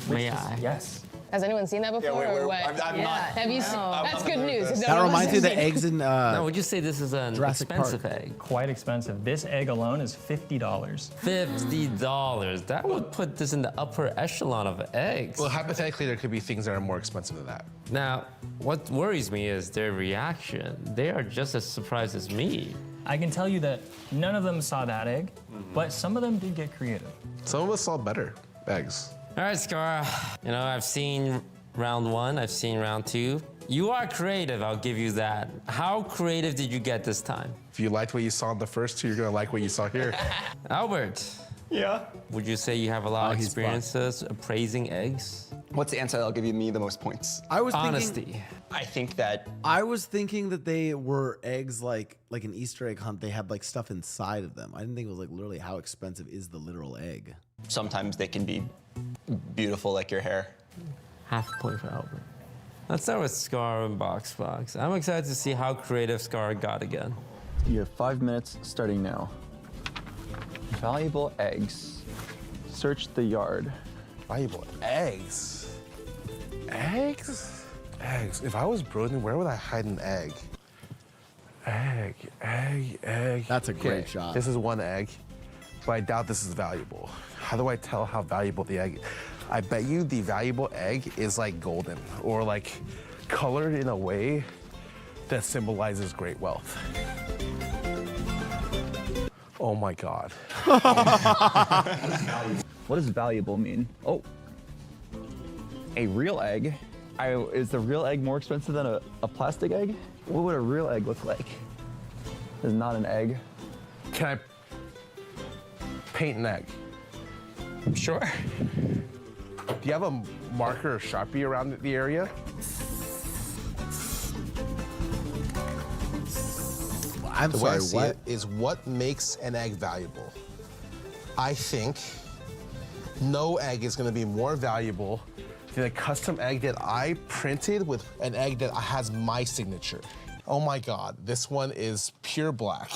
May I? Yes. Has anyone seen that before or what? I'm not. Have you seen? That's good news. If no That one reminds me has of the seen it. eggs in No, would you say this is an Jurassic expensive Park. egg? Quite expensive. This egg alone is $50. $50. That would put this in the upper echelon of eggs. Well, hypothetically, there could be things that are more expensive than that. Now, what worries me is their reaction. They are just as surprised as me. I can tell you that none of them saw that egg, but some of them did get creative. Some of us saw better eggs. All right, Scar. You know, I've seen round 1, I've seen round 2. You are creative, I'll give you that. How creative did you get this time? If you liked what you saw in the first two, you're gonna like what you saw here. Albert. Yeah. Would you say you have a lot of he's experiences appraising eggs? What's the answer that'll give you me the most points? I was Honesty. thinking, I think that I was thinking that they were eggs like an Easter egg hunt. They had like stuff inside of them. I didn't think it was like literally how expensive is the literal egg. sometimes they can be beautiful like your hair. Half a point for Albert. Let's start with Scar and Box. I'm excited to see how creative Scar got again. You have 5 minutes starting now. Valuable eggs. Search the yard. Valuable eggs. Eggs? Eggs. If I was Broden, where would I hide an egg? Egg. That's a great Okay, shot. This is one egg, but I doubt this is valuable. How do I tell how valuable the egg is? I bet you the valuable egg is like golden or like colored in a way that symbolizes great wealth. Oh my God. What does valuable mean? Oh, a real egg. Is the real egg more expensive than a plastic egg? What would a real egg look like? It's not an egg. Can I paint an egg? Sure. Do you have a marker or Sharpie around the area? I'm The way I sorry, see what? it is what makes an egg valuable. I think no egg is going to be more valuable than a custom egg that I printed with an egg that has my signature. Oh my God, this one is pure black.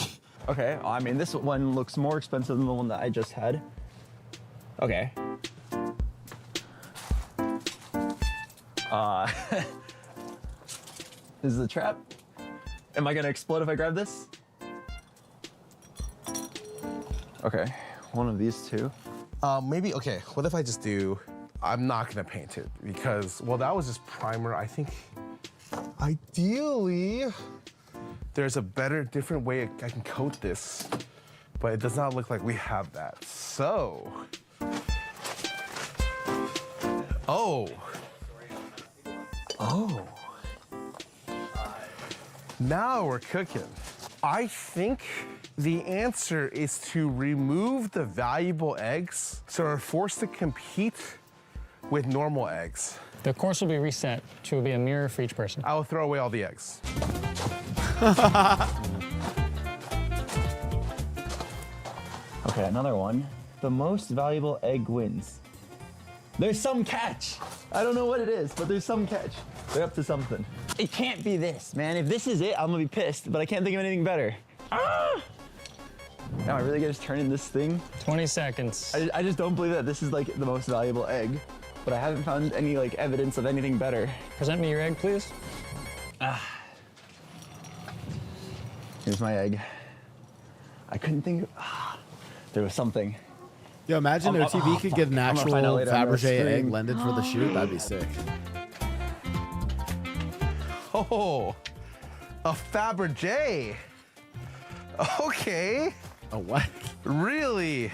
Okay, I mean, this one looks more expensive than the one that I just had. Okay. This is a trap. Am I gonna explode if I grab this? Okay, one of these two. Maybe, okay, what if I just do, I'm not gonna paint it because, well, that was just primer. I think Ideally, there's a better, different way I can coat this, but it does not look like we have that. So, oh. Now we're cooking. I think the answer is to remove the valuable eggs so we're forced to compete with normal eggs. The course will be reset to be a mirror for each person. I will throw away all the eggs. Okay, another one. The most valuable egg wins. There's some catch. I don't know what it is, but there's some catch. They're up to something. It can't be this, man. If this is it, I'm gonna be pissed, but I can't think of anything better. Ah! Now I really gotta just turn in this thing. 20 seconds. I just don't believe that this is like the most valuable egg, but I haven't found any like evidence of anything better. Present me your egg, please. Here's my egg. I couldn't think of, there was something. Yo, imagine OTV could get an I'm gonna actual find out later on the Fabergé egg screen. lended for the shoot. That'd be sick. Oh, a Fabergé. Okay. A what? Really?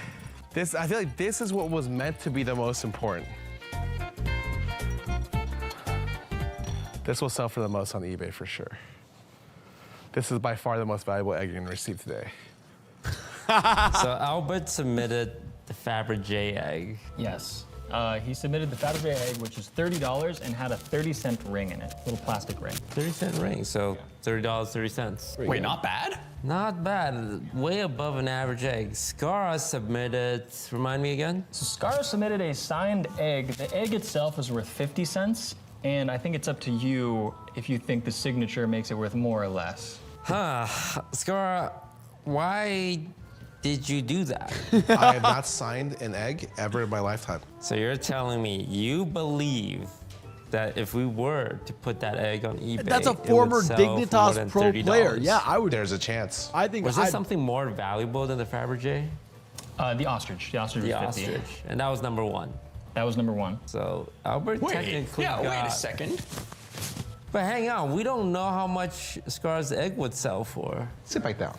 I feel like this is what was meant to be the most important. This will sell for the most on eBay for sure. This is by far the most valuable egg you're gonna receive today. So Albert submitted the Fabergé egg. Yes. He submitted the Fabergé egg, which is $30 and had a 30-cent ring in it, little plastic ring. 30-cent ring, so $30, 30 cents. Wait, not bad? Not bad. Way above an average egg. Skara submitted, remind me again? So Skara submitted a signed egg. The egg itself is worth 50 cents, and I think it's up to you if you think the signature makes it worth more or less. Huh. Skara, why did you do that? I have not signed an egg ever in my lifetime. So you're telling me you believe that if we were to put that egg on eBay, That's a it would former sell for more Dignitas than Pro $30? player. Yeah, I would. There's a chance. I think Was there something more valuable than the Fabergé? The ostrich. The ostrich The was 50. ostrich. And that was number one. That was number one. So Albert technically got... wait a second. But hang on, we don't know how much Skara's egg would sell for. Sit back down.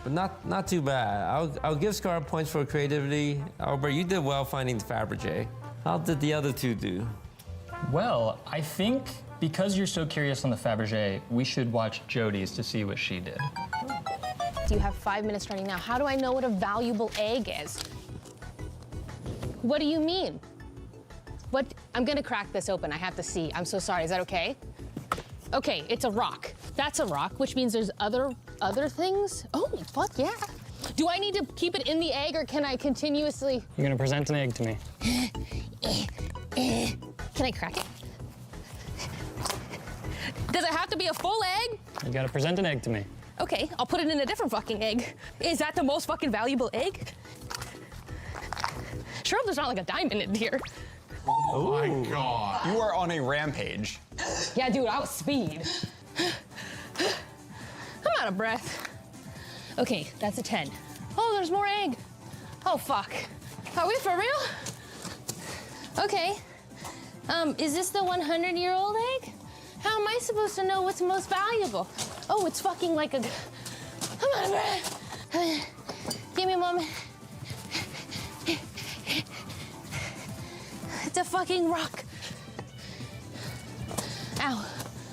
But not too bad. I'll give Skara points for creativity. Albert, you did well finding the Fabergé. How did the other two do? Well, I think because you're so curious on the Fabergé, we should watch Jody's to see what she did. You have 5 minutes starting now. How do I know what a valuable egg is? What do you mean? What? I'm gonna crack this open. I have to see. I'm so sorry. Is that okay? Okay, it's a rock. That's a rock, which means there's other things. Oh, fuck yeah. Do I need to keep it in the egg or can I continuously? You're gonna present an egg to me. Can I crack it? Does it have to be a full egg? You gotta present an egg to me. Okay, I'll put it in a different fucking egg. Is that the most fucking valuable egg? Sure, there's not like a diamond in here. Oh my God. You are on a rampage. Yeah, dude, I was speed. I'm out of breath. Okay, that's a 10. Oh, there's more egg. Oh, fuck. Are we for real? Okay. Is this the 100-year-old egg? How am I supposed to know what's most valuable? Oh, it's fucking like a... I'm out of breath. Give me a moment. It's a fucking rock. Ow.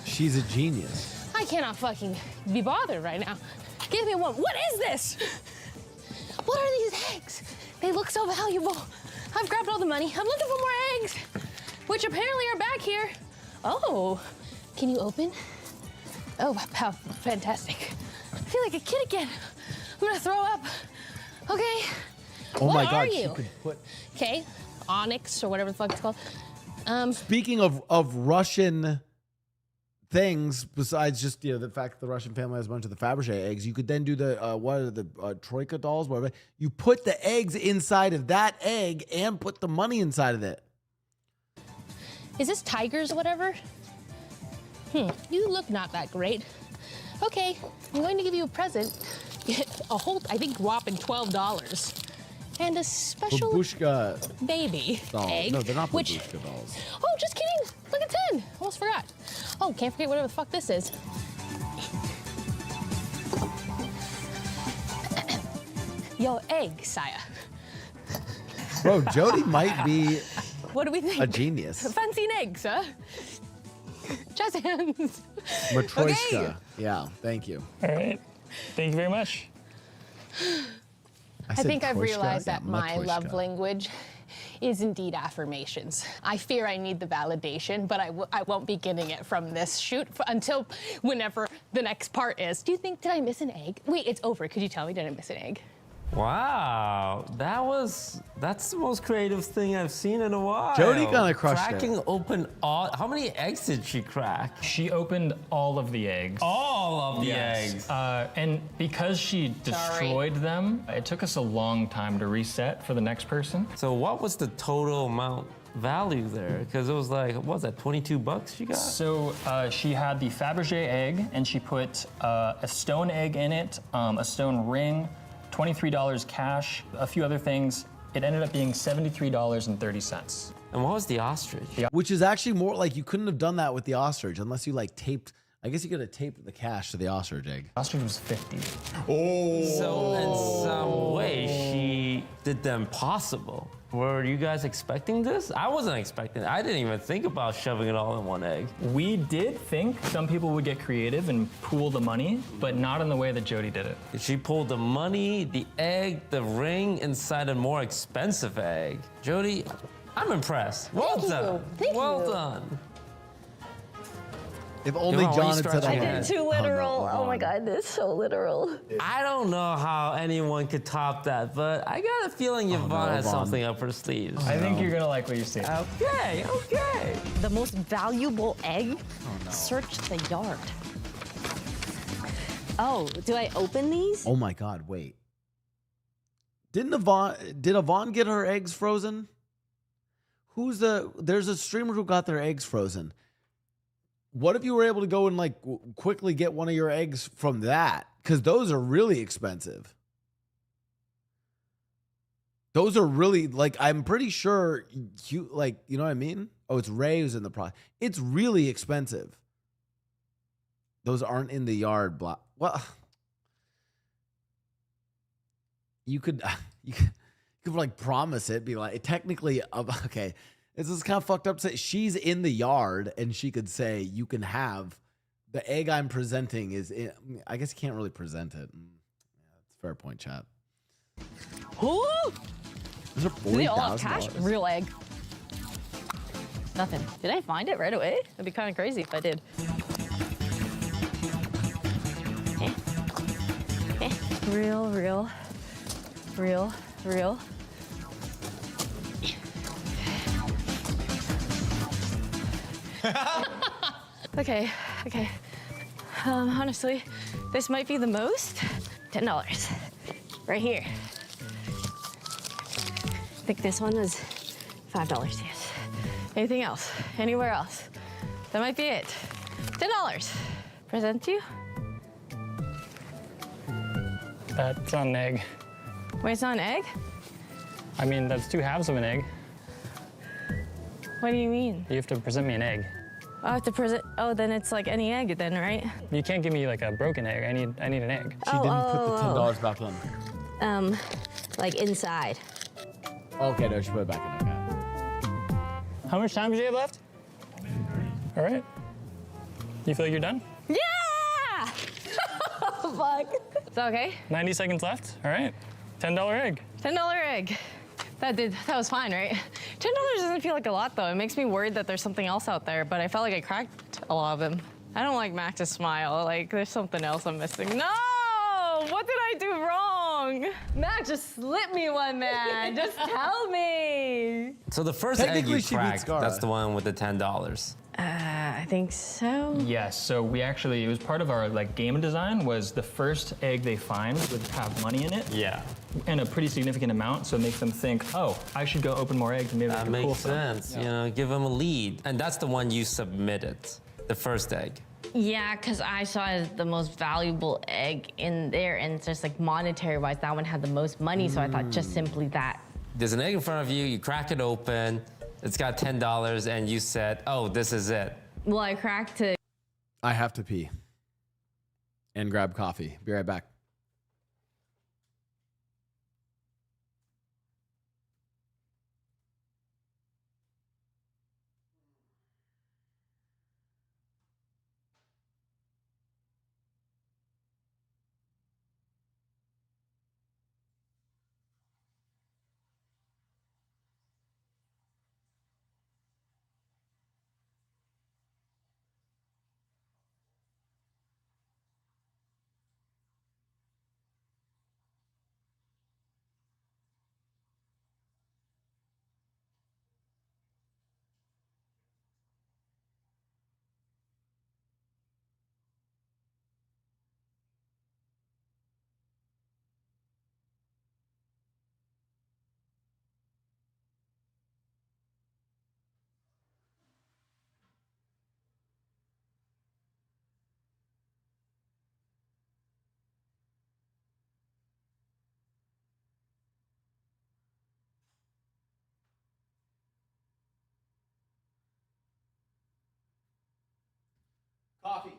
She's a genius. I cannot fucking be bothered right now. Give me one. What is this? What are these eggs? They look so valuable. I've grabbed all the money. I'm looking for more eggs, which apparently are back here. Oh, can you open? Oh, wow, fantastic. I feel like a kid again. I'm gonna throw up. Okay. Oh what my God, are she you? could put... Okay, onyx or whatever the fuck it's called. Speaking of Russian things, besides just the fact that the Russian family has a bunch of the Fabergé eggs, you could then do the what are the Troika dolls, whatever. You put the eggs inside of that egg and put the money inside of it. Is this tigers or whatever? You look not that great. Okay, I'm going to give you a present. A whole, I think, whopping $12. And a special Babushka baby dolls. egg. No, they're not which, babushka dolls. oh, just kidding. Look at 10. Almost forgot. Oh, can't forget whatever the fuck this is. Yo, egg, Saya. Bro, Jody might be What do we think? a genius. Fancy an egg, sir. Jazz hands. Matryoshka. Okay. Yeah, thank you. All right. Thank you very much. I said think I've Troishka? realized Yeah, that my Matryoshka. love language is indeed affirmations. I fear I need the validation, but I won't be getting it from this shoot until whenever the next part is. Do you think, did I miss an egg? Wait, it's over. Could you tell me, did I miss an egg? Wow, that's the most creative thing I've seen in a while. Jody kinda crushed it. Cracking open all, how many eggs did she crack? She opened all of the eggs. All of the eggs. And because she destroyed them, it took us a long time to reset for the next person. So what was the total amount value there? Because it was like, what was that, 22 bucks she got? So she had the Fabergé egg, and she put a stone egg in it, a stone ring, $23 cash, a few other things. It ended up being $73.30. And what was the ostrich? Which is actually more like you couldn't have done that with the ostrich unless you like taped. I guess you could have taped the cash to the ostrich egg. Ostrich was 50. So in some way, she did the impossible. Were you guys expecting this? I wasn't expecting it. I didn't even think about shoving it all in one egg. We did think some people would get creative and pool the money, but not in the way that Jody did it. She pulled the money, the egg, the ring inside a more expensive egg. Jody, I'm impressed. Well done. Well done. If only Yvonne, John why had you said scratching I your had. head? Too literal. Oh my God, this is so literal. I don't know how anyone could top that, but I got a feeling Yvonne has something up her sleeves. I think you're gonna like what you see. Okay, okay. The most valuable egg? Search the yard. Oh, do I open these? Oh my God! Wait. Did Yvonne get her eggs frozen? There's a streamer who got their eggs frozen. What if you were able to go and like quickly get one of your eggs from that? Because those are really expensive. Those are really like, I'm pretty sure you know what I mean? Oh, it's Ray who's in the product. It's really expensive. Those aren't in the yard. Blah. Well, you could like promise it, be like, technically, okay. This is kind of fucked up. She's in the yard and she could say, you can have the egg I'm presenting is in. I guess you can't really present it. Yeah, that's a fair point, chat. Ooh! Those are Do they all have cash? $40,000. Real egg. Nothing. Did I find it right away? That'd be kind of crazy if I did. Real, real, real, real. Okay. Honestly, this might be the most. $10. Right here. I think this one was $5, yes. Anything else? Anywhere else? That might be it. $10. Present to you? That's not an egg. Wait, it's not an egg? I mean, that's two halves of an egg. What do you mean? You have to present me an egg. Oh, I have to present. Oh, then it's like any egg, then, right? You can't give me like a broken egg. I need an egg. She didn't put the $10 back in. Like inside. Okay, no, she put it back in. Okay. How much time do you have left? All right. You feel like you're done? Yeah! Fuck. Is that okay? 90 seconds left. All right. $10 egg. $10 egg. That was fine, right? $10 doesn't feel like a lot, though. It makes me worried that there's something else out there, but I felt like I cracked a lot of them. I don't like Max's smile. Like, there's something else I'm missing. No! What did I do wrong? Max, just slip me one, man. Just tell me. So the first egg Technically, you she beat cracked, Scara. that's the one with the $10. I think so. Yes, so it was part of our like game design was the first egg they find would have money in it. Yeah. And a pretty significant amount, so it makes them think, oh, I should go open more eggs and maybe That I can cool makes stuff. sense. You know, give them a lead. And that's the one you submitted, the first egg. Yeah, because I saw it as the most valuable egg in there, and it's just like monetary-wise, that one had the most money, so I thought just simply that. There's an egg in front of you, you crack it open, it's got $10, and you said, oh, this is it. Well, I cracked to I have to pee and grab coffee. Be right back. Coffee.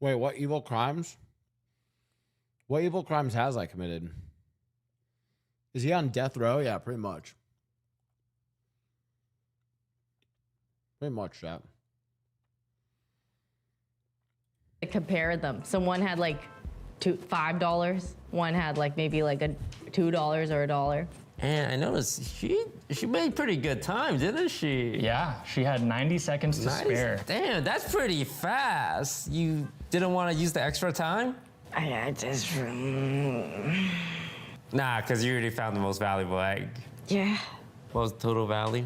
Wait, what evil crimes? What evil crimes has I committed? Is he on death row? Yeah, pretty much. Pretty much that. I compared them. So one had like $5. One had like maybe like a $2 or $1. And I noticed she made pretty good time, didn't she? Yeah, she had 90 seconds to spare. Damn, that's pretty fast. You didn't want to use the extra time? I just... Nah, because you already found the most valuable egg. Yeah. What was the total value?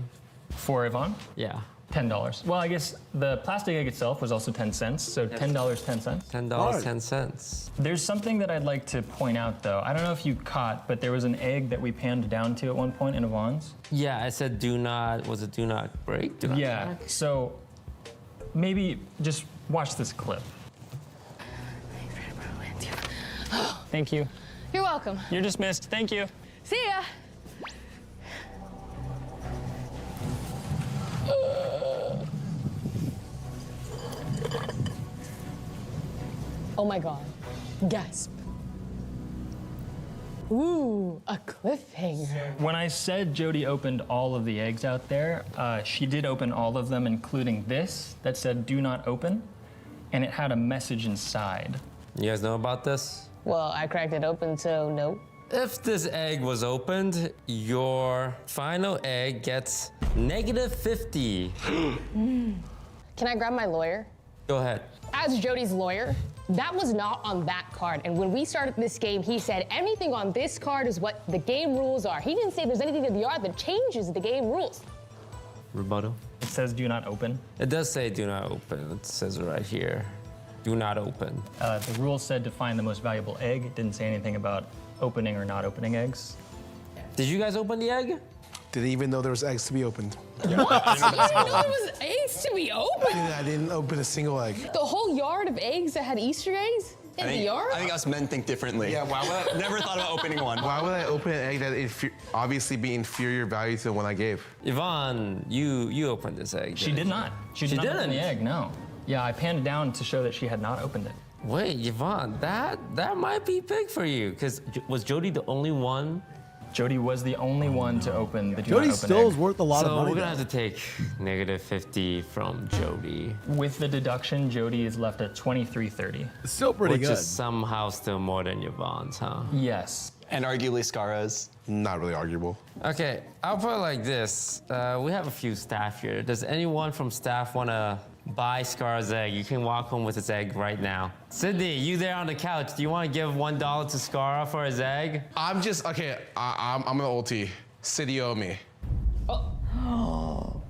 For Yvonne? Yeah. $10. Well, I guess the plastic egg itself was also 10 cents, so $10, 10 cents. $10, 10 cents. There's something that I'd like to point out, though. I don't know if you caught, but there was an egg that we panned down to at one point in Yvonne's. Yeah, I said do not break? Do not yeah, break? So maybe just watch this clip. Thank you. You're welcome. You're dismissed. Thank you. See ya. Oh my God. Gasp. Ooh, a cliffhanger. When I said Jody opened all of the eggs out there, she did open all of them, including this that said do not open, and it had a message inside. You guys know about this? Well, I cracked it open, so no. If this egg was opened, your final egg gets -50. Can I grab my lawyer? Go ahead. As Jody's lawyer, that was not on that card. And when we started this game, he said anything on this card is what the game rules are. He didn't say there's anything in the art that changes the game rules. Rebuttal? It says do not open. It does say do not open. It says it right here. Do not open. The rule said to find the most valuable egg. It didn't say anything about opening or not opening eggs. Did you guys open the egg? Didn't even know there was eggs to be opened. What? You didn't know there was eggs to be opened? I didn't open a single egg. The whole yard of eggs that had Easter eggs in the yard? I think us men think differently. Yeah, why would I never thought about opening one? Why would I open an egg that obviously be inferior value to the one I gave? Yvonne, you opened this egg. She did not. She did not open didn't? the egg, no. Yeah, I panned it down to show that she had not opened it. Wait, Yvonne, that might be big for you. Because was Jody the only one Jody was the only one to open the Jody still is worth a lot of So money. we're gonna have to take -50 from Jody. With the deduction, Jody is left at 23.30. Still pretty Which good. is somehow still more than Yvonne's, huh? Yes. And arguably Scara's. Not really arguable. Okay, I'll put it like this. We have a few staff here. Does anyone from staff want to buy Scar's egg? You can walk home with his egg right now. Sydney, you there on the couch. Do you want to give $1 to Scara for his egg? I'm just, okay, I'm an ulti. City owe me. All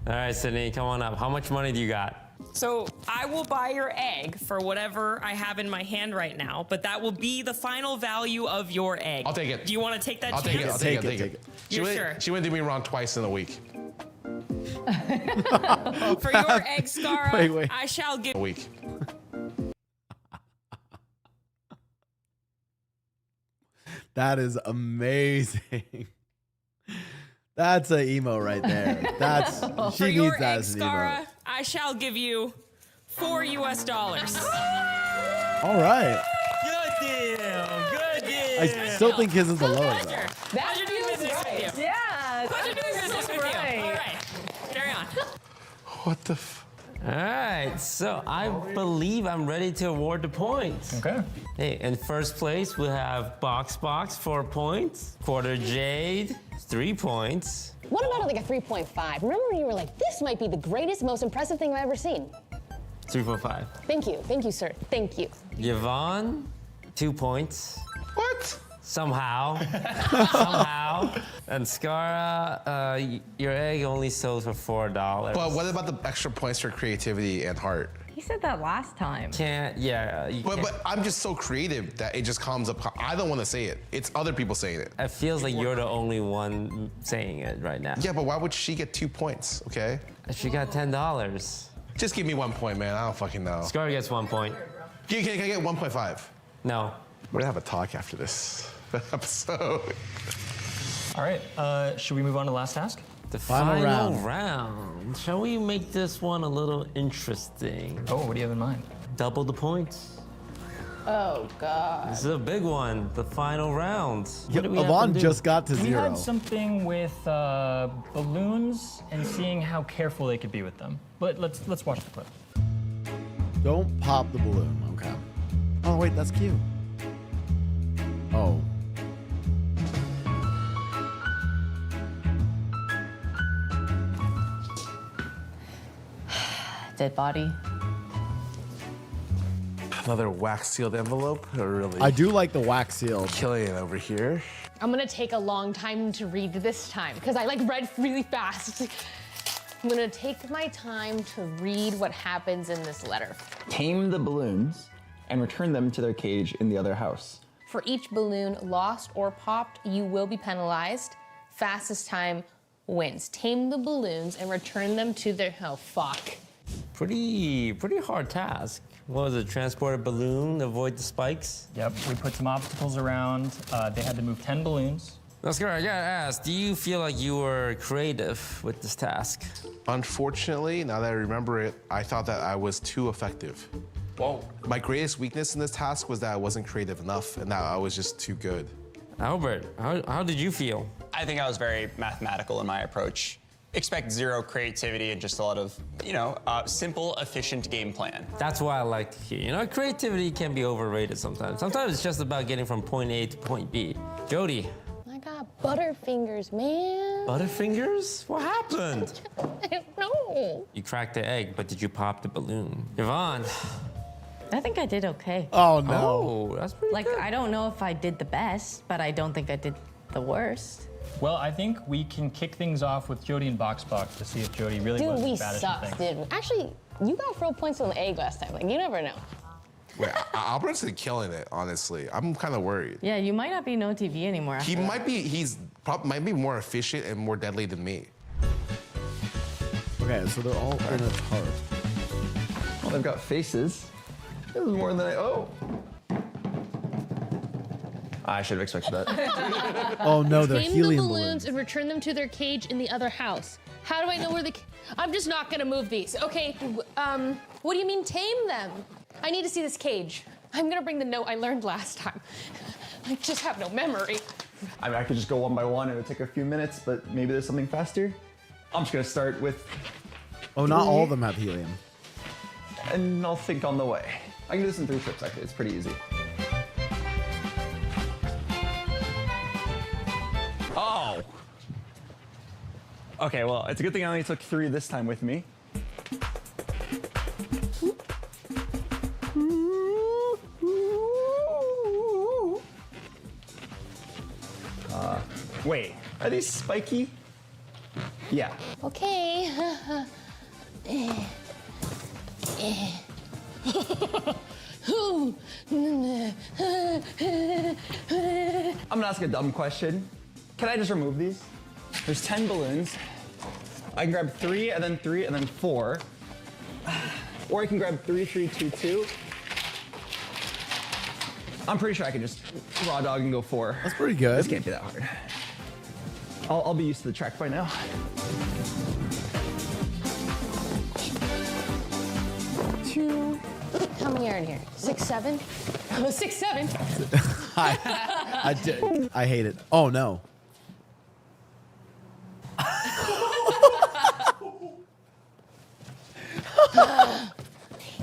right, Sydney, come on up. How much money do you got? So I will buy your egg for whatever I have in my hand right now, but that will be the final value of your egg. I'll take it. Do you want to take that I'll chance? take it, I'll take it. You're sure? She went to me wrong twice in a week. For your egg, Scara, Wait. I shall give... A week. That is amazing. That's an emo right there. That's For she your needs that egg, as an emo. Scara, I shall give you $4 US. All right. Good deal. Good deal. I still think his is the lowest. though. That feels right. Yeah. Pleasure doing business with you. right. All right. Carry on. What the f? All right, so I believe I'm ready to award the points. Okay. Hey, in first place, we have Box 4 points. Quarter Jade, 3 points. What about like a 3.5? Remember when you were like, this might be the greatest, most impressive thing I've ever seen? 3.5. Thank you, sir. Thank you. Yvonne, 2 points. What? Somehow. Somehow. And Scara, your egg only sold for $4. But what about the extra points for creativity and heart? He said that last time. Can't, yeah. You can't. But I'm just so creative that it just comes up. I don't want to say it. It's other people saying it. It feels like you're the only one saying it right now. Yeah, but why would she get 2 points, okay? She got $10. Just give me 1 point, man. I don't fucking know. Scara gets 1 point. Can I get 1.5? No. We're gonna have a talk after this episode. All right. Should we move on to the last task? The final round. Shall we make this one a little interesting? Oh, what do you have in mind? Double the points. Oh, God. This is a big one. The final round. What do we have Yvonne to do? just got to We 0. had something with balloons and seeing how careful they could be with them. But let's watch the clip. Don't pop the balloon. Okay. Oh wait, that's cute. Oh. Dead body. Another wax sealed envelope. Really? I do like the wax sealed. Killing it over here. I'm gonna take a long time to read this time because I like read really fast. I'm gonna take my time to read what happens in this letter. Tame the balloons and return them to their cage in the other house. For each balloon lost or popped, you will be penalized. Fastest time wins. Tame the balloons and return them to their, oh fuck. Pretty hard task. What was it? Transport a balloon, avoid the spikes? Yep, we put some obstacles around. They had to move 10 balloons. Now, Scara, I gotta ask, do you feel like you were creative with this task? Unfortunately, now that I remember it, I thought that I was too effective. Whoa. My greatest weakness in this task was that I wasn't creative enough and that I was just too good. Albert, how did you feel? I think I was very mathematical in my approach. Expect zero creativity and just a lot of, simple, efficient game plan. That's why I like to hear. You know, creativity can be overrated sometimes. Sometimes it's just about getting from point A to point B. Jody. I got butterfingers, man. Butterfingers? What happened? I don't know. You cracked the egg, but did you pop the balloon? Yvonne. I think I did okay. Oh no. Oh, that's pretty Like, I don't know if I did the best, but I don't think I did the worst. Well, I think we can kick things off with Jody and Box to see if Jody really Dude, was we as bad as sucked, she thinks. dude. Actually, you got 4 points on the egg last time. Like, you never know. Wait, Albert's killing it, honestly. I'm kind of worried. Yeah, you might not be no TV anymore. He might be, might be more efficient and more deadly than me. Okay, so they're all in a tart. Well, they've got faces. This is more than I should have expected that. Oh no, they're Tame the helium balloons balloons. and return them to their cage in the other house. How do I know where the? I'm just not gonna move these. Okay. What do you mean tame them? I need to see this cage. I'm gonna bring the note I learned last time. I just have no memory. I mean, I could just go one by one and it would take a few minutes, but maybe there's something faster. I'm just gonna start with. Oh, not all of them have helium. And I'll think on the way. I can do this in 3 trips, actually. It's pretty easy. Oh! Okay, well, it's a good thing I only took 3 this time with me. Wait, are these spiky? Yeah. Okay. I'm gonna ask a dumb question. Can I just remove these? There's 10 balloons. I can grab 3 and then 3 and then 4. Or I can grab 3, 3, 2, 2. I'm pretty sure I can just raw dog and go 4. That's pretty good. This can't be that hard. I'll be used to the track by now. Two. How many are in here? 6, 7? 6, 7. I hate it. Oh no.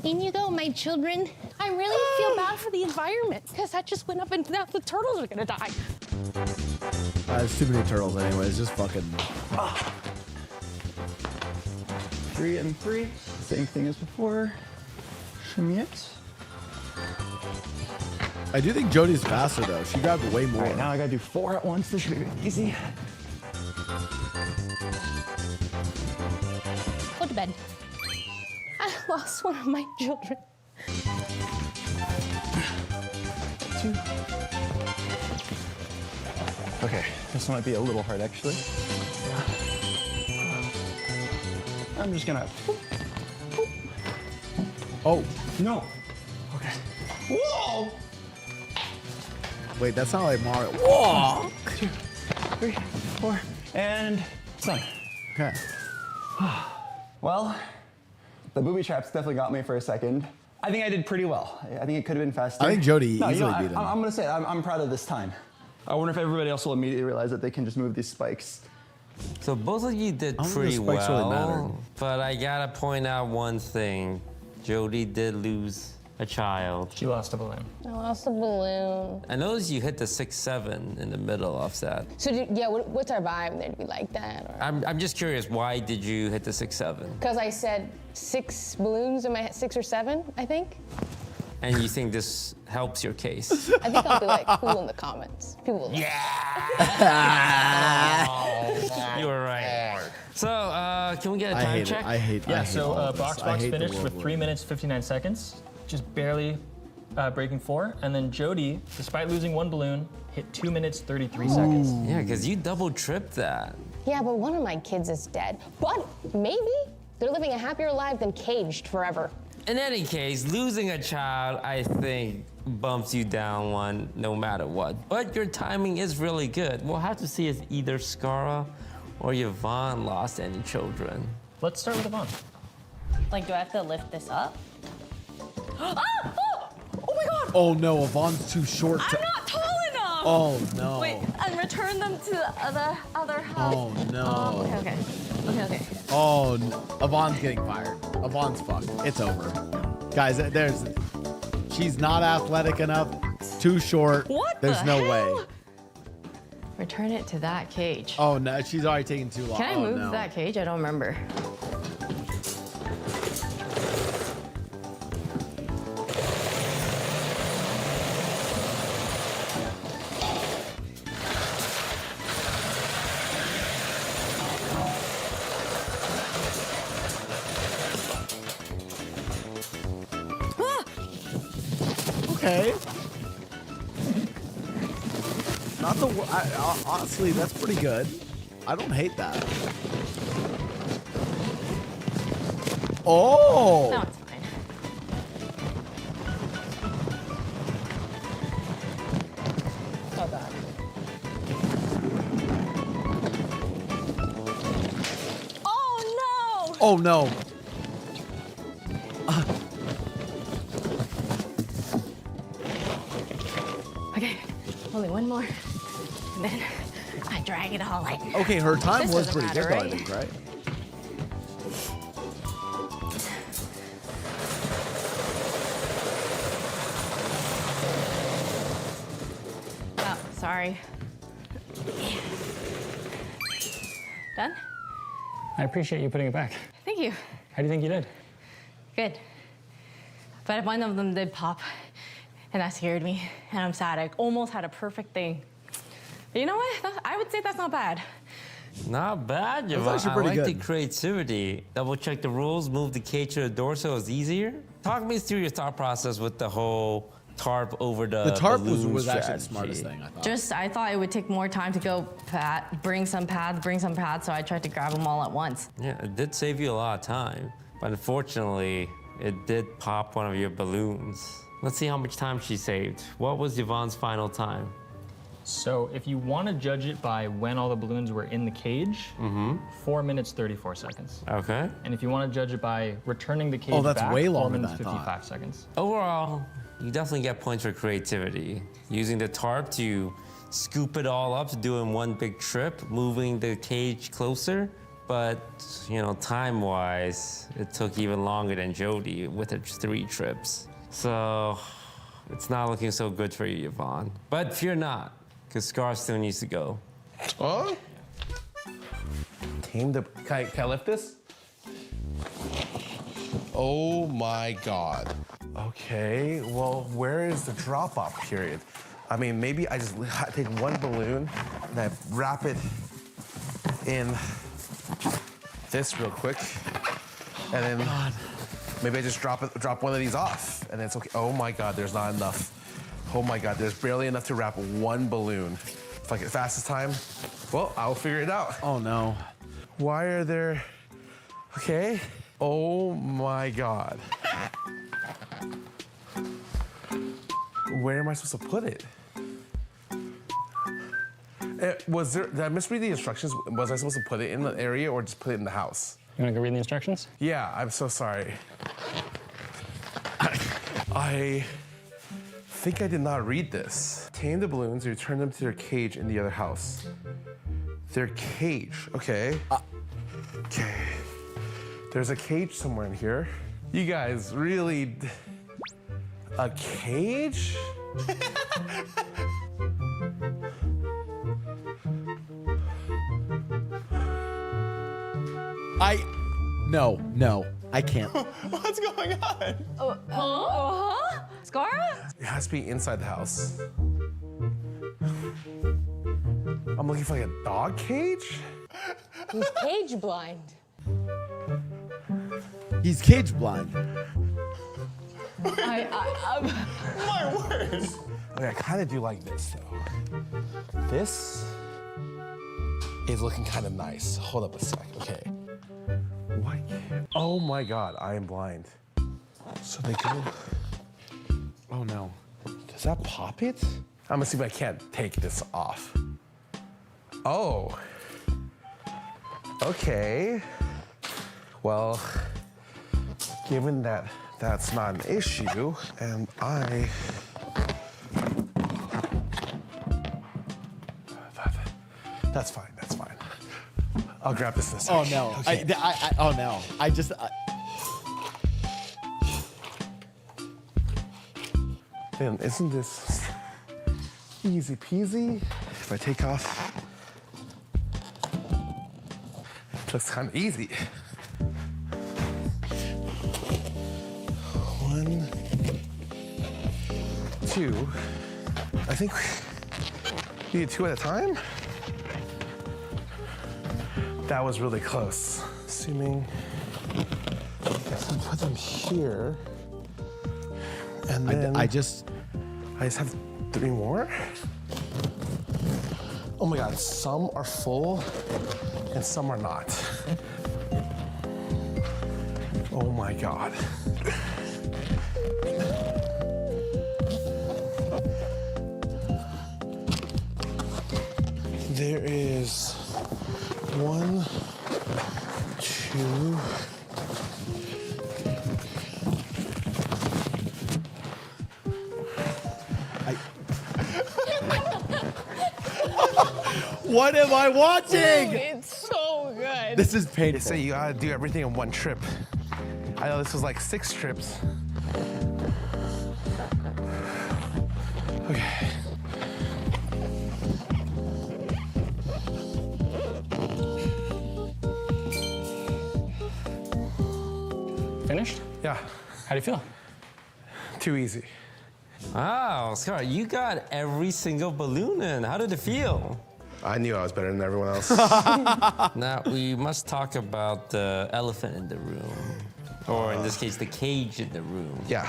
In you go, my children. I really feel bad for the environment because that just went up and now the turtles are gonna die. There's too many turtles anyways. Just fucking. 3 and 3. Same thing as before. Shimmy it. I do think Jody's faster though. She grabbed way more. All right, now I gotta do 4 at once. This should be easy. Go to bed. I lost one of my children. 2. Okay, this might be a little hard actually. I'm just gonna. Oh no. Okay. Whoa! Wait, that's not like Mario. Whoa! 2, 3, 4, and done. Okay. Well, the booby traps definitely got me for a second. I think I did pretty well. I think it could have been faster. I think Jody easily beat him. I'm gonna say I'm proud of this time. I wonder if everybody else will immediately realize that they can just move these spikes. So both of you did I don't think pretty the spikes really well, mattered. but I gotta point out one thing. Jody did lose a child. She lost a balloon. I lost a balloon. I noticed you hit the 6, 7 in the middle of that. So what's our vibe there to be like that? I'm just curious, why did you hit the 6, 7? Because I said 6 balloons in my head, 6 or 7, I think. And you think this helps your case? I think I'll be like cool in the comments. People will. You were right. So, can we get a time check? I hate Box finished with 3 minutes, 59 seconds. Just barely breaking 4. And then Jody, despite losing 1 balloon, hit 2 minutes, 33 seconds. Yeah, because you double tripped that. Yeah, but one of my kids is dead. But maybe they're living a happier life than caged forever. In any case, losing a child, I think, bumps you down 1 no matter what. But your timing is really good. We'll have to see if either Skara or Yvonne lost any children. Let's start with Yvonne. Like, do I have to lift this up? Oh my God! Oh no, Yvonne's too short. I'm not tall enough! Oh no. Wait, and return them to the other house. Oh no. Okay. Oh, no. Yvonne's getting fired. Yvonne's fucked. It's over. Guys, she's not athletic enough. Too short. What There's the no hell? way. Return it to that cage. Oh no, she's already taking too long. Can I Oh, move no. that cage? I don't remember. Okay. Not the. Honestly, that's pretty good. I don't hate that. Oh. No, it's fine. Oh God. Oh no! Oh no. Okay, only 1 more. and then I drag it all like. Okay, her time This was doesn't pretty matter, good, though, I right? think, right? Oh, sorry. Done? I appreciate you putting it back. Thank you. How do you think you did? Good. But one of them did pop, and that scared me, and I'm sad. I almost had a perfect thing. But you know what? I would say that's not bad. Not bad, Javon. actually I pretty like the good. creativity. Double check the rules, move the cage to the door so it's easier. Talk me through your thought process with the whole tarp over the tarp balloon was actually the strategy. smartest thing, I thought. Just, I thought it would take more time to go bring some pads, so I tried to grab them all at once. Yeah, it did save you a lot of time, but unfortunately, it did pop one of your balloons. Let's see how much time she saved. What was Yvonne's final time? So if you want to judge it by when all the balloons were in the cage, 4 minutes 34 seconds. Okay. And if you want to judge it by returning the cage Oh, that's back, way 4 longer minutes than I thought. 55 seconds. Overall, you definitely get points for creativity. Using the tarp to scoop it all up to do in one big trip, moving the cage closer. But, you know, time-wise, it took even longer than Jody with her 3 trips. So, it's not looking so good for you, Yvonne. But fear not, because Scar still needs to go. Oh? Can I lift this? Oh my God. Okay, well, where is the drop-off period? I mean, maybe I just take one balloon and I wrap it in this real quick, and then maybe I just drop one of these off, and it's okay. Oh my God, there's not enough. Oh my God, there's barely enough to wrap one balloon. If I get fastest time, well, I'll figure it out. Oh no. Why are there? Okay. Oh my God. Where am I supposed to put it? Did I misread the instructions? Was I supposed to put it in the area or just put it in the house? You want to go read the instructions? Yeah, I'm so sorry. I think I did not read this. Tame the balloons, return them to their cage in the other house. Their cage, okay. Okay. There's a cage somewhere in here. You guys really... A cage? No, I can't. What's going on? Scara? It has to be inside the house. I'm looking for like a dog cage? He's cage blind. He's cage blind. My word. Okay, I kind of do like this though. This is looking kind of nice. Hold up a sec, okay. What? Oh my God, I am blind. So they go. Oh no. Does that pop it? I'm gonna see if I can't take this off. Oh. Okay. Well, given that that's not an issue, and that's fine, that's fine. I'll grab this in a second. Oh no. Okay. Oh no. Then isn't this easy peasy? If I take off, looks kind of easy. 1, 2. I think we need 2 at a time. That was really close. Assuming I put them here, and then I just have 3 more. Oh my God, some are full and some are not. Oh my God. There is 1, 2. What am I watching? It's so good. This is painful. They say you gotta do everything in one trip. I know this was like 6 trips. Okay. Finished? Yeah. How do you feel? Too easy. Wow, Scar, you got every single balloon in. How did it feel? I knew I was better than everyone else. Now, we must talk about the elephant in the room. Or in this case, the cage in the room. Yeah.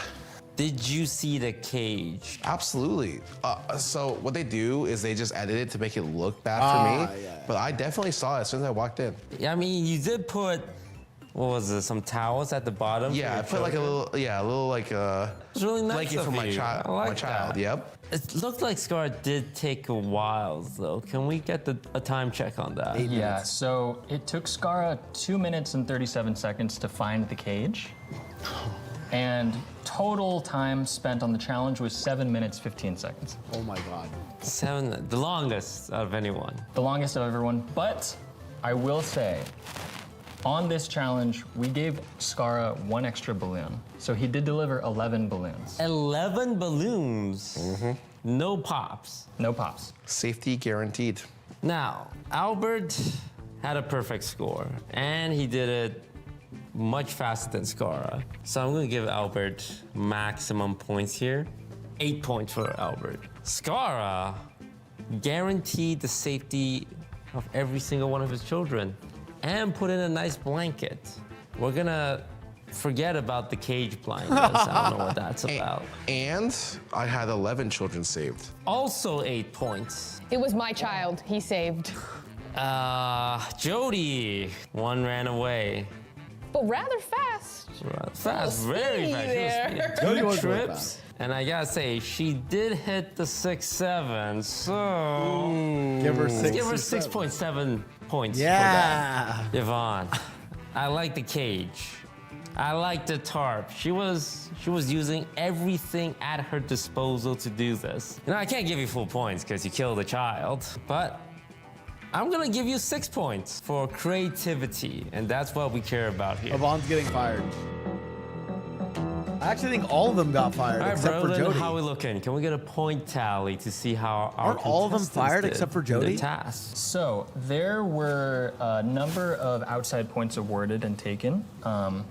Did you see the cage? Absolutely. So what they do is they just edit it to make it look bad for me. Yeah. But I definitely saw it as soon as I walked in. Yeah, I mean, you did put, what was it, some towels at the bottom? Yeah, I put like a little like It's really nice blanket of for my you. child. I like my child. that. Yep. It looked like Scar did take a while, though. Can we get a time check on that? Yeah, so it took Skara 2 minutes and 37 seconds to find the cage. And total time spent on the challenge was 7 minutes, 15 seconds. Oh my God. 7, the longest out of anyone. The longest of everyone, but I will say, on this challenge, we gave Skara 1 extra balloon. So he did deliver 11 balloons. 11 balloons. Mm-hmm. No pops. No pops. Safety guaranteed. Now, Albert had a perfect score, and he did it much faster than Skara. So I'm gonna give Albert maximum points here. 8 points for Albert. Skara guaranteed the safety of every single one of his children and put in a nice blanket. We're gonna forget about the cage blindness. I don't know what that's about. And I had 11 children saved. Also 8 points. It was my child he saved. Jody, 1 ran away. But rather fast. Fast, very fast. There. Two was really trips. fast. And I gotta say, she did hit the 6-7, so Give her let's give her 6.7 points. For that. Yvonne, I like the cage. I like the tarp. She was using everything at her disposal to do this. You know, I can't give you full points because you killed a child, but I'm gonna give you 6 points for creativity, and that's what we care about here. Yvonne's getting fired. I actually think all of them got fired, All right, except bro, for then Jody. how we looking? Can we get a point tally to see how our Aren't all of them contestants fired did except for in Jody? the task? So there were a number of outside points awarded and taken.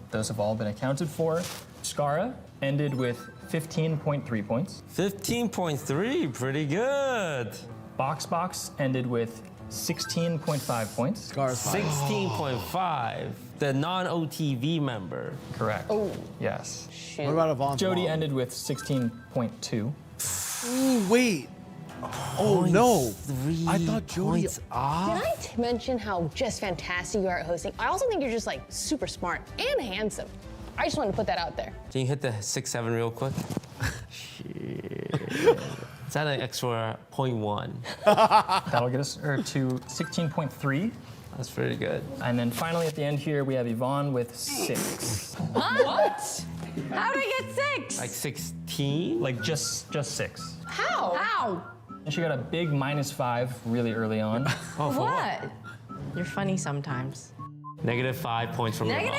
Those have all been accounted for. Skara ended with 15.3 points. 15.3, pretty good. Box ended with 16.5 points. Skara's fired. 16.5, the non-OTV member. Correct. Oh. Yes. What about Yvonne's Jody mom? ended with 16.2. Ooh, wait. Oh no. I thought Jody. Did I mention how just fantastic you are at hosting? I also think you're just like super smart and handsome. I just wanted to put that out there. Can you hit the 6-7 real quick? Shit. Is that an extra 0.1? That'll get us to 16.3. That's pretty good. And then finally at the end here, we have Yvonne with 6. What? How did I get 6? Like 16? Like just 6. How? How? And she got a big -5 really early on. Oh, for What? You're funny sometimes. -5 points from -5?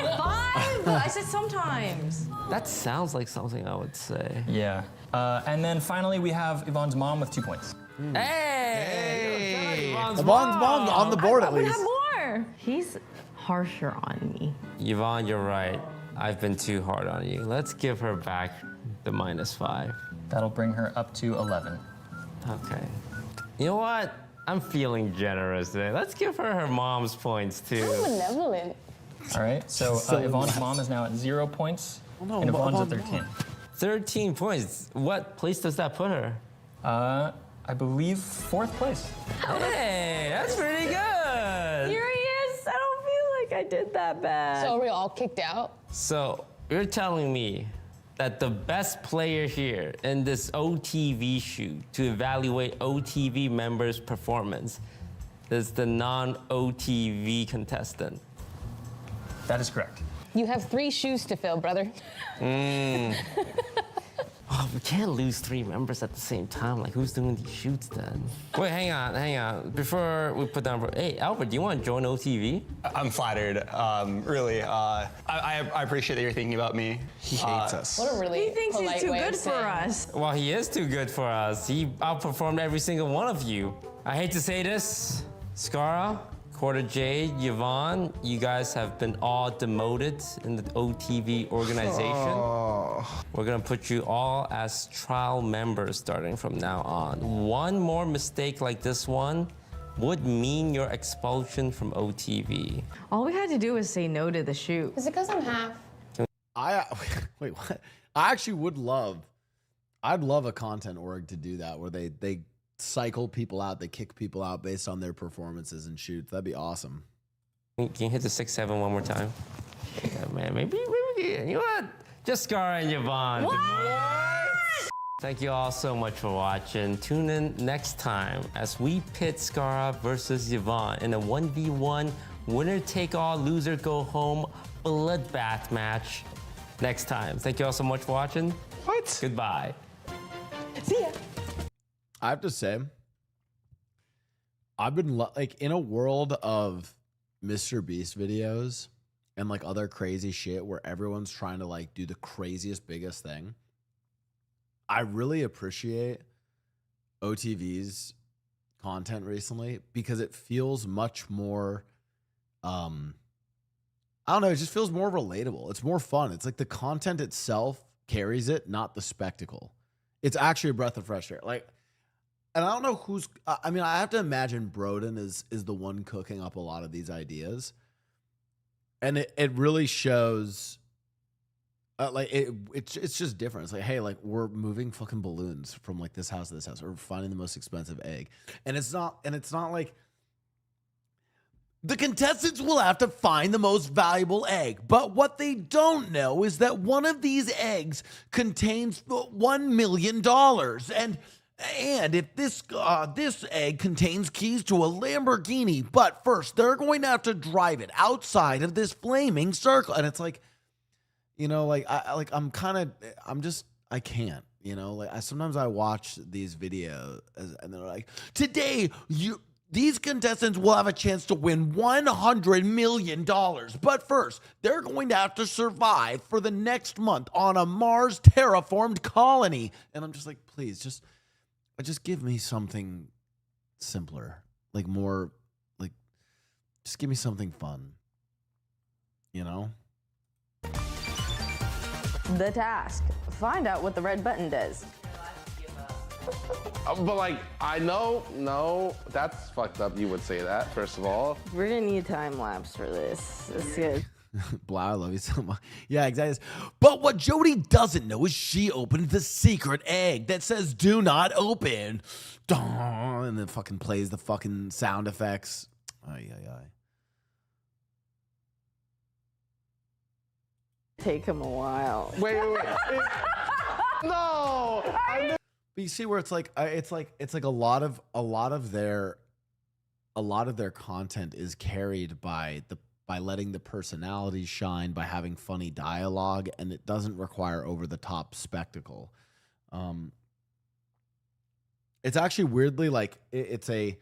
Yvonne. I said sometimes. That sounds like something I would say. Yeah. And then finally we have Yvonne's mom with 2 points. Hey! Yvonne's mom's on the board at We least. have more. He's harsher on me. Yvonne, you're right. I've been too hard on you. Let's give her back the -5. That'll bring her up to 11. Okay. You know what? I'm feeling generous today. Let's give her mom's points too. So benevolent. All right, so Yvonne's mom is now at 0 points, no, and Yvonne's at Yvonne's 13. 13 points. What place does that put her? I believe 4th place. Hey, that's pretty good. Here he is. I don't feel like I did that bad. So are we all kicked out? So you're telling me that the best player here in this OTV shoot to evaluate OTV members' performance is the non-OTV contestant? That is correct. You have 3 shoes to fill, brother. Oh, we can't lose 3 members at the same time. Like, who's doing these shoots then? Wait, hang on. Before we put down, hey, Albert, do you want to join OTV? I'm flattered, really. I appreciate that you're thinking about me. He hates us. What a really He thinks he's polite too way of good for saying us. Well, he is too good for us. He outperformed every single one of you. I hate to say this, Scara, Quarter Jade, Yvonne, you guys have been all demoted in the OTV organization. We're gonna put you all as trial members starting from now on. One more mistake like this one would mean your expulsion from OTV. All we had to do was say no to the shoot. Is it because I'm half? Wait, what? I actually would love, I'd love a content org to do that where they cycle people out, they kick people out based on their performances and shoots. That'd be awesome. Can you hit the 6-7 one more time? Yeah, man, maybe, you know what? Just Scar and Yvonne. What? Thank you all so much for watching. Tune in next time as we pit Scara versus Yvonne in a 1v1 winner take all, loser go home bloodbath match next time. Thank you all so much for watching. What? Goodbye. See ya. I have to say, I've been like in a world of Mr. Beast videos and like other crazy shit where everyone's trying to like do the craziest, biggest thing. I really appreciate OTV's content recently because it feels much more, I don't know, it just feels more relatable. It's more fun. It's like the content itself carries it, not the spectacle. It's actually a breath of fresh air. Like, and I don't know who's, I mean, I have to imagine Broden is the one cooking up a lot of these ideas. And it really shows, like, it's just different. It's like, hey, like, we're moving fucking balloons from, like, this house to this house. We're finding the most expensive egg. And it's not like, the contestants will have to find the most valuable egg. But what they don't know is that one of these eggs contains $1 million. And if this egg contains keys to a Lamborghini, but first they're going to have to drive it outside of this flaming circle. And it's like, you know, like I can't, you know, like sometimes I watch these videos and they're like, today these contestants will have a chance to win $100 million. But first, they're going to have to survive for the next month on a Mars terraformed colony. And I'm just like, please, just give me something simpler, like more, like, just give me something fun, you know? The task. Find out what the red button does. But like, I know, no, that's fucked up. You would say that, first of all. We're gonna need a time lapse for this. This is good. Blau, I love you so much. Yeah, exactly. But what Jody doesn't know is she opened the secret egg that says "Do not open," and then fucking plays the fucking sound effects. Ay, ay, ay. Take him a while. Wait. No. But you see where it's like a lot of their content is carried by letting the personalities shine, by having funny dialogue, and it doesn't require over the top spectacle. It's actually weirdly like it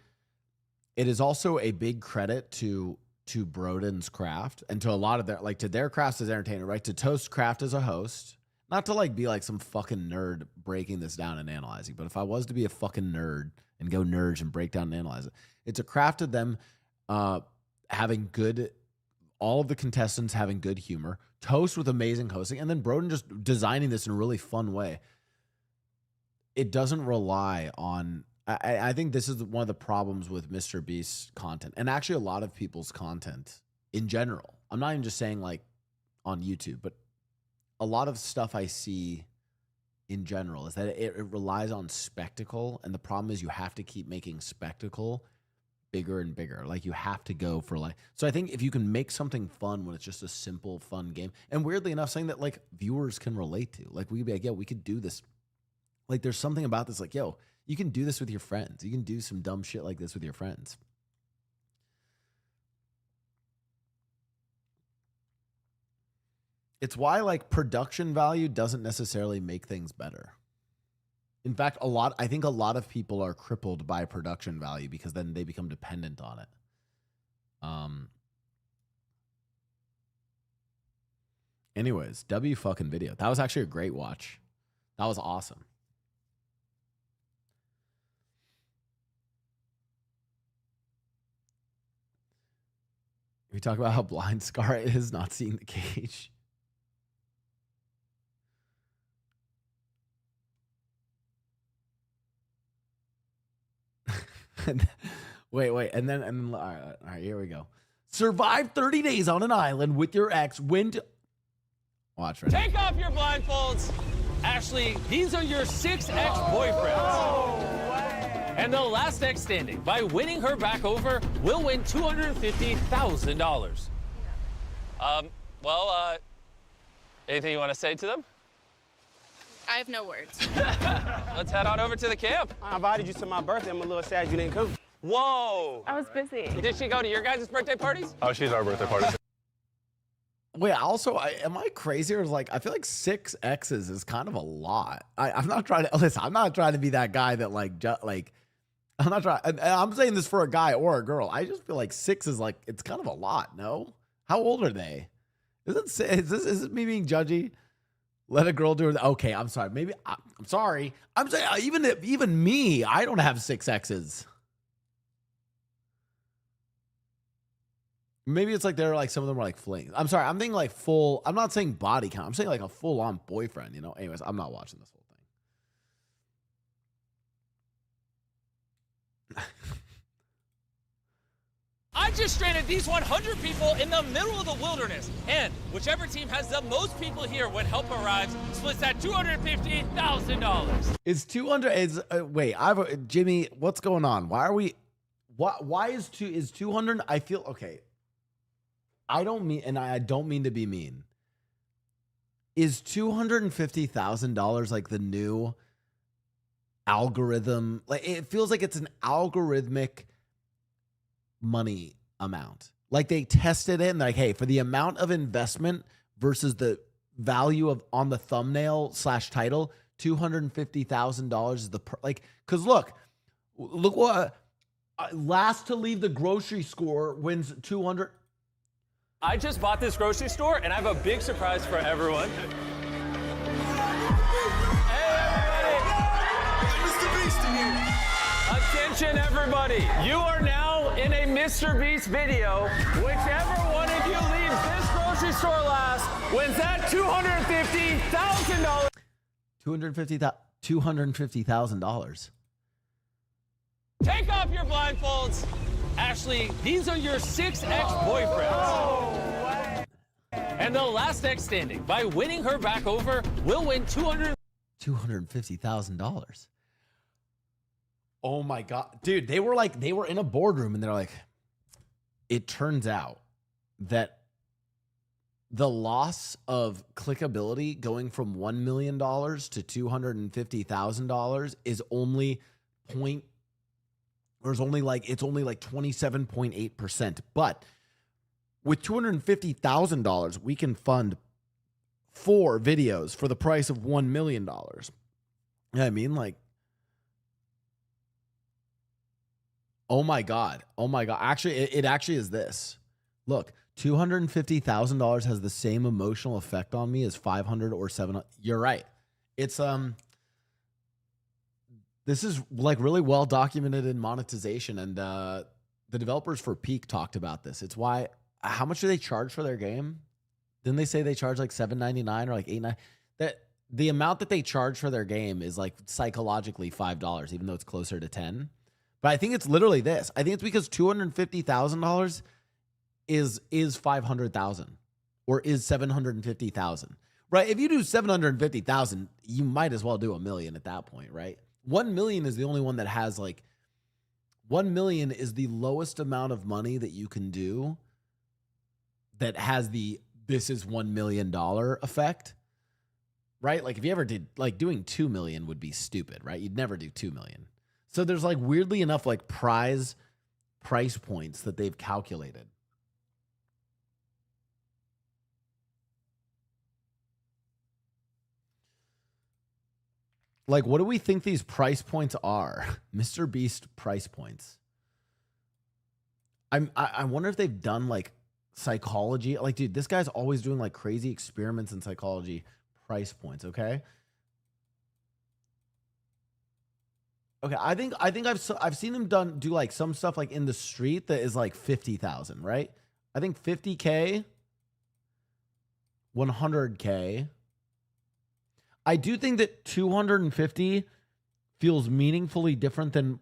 is also a big credit to Broden's craft and to a lot of their, like, to their craft as entertainer, right? To Toast's craft as a host. Not to like be like some fucking nerd breaking this down and analyzing, but if I was to be a fucking nerd and go nerds and break down and analyze it, it's a craft of them having good, all of the contestants having good humor, Toast with amazing hosting, and then Broden just designing this in a really fun way. It doesn't rely on, I think this is one of the problems with Mr. Beast's content, and actually a lot of people's content in general. I'm not even just saying like on YouTube, but a lot of stuff I see in general is that it relies on spectacle. And the problem is you have to keep making spectacle bigger and bigger. Like you have to go for like, so I think if you can make something fun when it's just a simple, fun game, and weirdly enough, something that like viewers can relate to, like we'd be like, yeah, we could do this. Like there's something about this, like, yo, you can do this with your friends. You can do some dumb shit like this with your friends. It's why like production value doesn't necessarily make things better. In fact, I think a lot of people are crippled by production value because then they become dependent on it. Anyways, W fucking video. That was actually a great watch. That was awesome. We talk about how blind Scar is not seeing the cage. Wait, and then all right, here we go. Survive 30 days on an island with your ex. Watch right. Take off your blindfolds. Ashley, these are your 6 ex-boyfriends. And the last ex standing, by winning her back over, will win $250,000. Anything you want to say to them? I have no words. Let's head on over to the camp. I invited you to my birthday. I'm a little sad you didn't come. Whoa. I was busy. Did she go to your guys' birthday parties? Oh, she's our birthday party. Wait, also, am I crazy or like I feel like 6 exes is kind of a lot. I'm not trying to listen. I'm not trying to be that guy that I'm not trying. And I'm saying this for a guy or a girl. I just feel like 6 is like it's kind of a lot. No, how old are they? Is this me being judgy? Let a girl do it. Okay, I'm sorry. Maybe I'm sorry. I'm saying even me, I don't have 6 exes. Maybe it's like they're like some of them are like flings. I'm sorry. I'm thinking like full. I'm not saying body count. I'm saying like a full on boyfriend. You know. Anyways, I'm not watching this whole thing. I just stranded these 100 people in the middle of the wilderness. And whichever team has the most people here when help arrives splits that $250,000. Is 200? Wait, Jimmy. What's going on? Why are we? Why is 200? I feel okay. I don't mean to be mean. Is $250,000 like the new algorithm? Like it feels like it's an algorithmic money amount. Like they tested it and like, hey, for the amount of investment versus the value of on the thumbnail / title, $250,000 is because look what last to leave the grocery store wins 200. I just bought this grocery store, and I have a big surprise for everyone. Attention, everybody. You are now in a Mr. Beast video. Whichever one of you leaves this grocery store last wins that $250,000. $250,000. Take off your blindfolds. Ashley, these are your 6 ex-boyfriends. And the last ex standing, by winning her back over, will win $250,000. Oh my God. Dude, they were in a boardroom and they're like, it turns out that the loss of clickability going from $1 million to $250,000 is only it's only like 27.8%. But with $250,000, we can fund 4 videos for the price of $1 million. You know what I mean? Like, oh my God. Actually, it actually is this. Look, $250,000 has the same emotional effect on me as 500 or 700. You're right. It's this is like really well documented in monetization, and the developers for Peak talked about this. It's why. How much do they charge for their game? Didn't they say they charge like $7.99 or like $8.99? That the amount that they charge for their game is like psychologically $5, even though it's closer to 10. But I think it's literally this. I think it's because $250,000 is 500,000 or is 750,000, right? If you do 750,000, you might as well do $1 million at that point, right? 1 million is the only one that has like 1 million is the lowest amount of money that you can do that has the this is $1 million effect, right? Like if you ever did, like doing 2 million would be stupid, right? You'd never do 2 million. So there's like weirdly enough like price points that they've calculated. Like, what do we think these price points are? Mr. Beast price points. I wonder if they've done like psychology. Like, dude, this guy's always doing like crazy experiments in psychology. Price points, okay? Okay, I think I've seen him do like some stuff like in the street that is like 50,000, right? I think 50K, 100K. I do think that 250 feels meaningfully different than,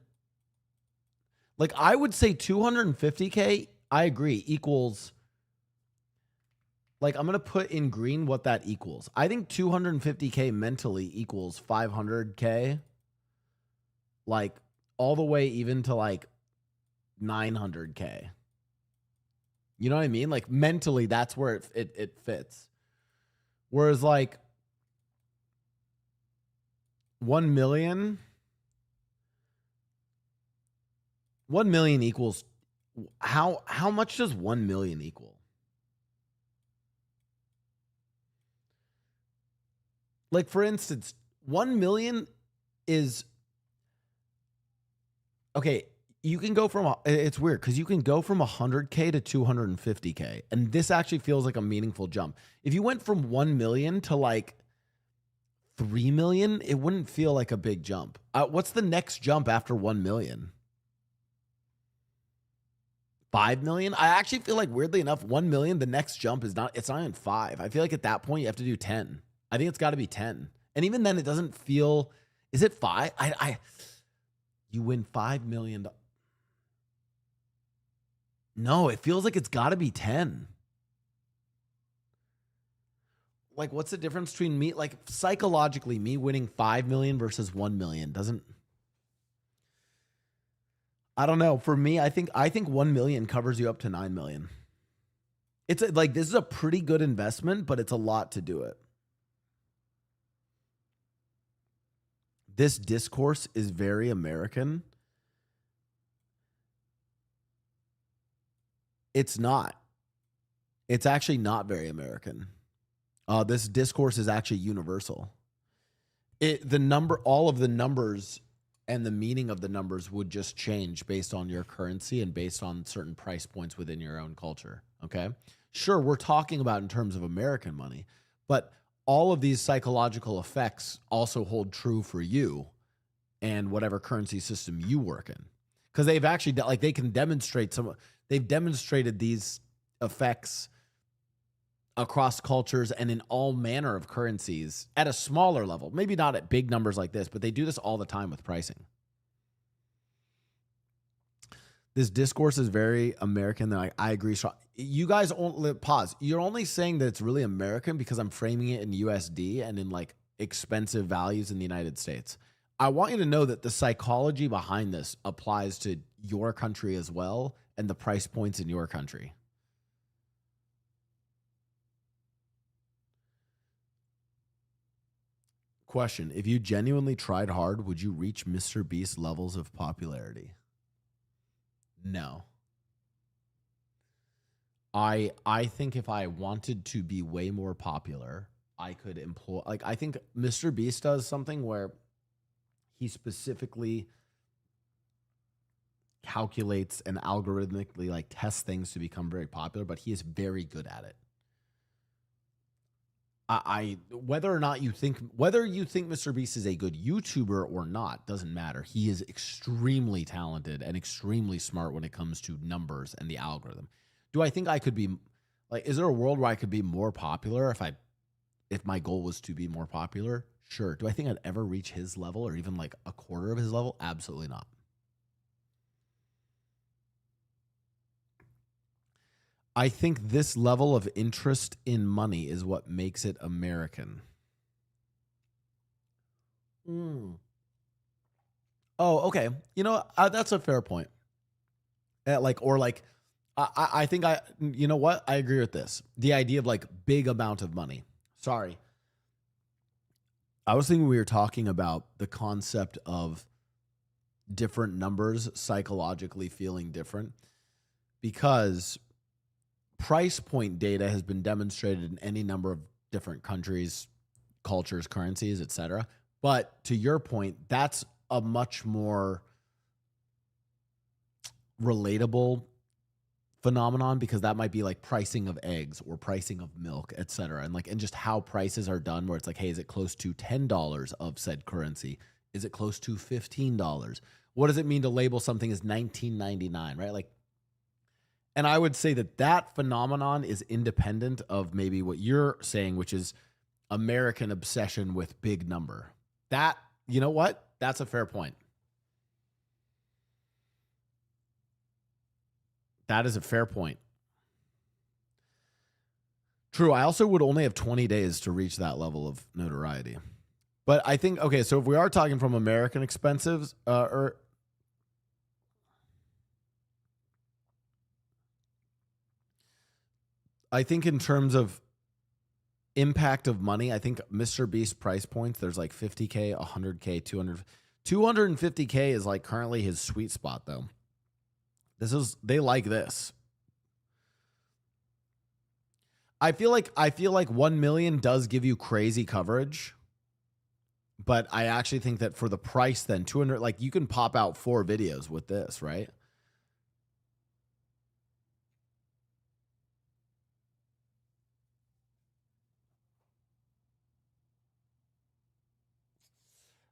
like, I would say 250K, I agree, equals, like, I'm going to put in green what that equals. I think 250K mentally equals 500K, like, all the way even to, like, 900K. You know what I mean? Like, mentally, that's where it fits. Whereas, like, 1 million equals, how much does 1 million equal? Like, for instance, 1 million is, okay, you can go from, it's weird because you can go from 100K to 250K, and this actually feels like a meaningful jump. If you went from 1 million to like 3 million, it wouldn't feel like a big jump. What's the next jump after 1 million? 5 million? I actually feel like, weirdly enough, 1 million, the next jump is not, it's not even 5. I feel like at that point you have to do 10. I think it's got to be 10. And even then it doesn't feel, is it 5? You win $5 million. No, it feels like it's got to be 10. Like, what's the difference between me, like, psychologically, me winning 5 million versus 1 million doesn't, I don't know. For me, I think 1 million covers you up to 9 million. It's like, this is a pretty good investment, but it's a lot to do it. This discourse is very American. It's not. It's actually not very American. This discourse is actually universal. All of the numbers and the meaning of the numbers would just change based on your currency and based on certain price points within your own culture. Okay. Sure, we're talking about in terms of American money, but all of these psychological effects also hold true for you and whatever currency system you work in. Because they've actually, like, they can demonstrate they've demonstrated these effects across cultures and in all manner of currencies at a smaller level. Maybe not at big numbers like this, but they do this all the time with pricing. This discourse is very American. I agree. You guys pause. You're only saying that it's really American because I'm framing it in USD and in like expensive values in the United States. I want you to know that the psychology behind this applies to your country as well and the price points in your country. Question: if you genuinely tried hard, would you reach Mr. Beast levels of popularity? No. I think if I wanted to be way more popular, I could employ, like, I think Mr. Beast does something where he specifically calculates and algorithmically like tests things to become very popular, but he is very good at it. Whether you think Mr. Beast is a good YouTuber or not doesn't matter. He is extremely talented and extremely smart when it comes to numbers and the algorithm. Do I think I could be, like, is there a world where I could be more popular if my goal was to be more popular? Sure. Do I think I'd ever reach his level or even like a quarter of his level? Absolutely not. I think this level of interest in money is what makes it American. Oh, okay. You know, that's a fair point. I think you know what? I agree with this. The idea of like big amount of money. Sorry. I was thinking we were talking about the concept of different numbers psychologically feeling different because price point data has been demonstrated in any number of different countries, cultures, currencies, etc. But to your point, that's a much more relatable phenomenon because that might be like pricing of eggs or pricing of milk, et cetera. And just how prices are done where it's like, hey, is it close to $10 of said currency? Is it close to $15? What does it mean to label something as $19.99, right? Like, and I would say that phenomenon is independent of maybe what you're saying, which is American obsession with big number. That, you know what? That's a fair point. That is a fair point. True. I also would only have 20 days to reach that level of notoriety. But I think, okay, so if we are talking from American expensives, I think in terms of impact of money, I think Mr. Beast price points, there's like 50K, 100K, 250K is like currently his sweet spot though. They like this. I feel like 1 million does give you crazy coverage, but I actually think that for the price then 200, like you can pop out 4 videos with this, right?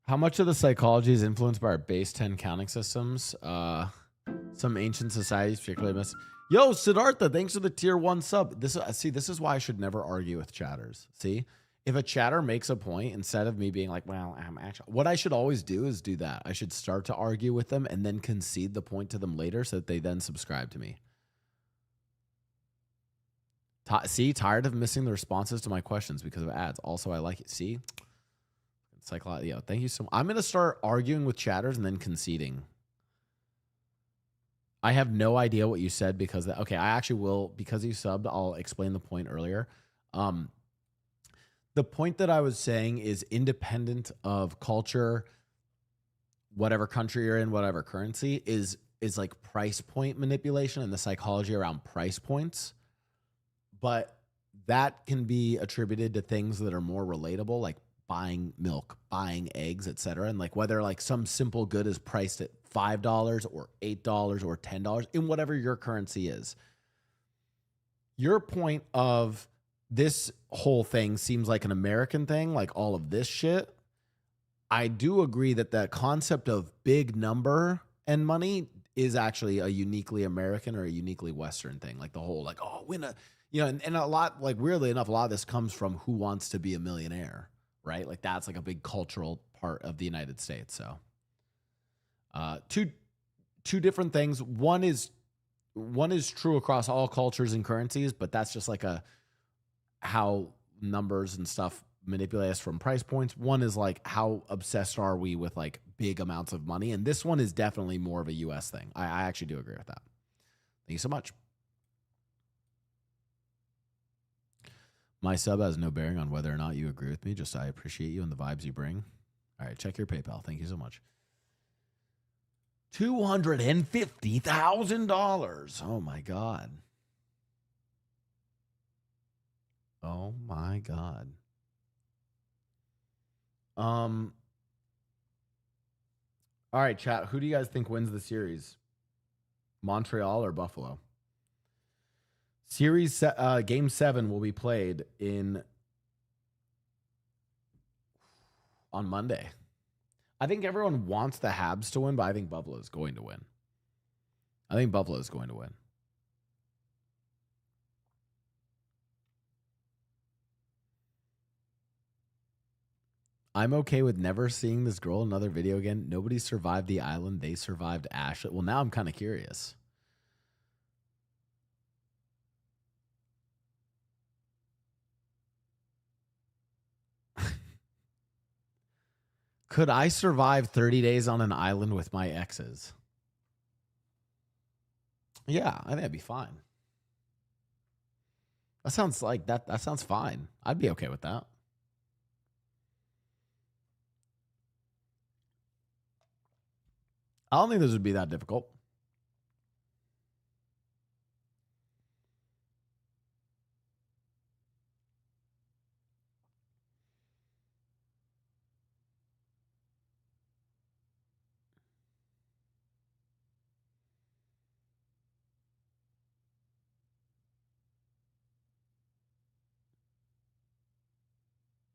How much of the psychology is influenced by our base 10 counting systems? Some ancient societies, particularly miss. Yo, Siddhartha, thanks for the tier 1 sub. This is why I should never argue with chatters. See, if a chatter makes a point, instead of me being like, well, I'm actually, what I should always do is do that. I should start to argue with them and then concede the point to them later so that they then subscribe to me. See, tired of missing the responses to my questions because of ads. Also, I like it. See, psychology. Thank you so much. I'm going to start arguing with chatters and then conceding. I have no idea what you said because okay, I actually will, because you subbed, I'll explain the point earlier. The point that I was saying is independent of culture, whatever country you're in, whatever currency, is like price point manipulation and the psychology around price points. But that can be attributed to things that are more relatable, like buying milk, buying eggs, etc. And like whether like some simple good is priced at $5 or $8 or $10 in whatever your currency is. Your point of this whole thing seems like an American thing, like all of this shit. I do agree that the concept of big number and money is actually a uniquely American or a uniquely Western thing. Like the whole like, oh, win a, and a lot, like weirdly enough, a lot of this comes from Who Wants to Be a Millionaire, right? Like that's like a big cultural part of the United States. So two different things. One is true across all cultures and currencies, but that's just like how numbers and stuff manipulate us from price points. One is like how obsessed are we with like big amounts of money, and this one is definitely more of a US thing. I actually do agree with that. Thank you so much. My sub has no bearing on whether or not you agree with me. Just I appreciate you and the vibes you bring. All right, check your PayPal. Thank you so much. $250,000. Oh my God. Oh my God. All right, chat. Who do you guys think wins the series? Montreal or Buffalo? Series Game 7 will be played on Monday. I think everyone wants the Habs to win, but I think Buffalo is going to win. I'm okay with never seeing this girl in another video again. Nobody survived the island. They survived Ashley. Well, now I'm kind of curious. Could I survive 30 days on an island with my exes? Yeah, I think that'd be fine. That sounds like that sounds fine. I'd be okay with that. I don't think this would be that difficult.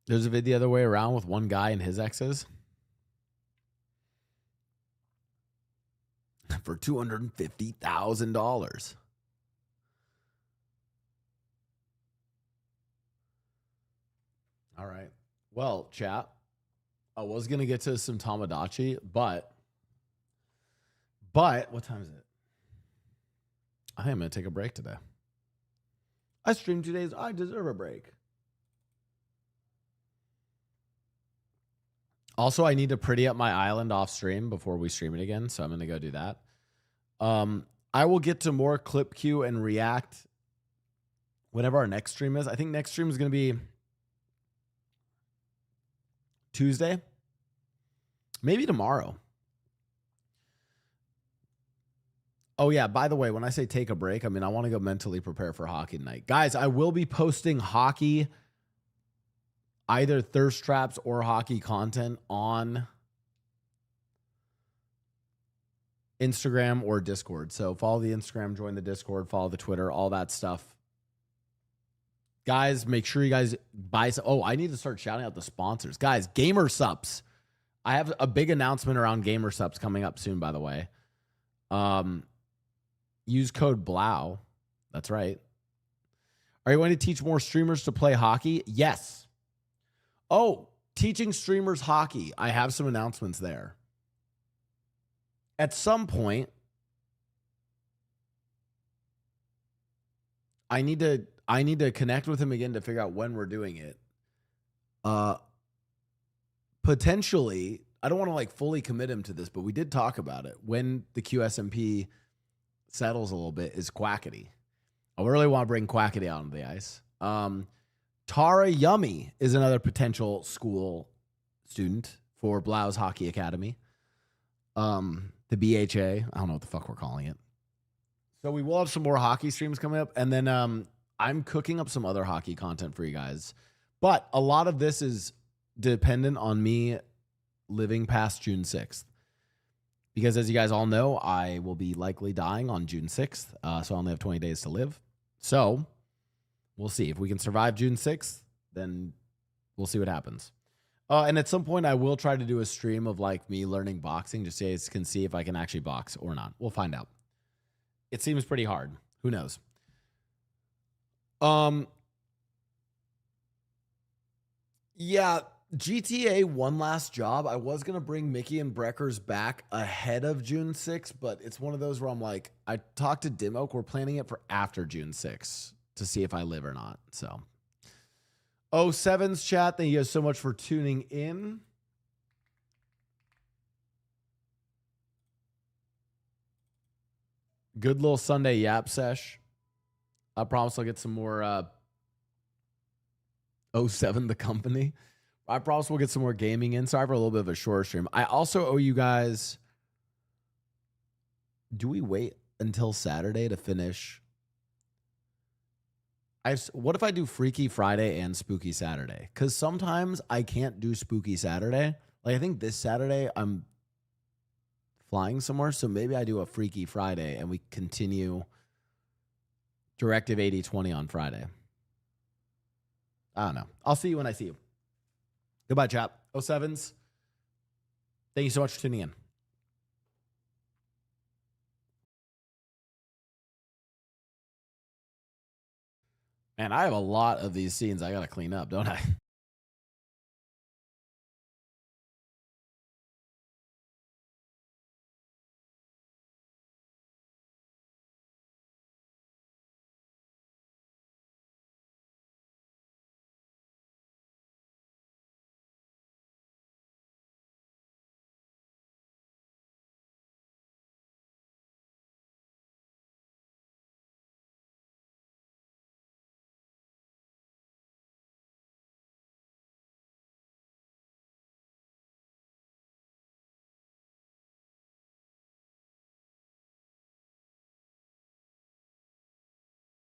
There's a vid the other way around with one guy and his exes for $250,000. All right. Well, chat, I was going to get to some Tomodachi, but what time is it? I am going to take a break today. I streamed 2 days. I deserve a break. Also, I need to pretty up my island off stream before we stream it again, so I'm going to go do that. I will get to more clip queue and react whenever our next stream is. I think next stream is going to be Tuesday, maybe tomorrow. Oh, yeah, by the way, when I say take a break, I mean, I want to go mentally prepare for hockey tonight. Guys, I will be posting hockey, either thirst traps or hockey content on Instagram or Discord. So follow the Instagram, join the Discord, follow the Twitter, all that stuff. Guys, make sure you guys buy some. Oh, I need to start shouting out the sponsors. Guys, Gamer Subs. I have a big announcement around Gamer Subs coming up soon, by the way. Use code Blau. That's right. Are you going to teach more streamers to play hockey? Yes. Oh, teaching streamers hockey. I have some announcements there. At some point, I need to connect with him again to figure out when we're doing it. Potentially, I don't want to like fully commit him to this, but we did talk about it. When the QSMP settles a little bit, is Quackity. I really want to bring Quackity out on the ice. Tara Yummy is another potential school student for Blau's Hockey Academy. The BHA. I don't know what the fuck we're calling it. So we will have some more hockey streams coming up. And then I'm cooking up some other hockey content for you guys. But a lot of this is dependent on me living past June 6th. Because as you guys all know, I will be likely dying on June 6th. So I only have 20 days to live. So we'll see. If we can survive June 6th, then we'll see what happens. And at some point, I will try to do a stream of like me learning boxing just so you guys can see if I can actually box or not. We'll find out. It seems pretty hard. Who knows? Yeah, GTA One Last Job. I was going to bring Mickey and Breckers back ahead of June 6th, but it's one of those where I'm like, I talked to Dim Oak. We're planning it for after June 6th to see if I live or not. So, 07's chat, thank you guys so much for tuning in. Good little Sunday yap sesh. I promise I'll get some more 07 the company. I promise we'll get some more gaming in. Sorry for a little bit of a shorter stream. I also owe you guys. Do we wait until Saturday to finish? What if I do Freaky Friday and Spooky Saturday? Because sometimes I can't do Spooky Saturday. Like I think this Saturday I'm flying somewhere, so maybe I do a Freaky Friday and we continue Directive 80/20 on Friday. I don't know. I'll see you when I see you. Goodbye, chat. 07s. Thank you so much for tuning in. Man, I have a lot of these scenes I got to clean up, don't I?